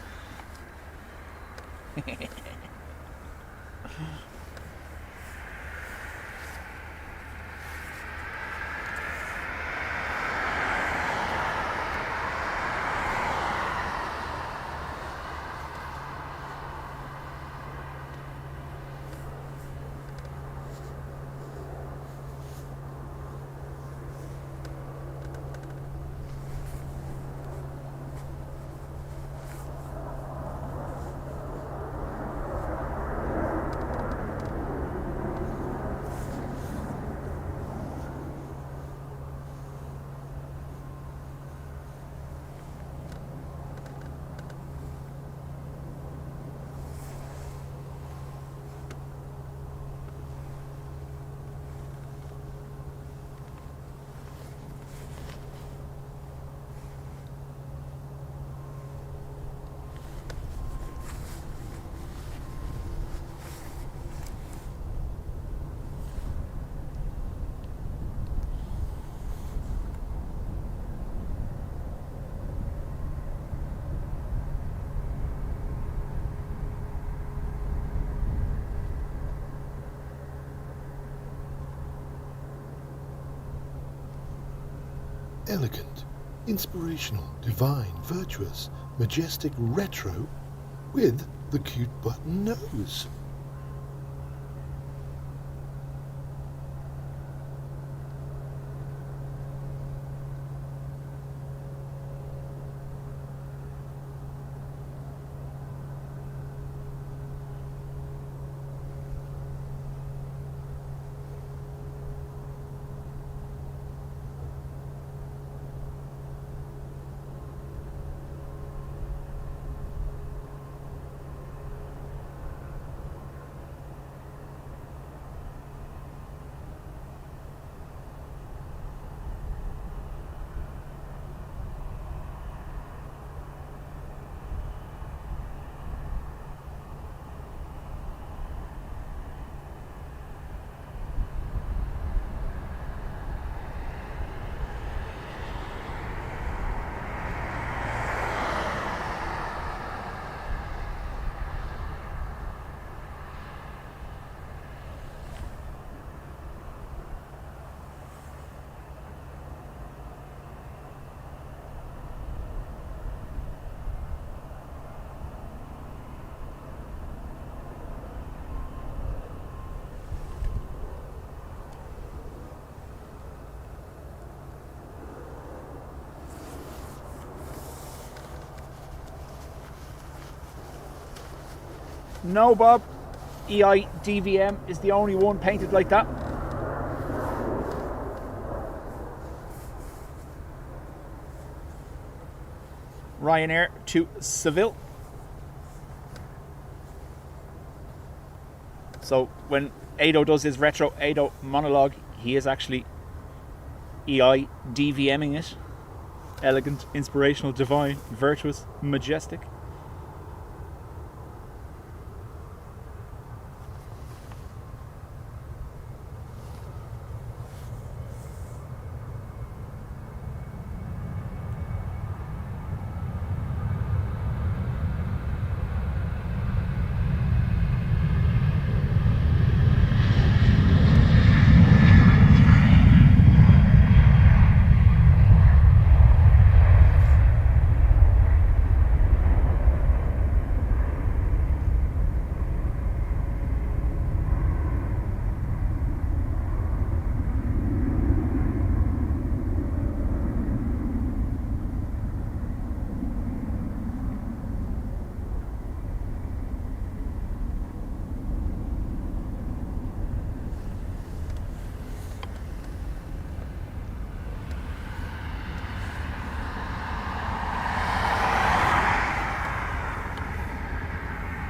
Elegant, inspirational, divine, virtuous, majestic, retro, with the cute button nose. No, Bob. EIDWM is the only one painted like that. Ryanair to Seville. So when Ado does his retro Ado monologue, he is actually EIDVMing it. Elegant, inspirational, divine, virtuous, majestic.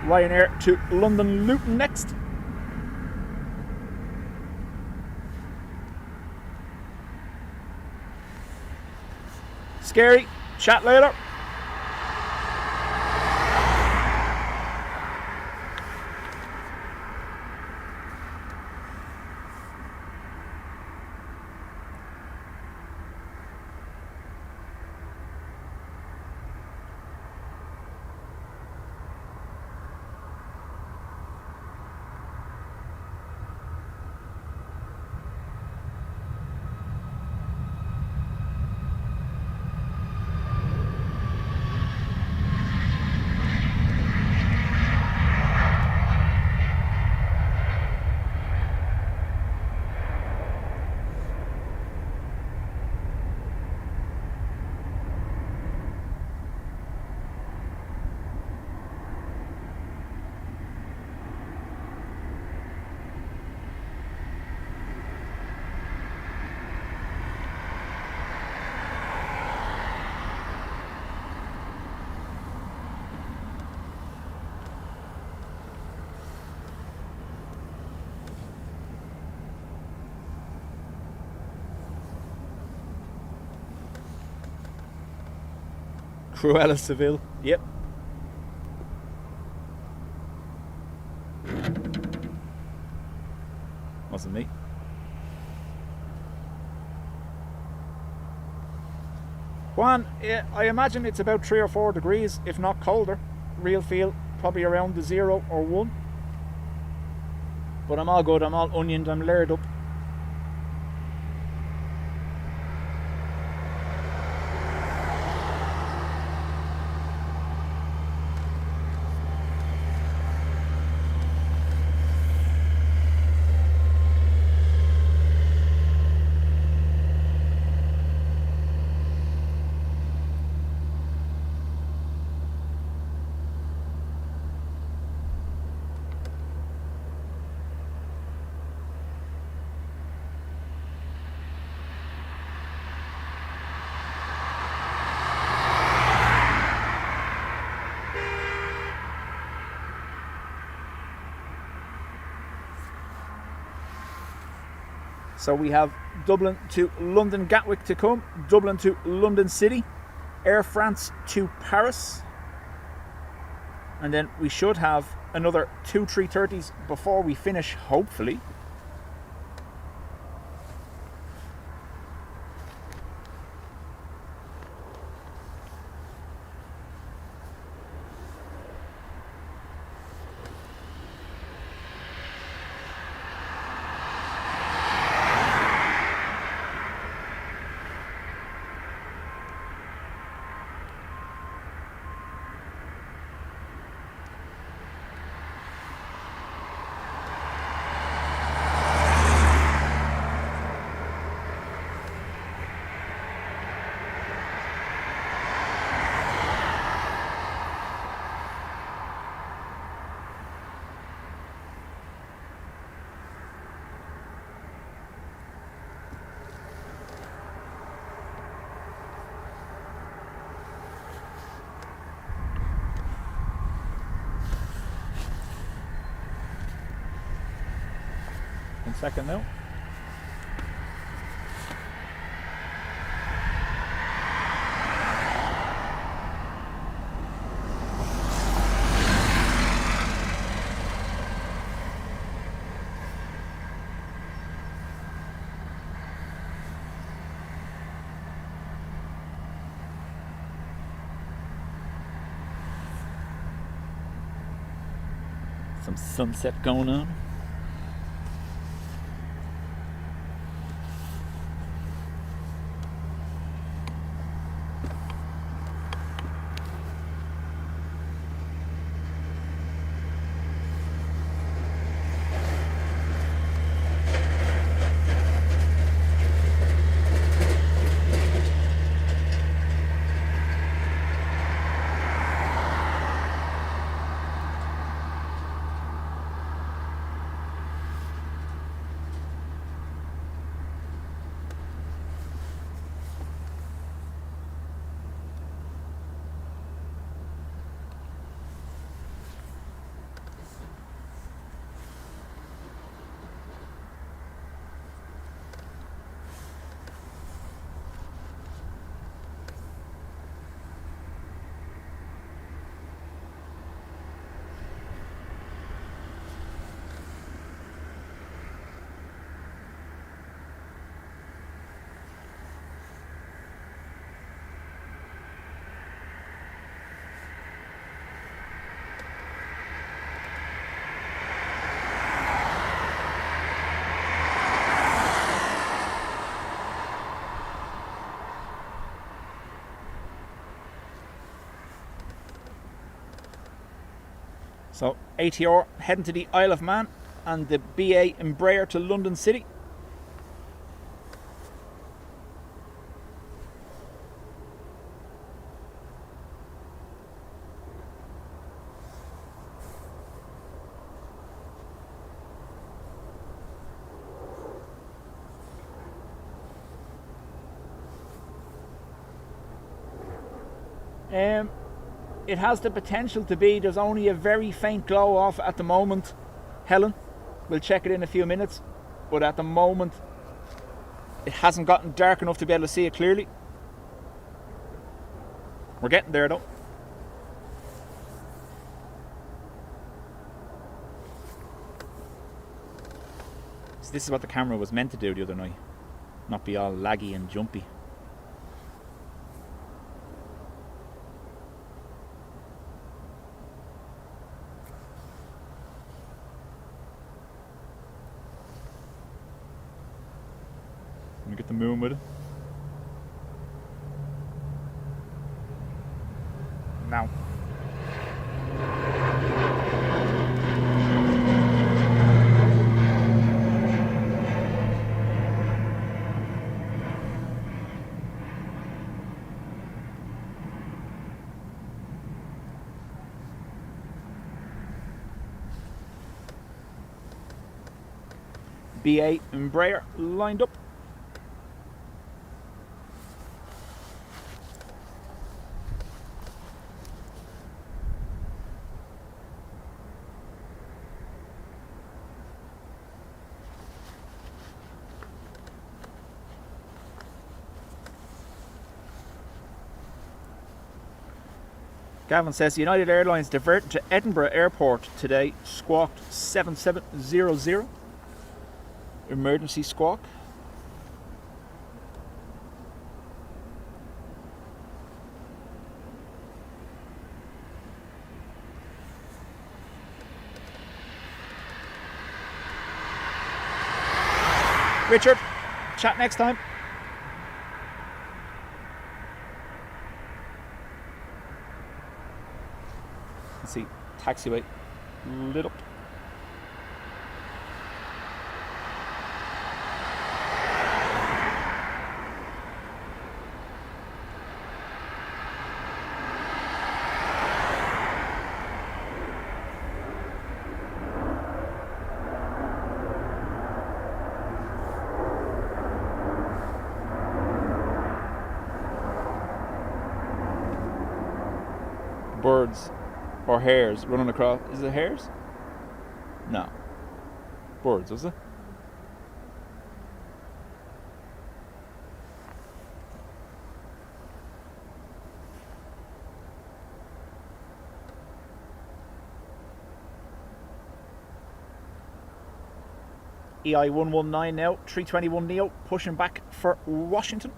Ryanair to London Luton next. Scary. Chat later. Cruella Seville. Yep. Wasn't me. Juan, I imagine it's about 3 or 4 degrees, if not colder. Real feel probably around the 0 or 1. But I'm all good, I'm all onioned, I'm layered up. So we have Dublin to London Gatwick to come, Dublin to London City, Air France to Paris, and then we should have another 2 330s before we finish, hopefully. second now. Some sunset going on. So ATR heading to the Isle of Man and the BA Embraer to London City. It has the potential to be, there's only a very faint glow off at the moment, Helen. We'll check it in a few minutes, but at the moment it hasn't gotten dark enough to be able to see it clearly. We're getting there though. So this is what the camera was meant to do the other night, not be all laggy and jumpy. Let me get the moon with it. Now. BA Embraer lined up. Gavin says United Airlines diverted to Edinburgh Airport today, squawked 7700. Emergency squawk. Richard, chat next time. Let's see, taxiway lit up. Birds or hares running across. Is it hares? No. Birds, is it? EI119 now, 321 Neo, pushing back for Washington.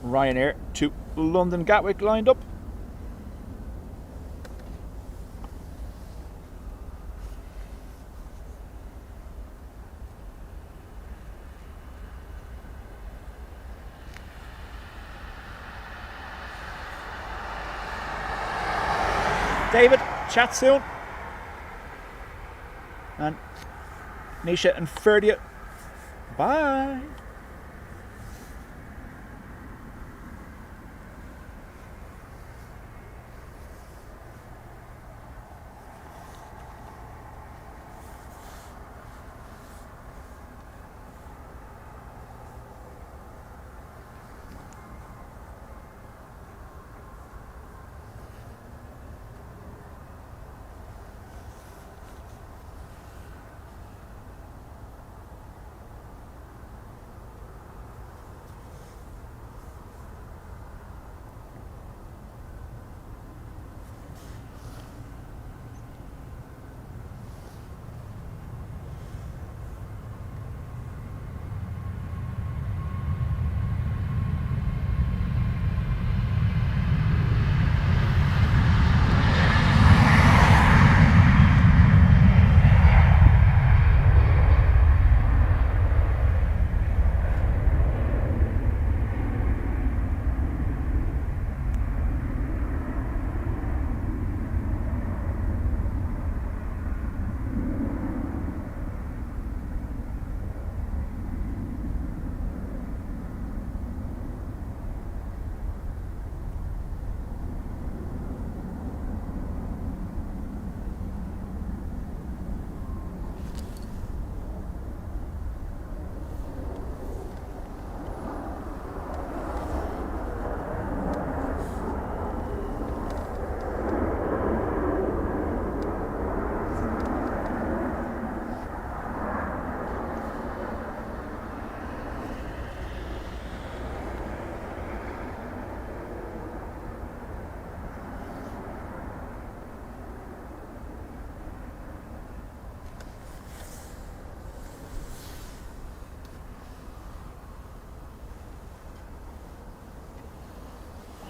Ryanair to London Gatwick lined up. David, chat soon. And Nisha and Ferdia, bye.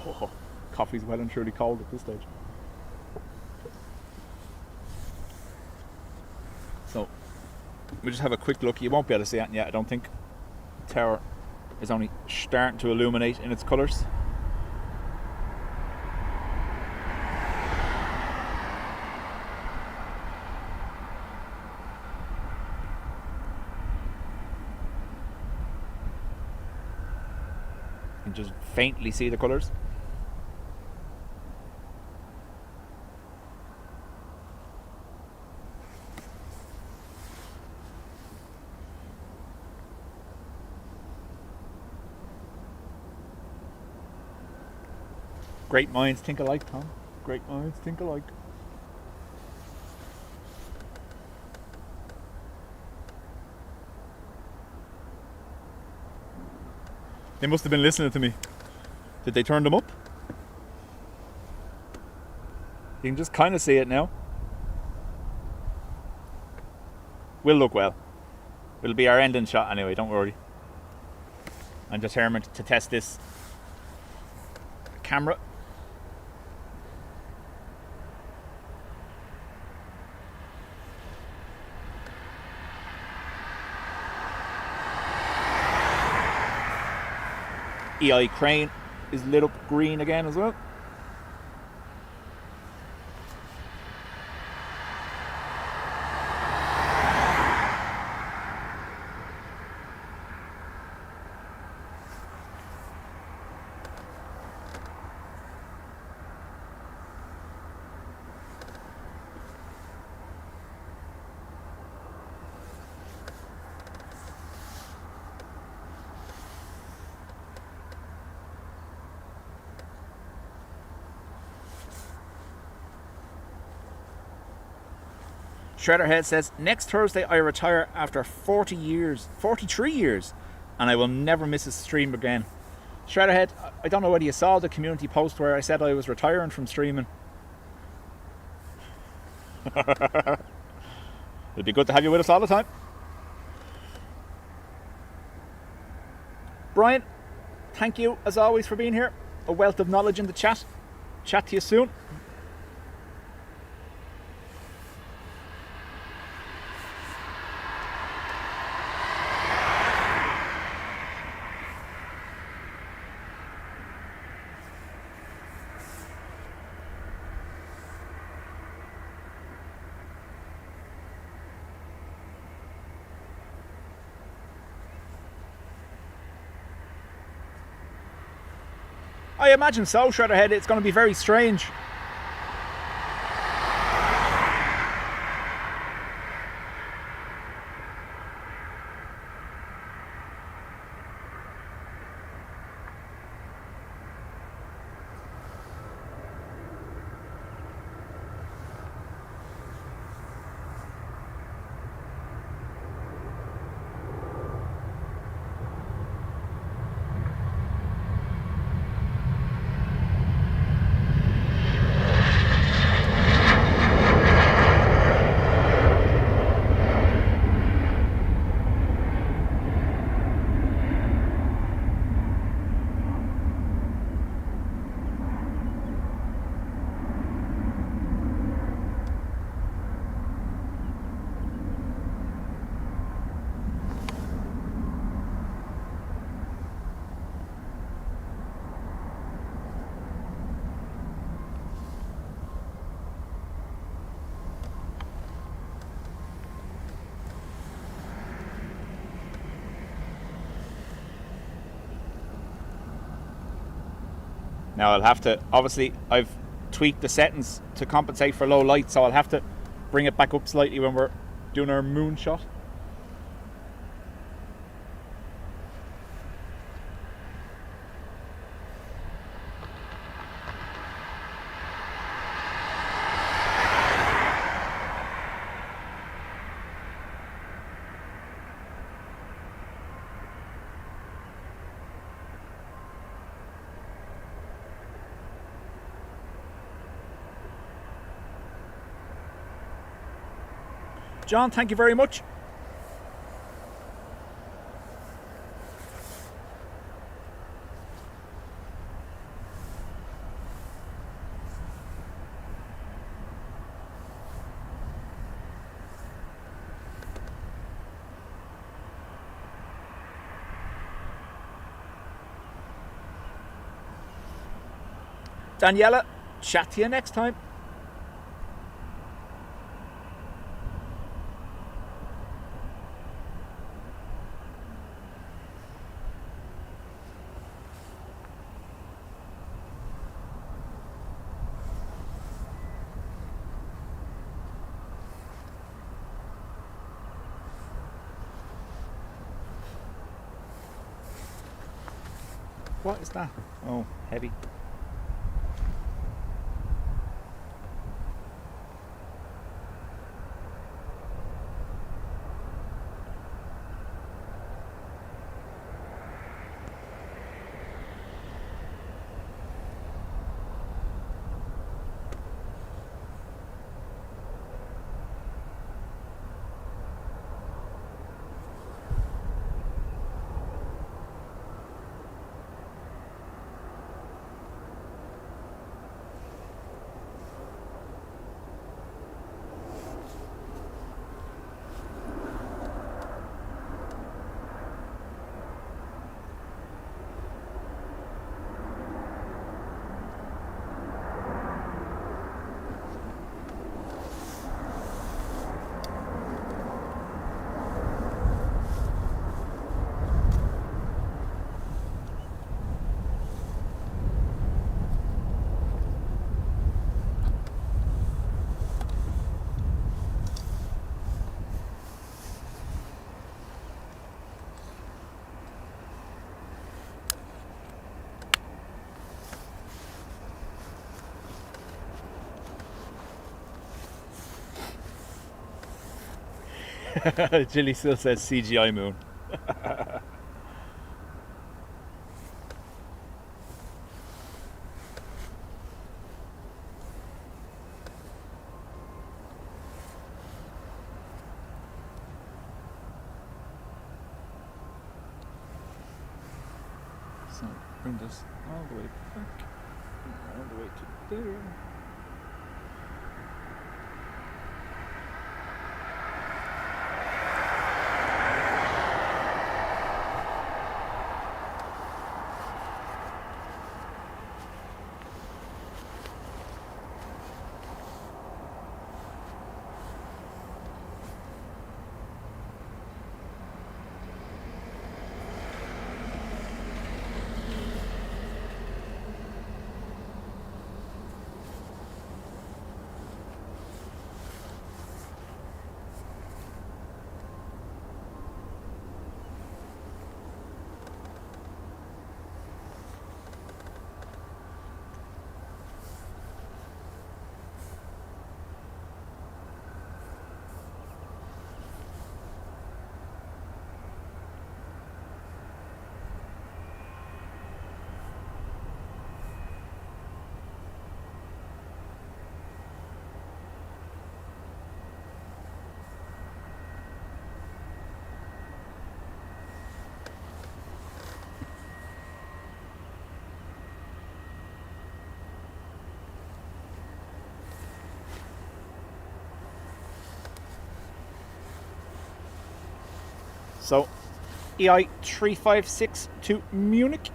Oh, coffee's well and truly cold at this stage. So, we just have a quick look. You won't be able to see it yet, I don't think. The tower is only starting to illuminate in its colours. You can just faintly see the colours. Great minds think alike, Tom. Great minds think alike. They must have been listening to me. Did they turn them up? You can just kind of see it now. Will look well. It'll be our ending shot anyway, don't worry. I'm determined to test this camera EI crane is lit up green again as well. Shredderhead says, next Thursday I retire after 43 years, and I will never miss a stream again. Shredderhead, I don't know whether you saw the community post where I said I was retiring from streaming. It'd be good to have you with us all the time. Brian, thank you as always for being here. A wealth of knowledge in the chat. Chat to you soon. I imagine so, Shredderhead. It's going to be very strange. Now I'll have to, obviously I've tweaked the settings to compensate for low light, so I'll have to bring it back up slightly when we're doing our moonshot. John, thank you very much. Daniela, chat to you next time. What is that? Oh, heavy. Jilly still says CGI moon. So bring this all the way back, all the way to there. So, EI 356 to Munich.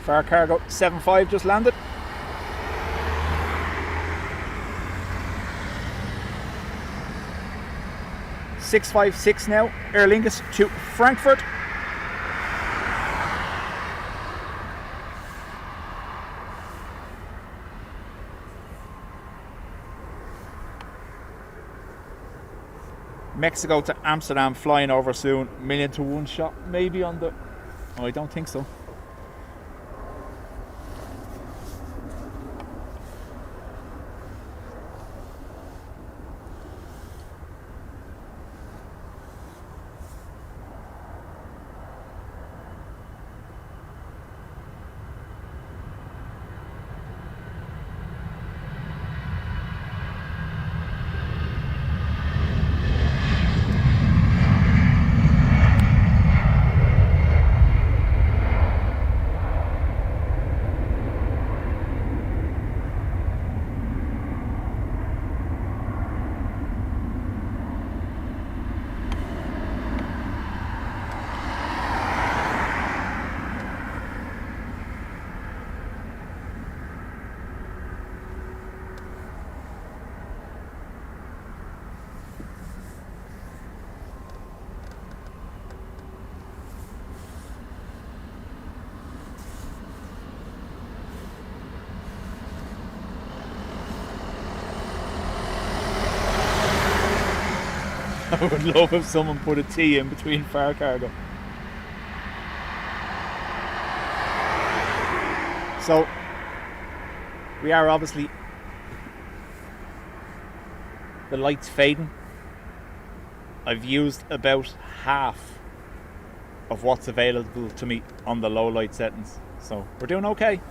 Far Cargo 75 just landed. .656 now, Aer Lingus to Frankfurt. Mexico to Amsterdam flying over soon. 1,000,000 to 1 shot, maybe on the... Oh, I don't think so. I would love if someone put a T in between far cargo. So, we are obviously, the light's fading. I've used about half of what's available to me on the low light settings. So, we're doing okay.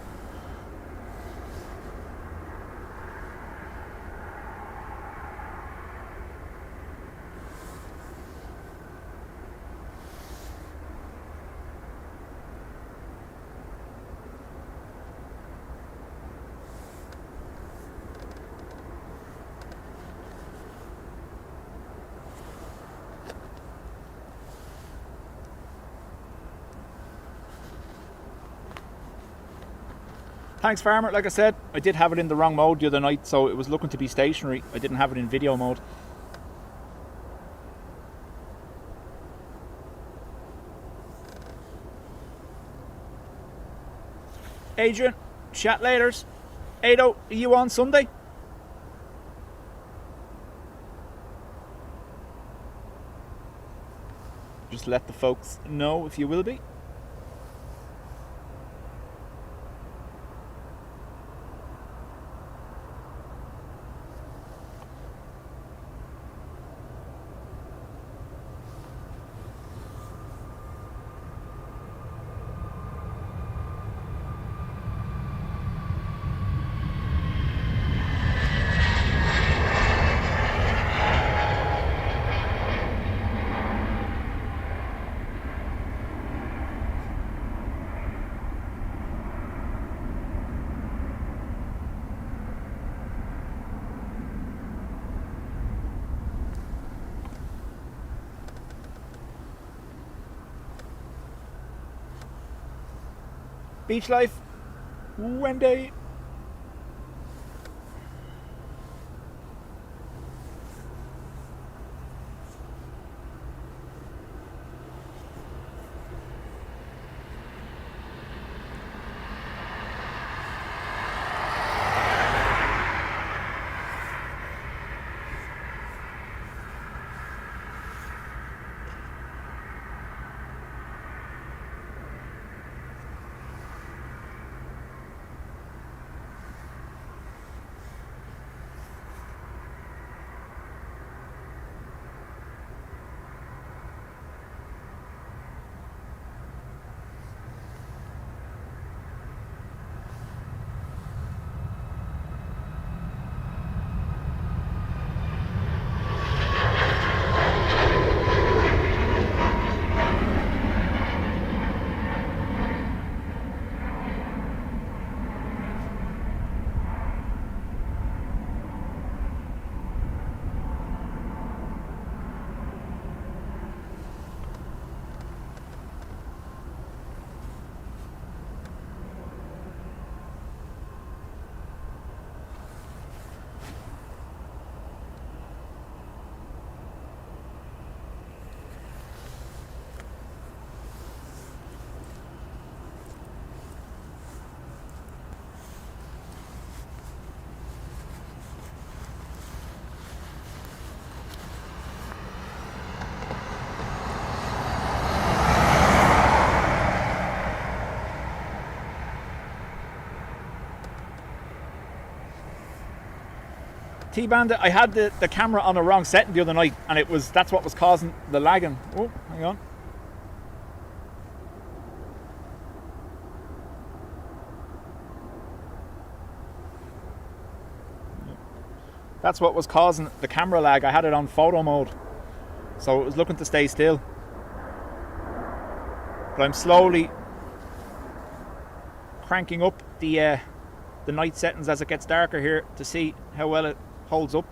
Thanks, Farmer. Like I said, I did have it in the wrong mode the other night, so it was looking to be stationary. I didn't have it in video mode. Adrian, chat laters. Ado, are you on Sunday? Just let the folks know if you will be. Beach life, Wendy. T-Bandit, I had the camera on the wrong setting the other night, and that's what was causing the lagging. Oh, hang on. That's what was causing the camera lag. I had it on photo mode, so it was looking to stay still. But I'm slowly cranking up the night settings as it gets darker here to see how well it holds up.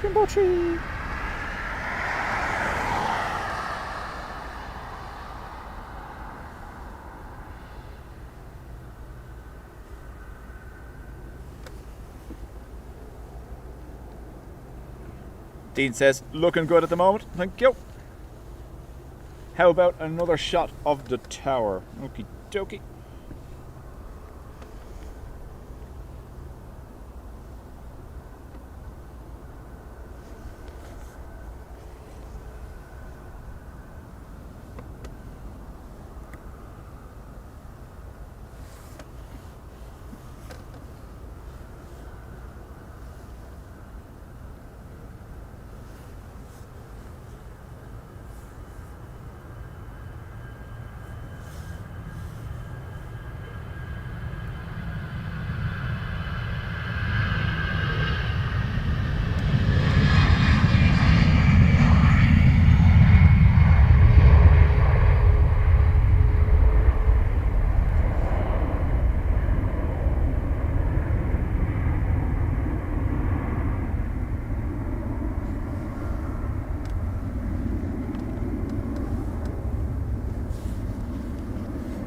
Jumbo tree. Dean says, looking good at the moment. Thank you. How about another shot of the tower? Okie dokie.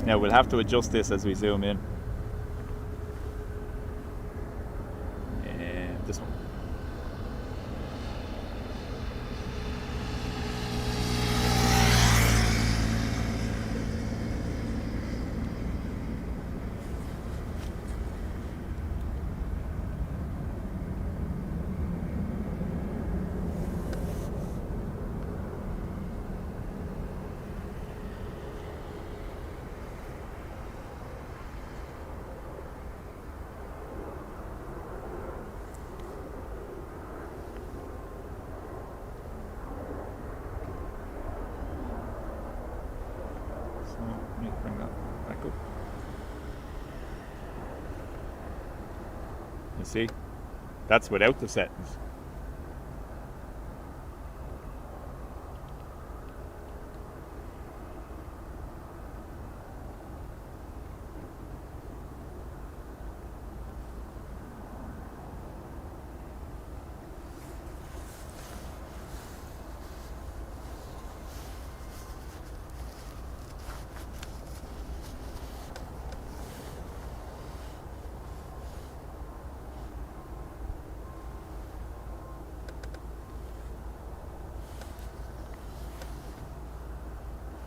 Now we'll have to adjust this as we zoom in. And this one. Let me bring that back up. You see? That's without the settings.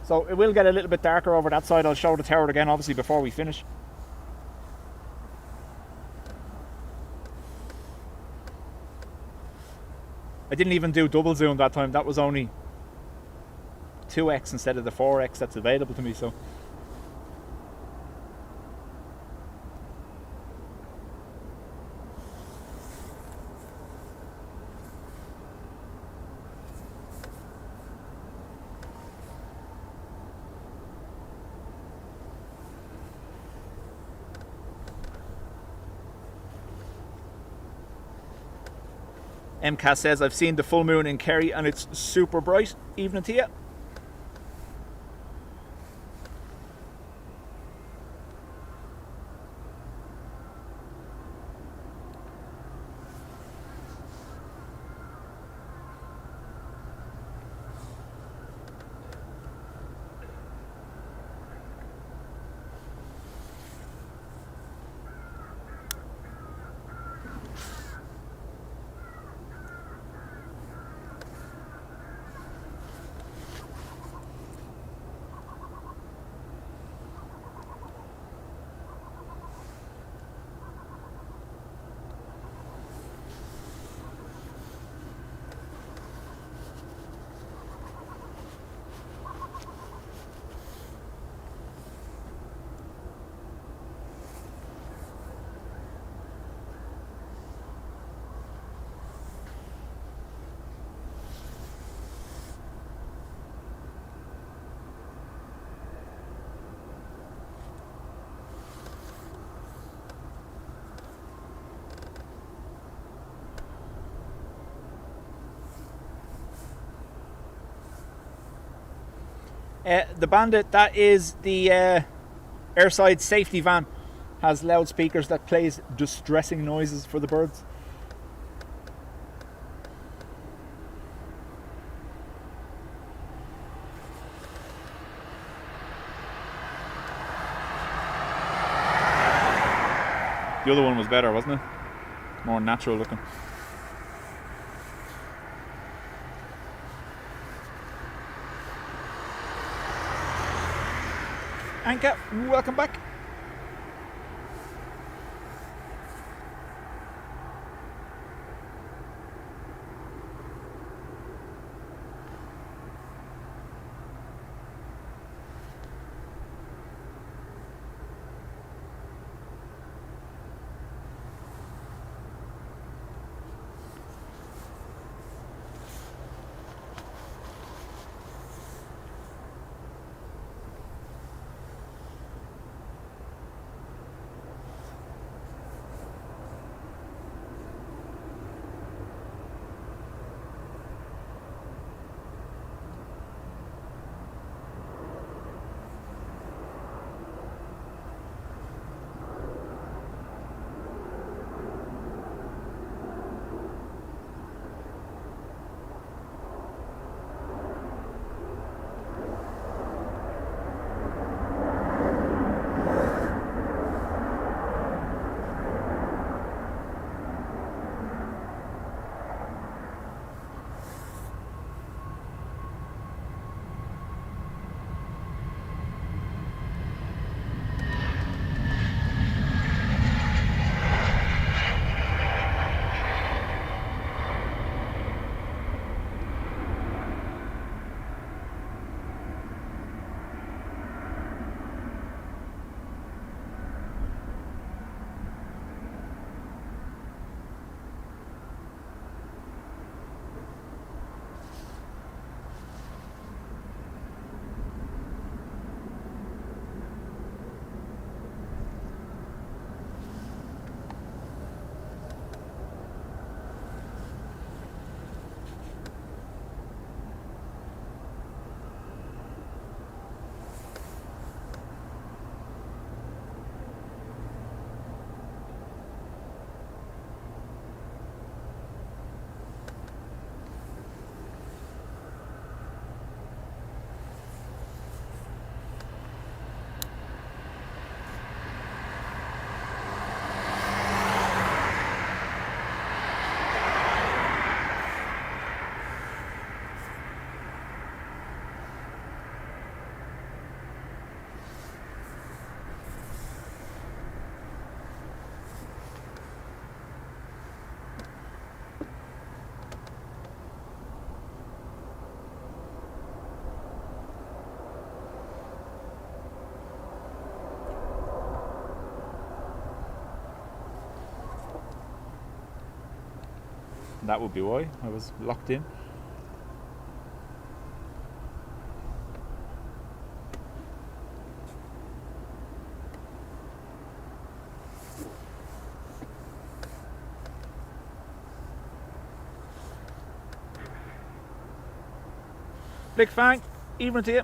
So it will get a little bit darker over that side. I'll show the tower again, obviously, before we finish. I didn't even do double zoom that time. That was only 2x instead of the 4x that's available to me. So MCAS says, I've seen the full moon in Kerry and it's super bright. Evening to you. The Bandit, that is the airside safety van, has loudspeakers that plays distressing noises for the birds. The other one was better, wasn't it? More natural looking. Anka, welcome back. That would be why I was locked in. Big Fang, evening to you.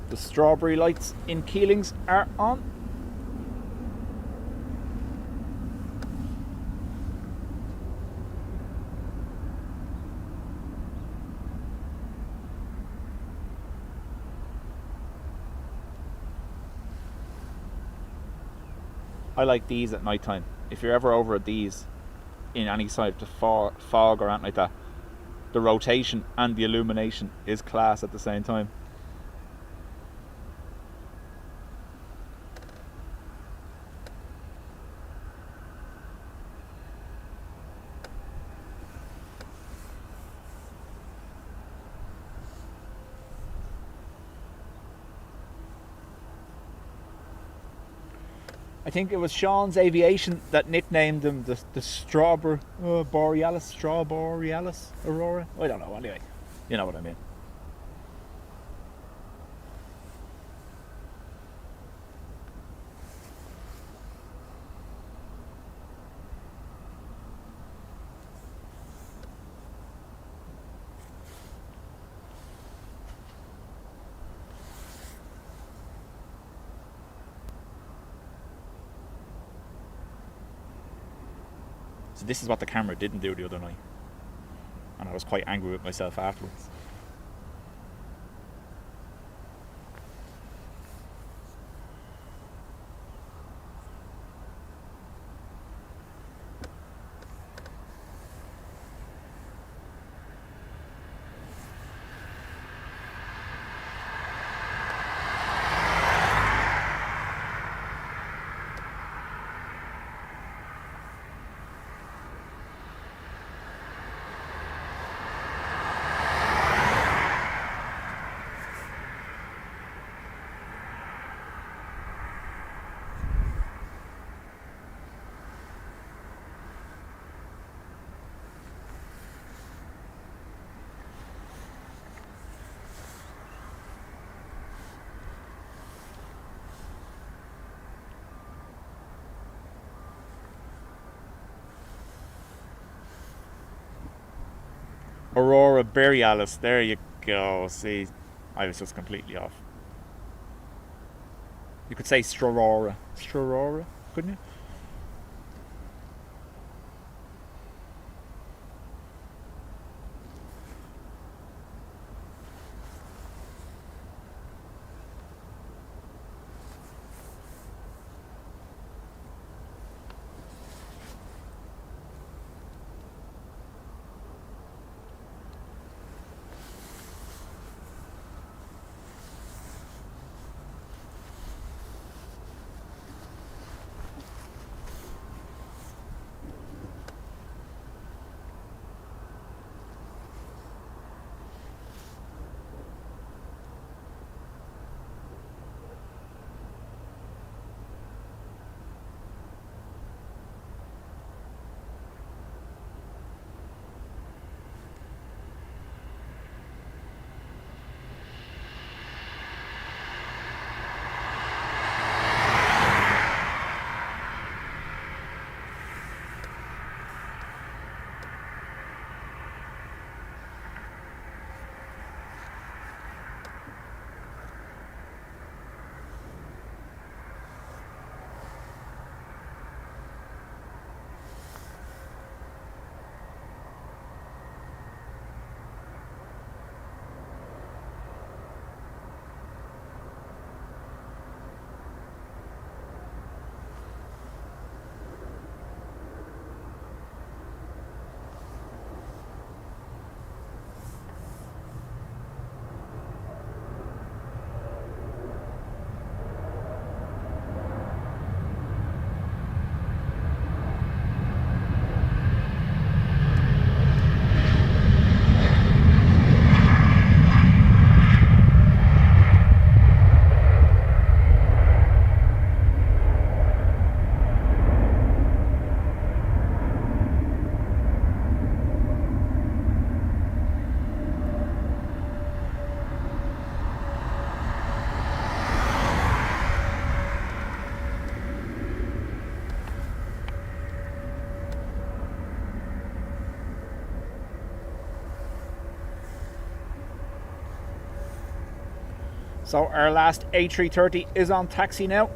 The strawberry lights in Keelings are on. I like these at night time. If you're ever over at these in any side of the fog or anything like that, the rotation and the illumination is class at the same time. I think it was Sean's Aviation that nicknamed them the Strawberry Borealis, Straw Borealis Aurora. I don't know, anyway. You know what I mean. So this is what the camera didn't do the other night. And I was quite angry with myself afterwards. Aurora Borealis, there you go. See, I was just completely off. You could say Strorora, couldn't you? So our last A330 is on taxi now.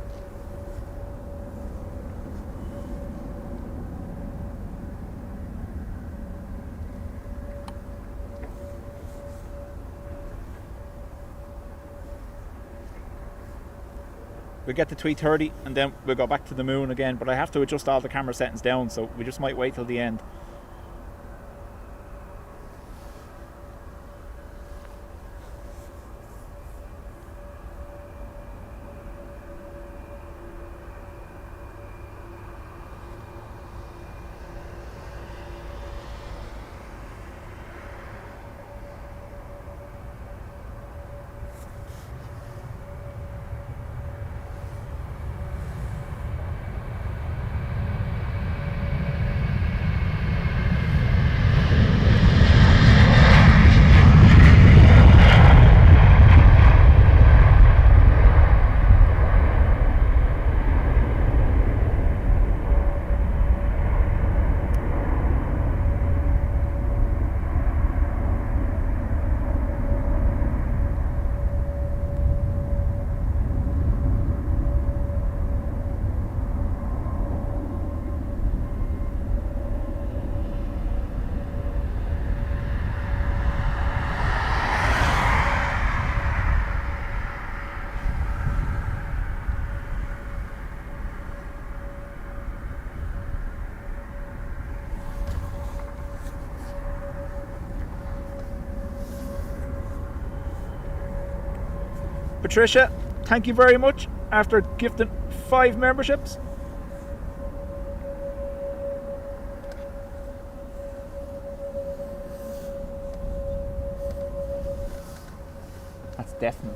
We'll get to 330 and then we'll go back to the moon again, but I have to adjust all the camera settings down, so we just might wait till the end. Patricia, thank you very much after gifting 5 memberships. That's definite.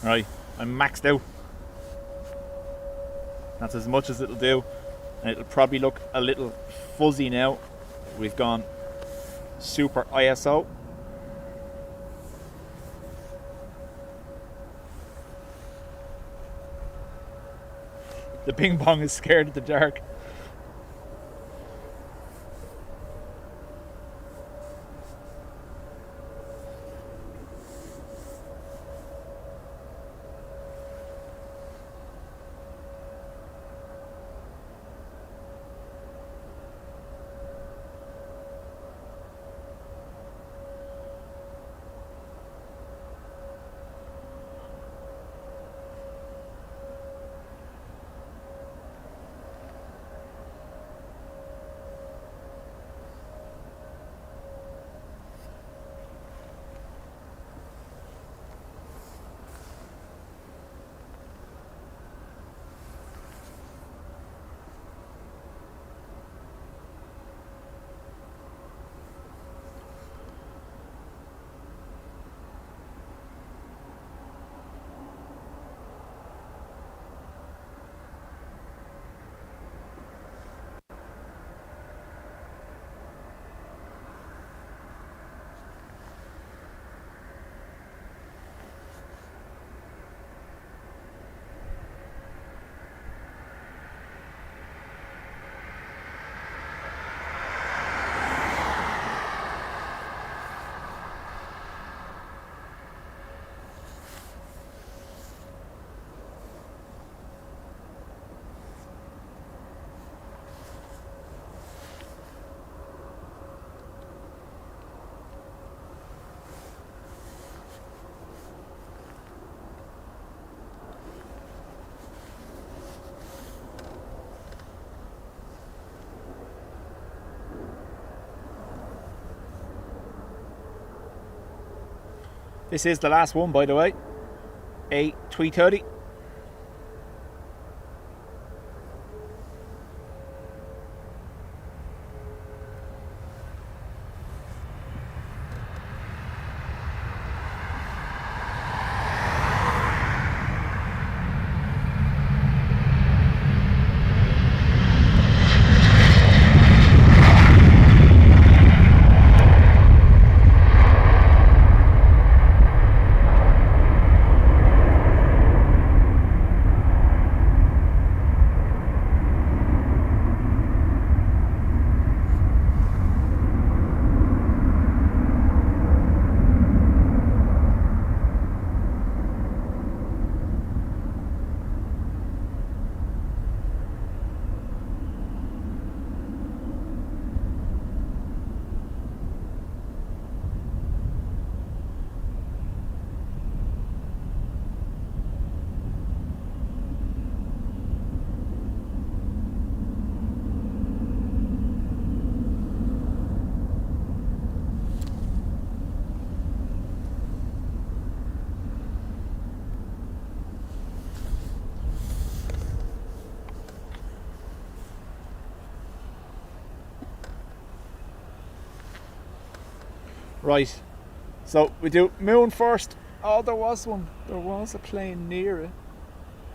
Right, I'm maxed out. That's as much as it'll do. And it'll probably look a little fuzzy now. We've gone super ISO. The ping pong is scared of the dark. This is the last one, by the way. A330. Right, so we do moon first. Oh, there was one. There was a plane near it.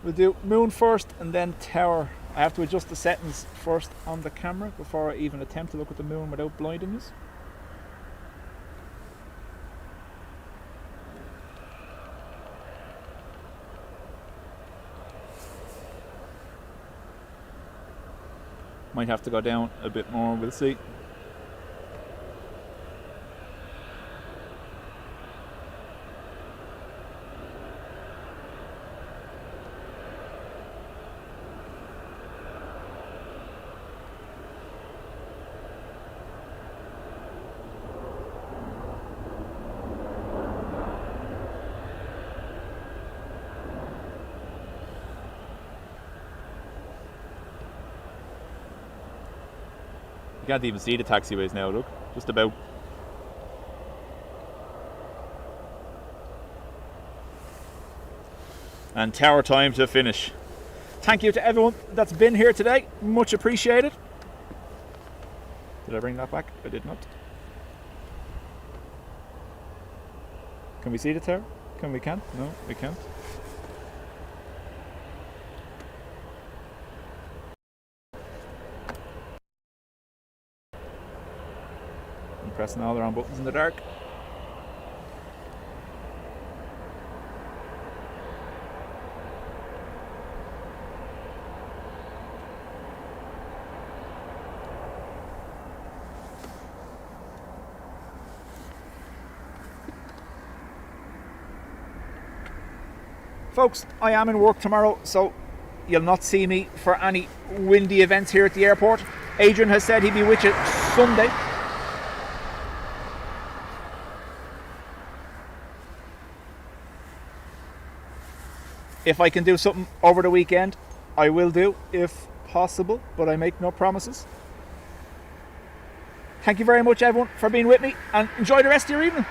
We'll do moon first and then tower. I have to adjust the settings first on the camera before I even attempt to look at the moon without blinding us. Might have to go down a bit more, we'll see. You can't even see the taxiways now, look. Just about. And tower time to finish. Thank you to everyone that's been here today. Much appreciated. Did I bring that back? I did not. Can we see the tower? We can't? No, we can't. I'm pressing all the wrong buttons in the dark. Folks, I am in work tomorrow, so you'll not see me for any windy events here at the airport. Adrian has said he'd be with you Sunday. If I can do something over the weekend, I will do, if possible, but I make no promises. Thank you very much, everyone, for being with me, and enjoy the rest of your evening.